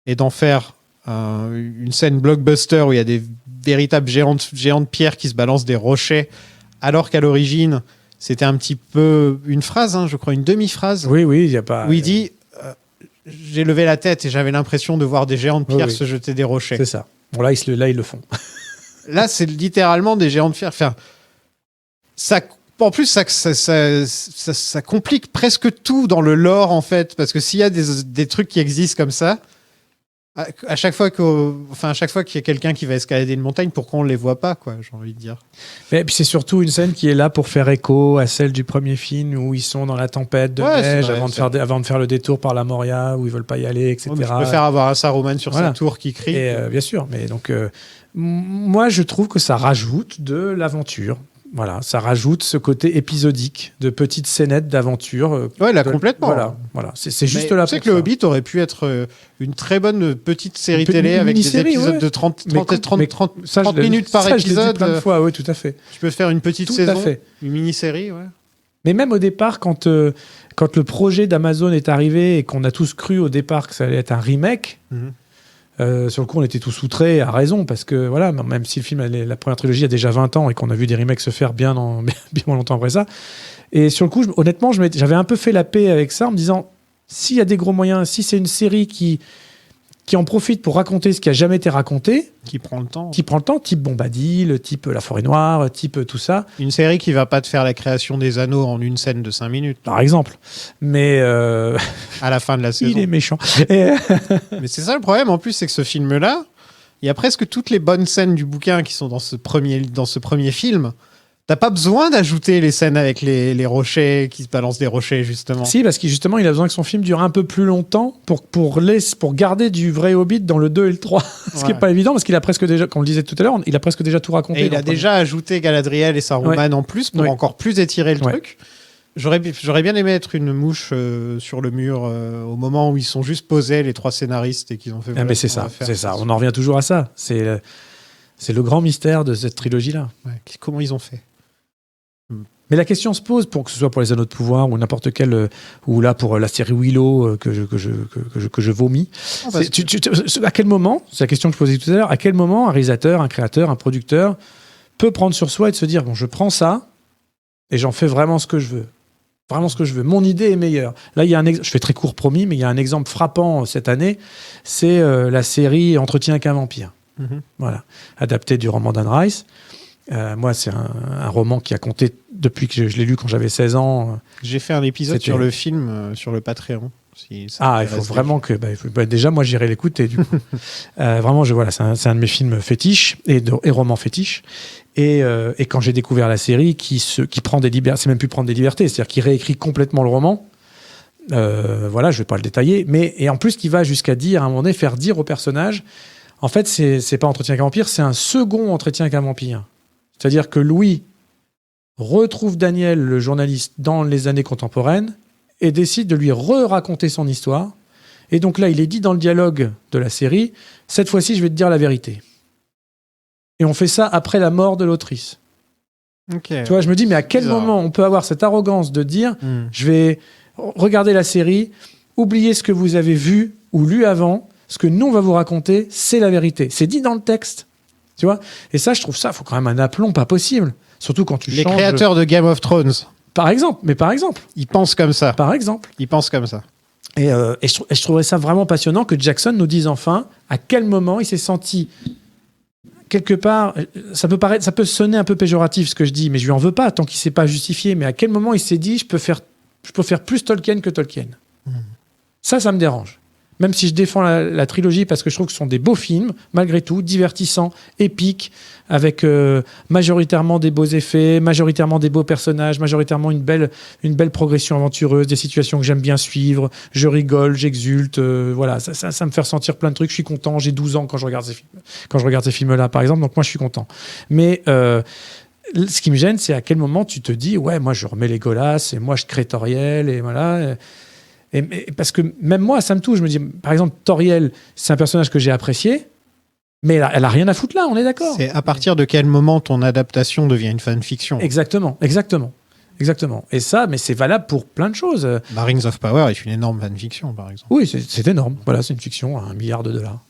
et d'en faire une scène blockbuster où il y a des véritables géants de pierre qui se balancent des rochers, alors qu'à l'origine, c'était un petit peu une phrase, je crois, une demi-phrase. Oui, il n'y a pas. Où il dit j'ai levé la tête et j'avais l'impression de voir des géants de pierre se jeter des rochers. C'est ça. Bon, là, ils le font. Là, c'est littéralement des géants de pierre. Enfin, en plus, ça complique presque tout dans le lore, en fait. Parce que s'il y a des trucs qui existent comme ça, à chaque fois qu'il y a quelqu'un qui va escalader une montagne, pourquoi on ne les voit pas, quoi, j'ai envie de dire. Et puis c'est surtout une scène qui est là pour faire écho à celle du premier film où ils sont dans la tempête de neige avant de faire le détour par la Moria, où ils ne veulent pas y aller, etc. Je préfère avoir un Saruman sur sa tour qui crie. Bien sûr, mais donc moi je trouve que ça rajoute de l'aventure. Voilà, ça rajoute ce côté épisodique de petites scénettes d'aventure. Complètement. Voilà. C'est juste là. Tu sais que le Hobbit aurait pu être une très bonne petite série télé avec des épisodes de 30 minutes par épisode. Je l'ai dit plein de fois, oui, tout à fait. Tu peux faire une petite saison, une mini-série, ouais. Mais même au départ, quand le projet d'Amazon est arrivé et qu'on a tous cru au départ que ça allait être un remake. Sur le coup, on était tous outrés, à raison, parce que voilà, même si le film, la première trilogie a déjà 20 ans et qu'on a vu des remakes se faire bien longtemps après ça. Et sur le coup, honnêtement, j'avais un peu fait la paix avec ça en me disant, s'il y a des gros moyens, si c'est une série qui en profite pour raconter ce qui a jamais été raconté, qui prend le temps, type Bombadil, type La Forêt Noire, type tout ça. Une série qui va pas te faire la création des anneaux en une scène de 5 minutes. Par exemple. Mais à la fin de la saison. Il est méchant. Mais c'est ça le problème, en plus, c'est que ce film-là, il y a presque toutes les bonnes scènes du bouquin qui sont dans ce premier film. T'as pas besoin d'ajouter les scènes avec les rochers qui se balancent des rochers, justement. Si, parce qu'il justement, il a besoin que son film dure un peu plus longtemps pour garder du vrai Hobbit dans le 2 et le 3. Ce qui n'est pas évident, parce qu'il a presque déjà, comme on le disait tout à l'heure, il a presque déjà tout raconté. Et il a déjà ajouté Galadriel et Saruman en plus pour encore plus étirer le truc. J'aurais bien aimé être une mouche sur le mur au moment où ils sont juste posés, les 3 scénaristes, et qu'ils ont fait... mais c'est ça. On en revient toujours à ça. C'est le grand mystère de cette trilogie-là. Comment ils ont fait? Mais la question se pose, pour que ce soit pour les Anneaux de Pouvoir ou n'importe quel, ou là pour la série Willow que je vomis. À quel moment, c'est la question que je posais tout à l'heure, à quel moment un réalisateur, un créateur, un producteur peut prendre sur soi et de se dire, bon, je prends ça et j'en fais vraiment ce que je veux. Vraiment ce que je veux. Mon idée est meilleure. Là, il y a je fais très court promis, mais il y a un exemple frappant cette année, c'est la série Entretien avec un vampire. Voilà, adapté du roman d'Anne Rice. Moi, c'est un roman qui a compté depuis que je l'ai lu quand j'avais 16 ans. J'ai fait un épisode sur le film, sur le Patreon. Il faut vraiment que... déjà, moi, j'irai l'écouter, du coup. Vraiment, c'est un de mes films fétiches et romans fétiches. Et quand j'ai découvert la série, qui prend des libertés, c'est même plus prendre des libertés, c'est-à-dire qui réécrit complètement le roman. Je ne vais pas le détailler. Et en plus, qui va jusqu'à dire, à un moment donné, faire dire au personnage... En fait, c'est pas Entretien avec un vampire, c'est un second Entretien avec un vampire. C'est-à-dire que Louis retrouve Daniel, le journaliste, dans les années contemporaines et décide de lui raconter son histoire. Et donc là, il est dit dans le dialogue de la série, cette fois-ci, je vais te dire la vérité. Et on fait ça après la mort de l'autrice. Tu vois, je me dis, mais à quel moment on peut avoir cette arrogance de dire, je vais regarder la série, oublier ce que vous avez vu ou lu avant, ce que nous, on va vous raconter, c'est la vérité. C'est dit dans le texte. Tu vois ? Et ça, je trouve ça, il faut quand même un aplomb pas possible. Surtout quand tu changes... Les créateurs de Game of Thrones. Par exemple. Ils pensent comme ça. Par exemple. Ils pensent comme ça. Et je trouverais ça vraiment passionnant que Jackson nous dise enfin à quel moment il s'est senti... Quelque part, ça peut sonner un peu péjoratif ce que je dis, mais je lui en veux pas tant qu'il s'est pas justifié. Mais à quel moment il s'est dit je peux faire plus Tolkien que Tolkien. Ça me dérange. Même si je défends la trilogie parce que je trouve que ce sont des beaux films, malgré tout, divertissants, épiques, avec majoritairement des beaux effets, majoritairement des beaux personnages, majoritairement une belle progression aventureuse, des situations que j'aime bien suivre, je rigole, j'exulte, voilà, ça me fait ressentir plein de trucs, je suis content, j'ai 12 ans quand je regarde ces films-là, par exemple, donc moi je suis content. Mais ce qui me gêne, c'est à quel moment tu te dis, ouais, moi je remets Legolas, et moi je crée Toriel, et voilà... Et parce que même moi, ça me touche. Je me dis, par exemple, Toriel, c'est un personnage que j'ai apprécié, mais elle a rien à foutre là, on est d'accord. C'est à partir de quel moment ton adaptation devient une fanfiction ? Exactement. Exactement. Et ça, mais c'est valable pour plein de choses. Rings of Power est une énorme fanfiction, par exemple. Oui, c'est énorme. Voilà, c'est une fiction à $1 milliard.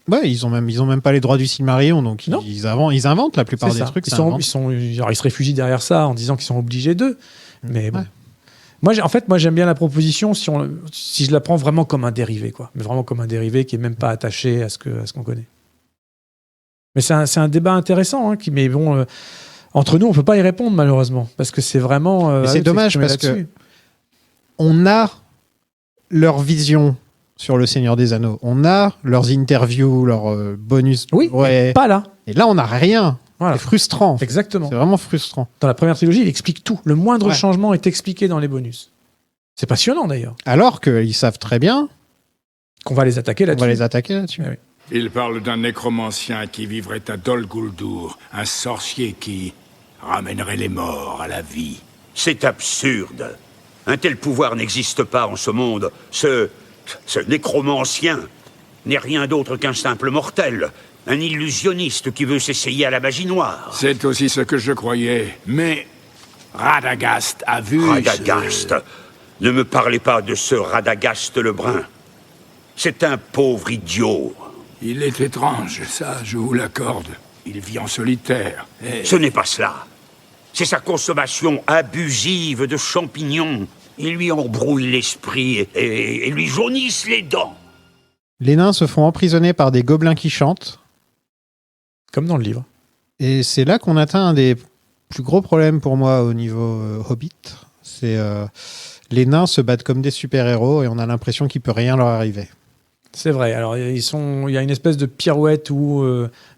Ouais, ils ont même pas les droits du Silmarillion, donc ils inventent la plupart C'est des ça. trucs. Ils se réfugient derrière ça en disant qu'ils sont obligés d'eux. Mais bon. Ouais. Moi, j'aime bien la proposition si je la prends vraiment comme un dérivé, quoi. Mais vraiment comme un dérivé qui est même pas attaché à ce qu'on connaît. Mais c'est un débat intéressant, mais bon, entre nous, on peut pas y répondre malheureusement, parce que c'est vraiment. C'est dommage parce que on a leur vision sur le Seigneur des Anneaux, on a leurs interviews, leurs bonus. Oui, mais pas là. Et là, on n'a rien. Voilà. C'est frustrant. Exactement. C'est vraiment frustrant. Dans la première trilogie, il explique tout. Le moindre changement est expliqué dans les bonus. C'est passionnant d'ailleurs. Alors qu'ils savent très bien qu'on va les attaquer là-dessus. Oui. Il parle d'un nécromancien qui vivrait à Dol Guldur, un sorcier qui ramènerait les morts à la vie. C'est absurde. Un tel pouvoir n'existe pas en ce monde. Ce nécromancien n'est rien d'autre qu'un simple mortel. Un illusionniste qui veut s'essayer à la magie noire. C'est aussi ce que je croyais. Mais Radagast a vu... Radagast. Ne me parlez pas de ce Radagast le Brun. C'est un pauvre idiot. Il est étrange, ça, je vous l'accorde. Il vit en solitaire. Ce n'est pas cela. C'est sa consommation abusive de champignons. Ils lui embrouillent l'esprit et lui jaunissent les dents. Les nains se font emprisonner par des gobelins qui chantent. Comme dans le livre. Et c'est là qu'on atteint un des plus gros problèmes pour moi au niveau Hobbit. C'est les nains se battent comme des super-héros et on a l'impression qu'il peut rien leur arriver. C'est vrai. Alors, il y a une espèce de pirouette où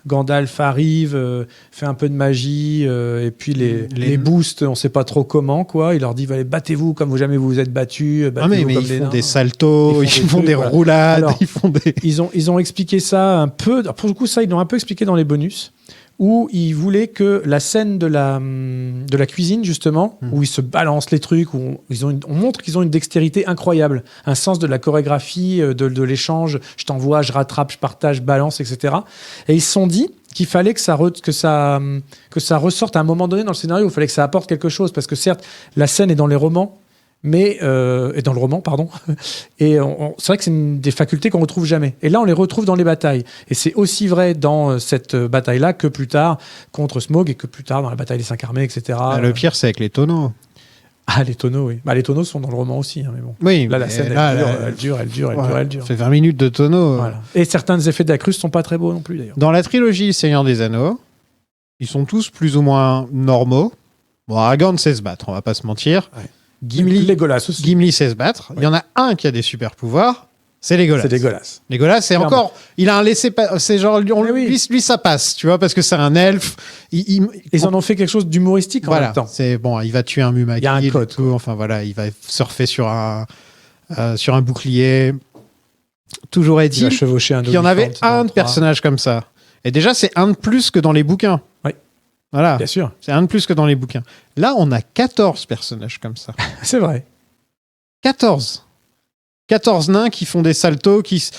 Gandalf arrive, fait un peu de magie, et puis les boosts, on ne sait pas trop comment, quoi. Il leur dit, allez, battez-vous comme jamais vous vous êtes battus. Mais ils font des saltos, ils font des roulades. Alors, ils ont expliqué ça un peu. Pour le coup, ça, ils l'ont un peu expliqué dans les bonus, où ils voulaient que la scène de la cuisine, justement, où ils se balancent les trucs, où on montre qu'ils ont une dextérité incroyable, un sens de la chorégraphie, de l'échange, je t'envoie, je rattrape, je partage, je balance, etc. Et ils se sont dit qu'il fallait que ça ressorte à un moment donné dans le scénario, il fallait que ça apporte quelque chose, parce que certes, la scène est dans les romans, et dans le roman, pardon. Et c'est vrai que c'est une des facultés qu'on retrouve jamais. Et là, on les retrouve dans les batailles. Et c'est aussi vrai dans cette bataille-là que plus tard contre Smaug et que plus tard dans la bataille des 5 armées, etc. Le pire, c'est avec les tonneaux. Ah, les tonneaux, oui. Les tonneaux sont dans le roman aussi. Mais bon. Oui, là, la scène, elle dure. Ça fait 20 minutes de tonneaux. Voilà. Et certains des effets d'acrus sont pas très beaux non plus, d'ailleurs. Dans la trilogie Seigneur des Anneaux, ils sont tous plus ou moins normaux. Bon, Aragorn sait se battre, on va pas se mentir. Ouais. Legolas aussi. Gimli sait se battre. Ouais. Il y en a un qui a des super pouvoirs, c'est Legolas. Legolas, c'est encore... Il a un laissez-passer... C'est genre... Lui, ça passe, tu vois, parce que c'est un elfe. Ils en ont fait quelque chose d'humoristique en même temps. C'est bon, il va tuer un Mumakil. Il y a un code. Enfin, voilà, il va surfer sur un bouclier. Toujours est-il qu'il y en avait un de personnage comme ça. Et déjà, c'est un de plus que dans les bouquins. Oui. Voilà. Bien sûr. C'est un de plus que dans les bouquins. Là, on a 14 personnages comme ça. C'est vrai. 14 nains qui font des saltos,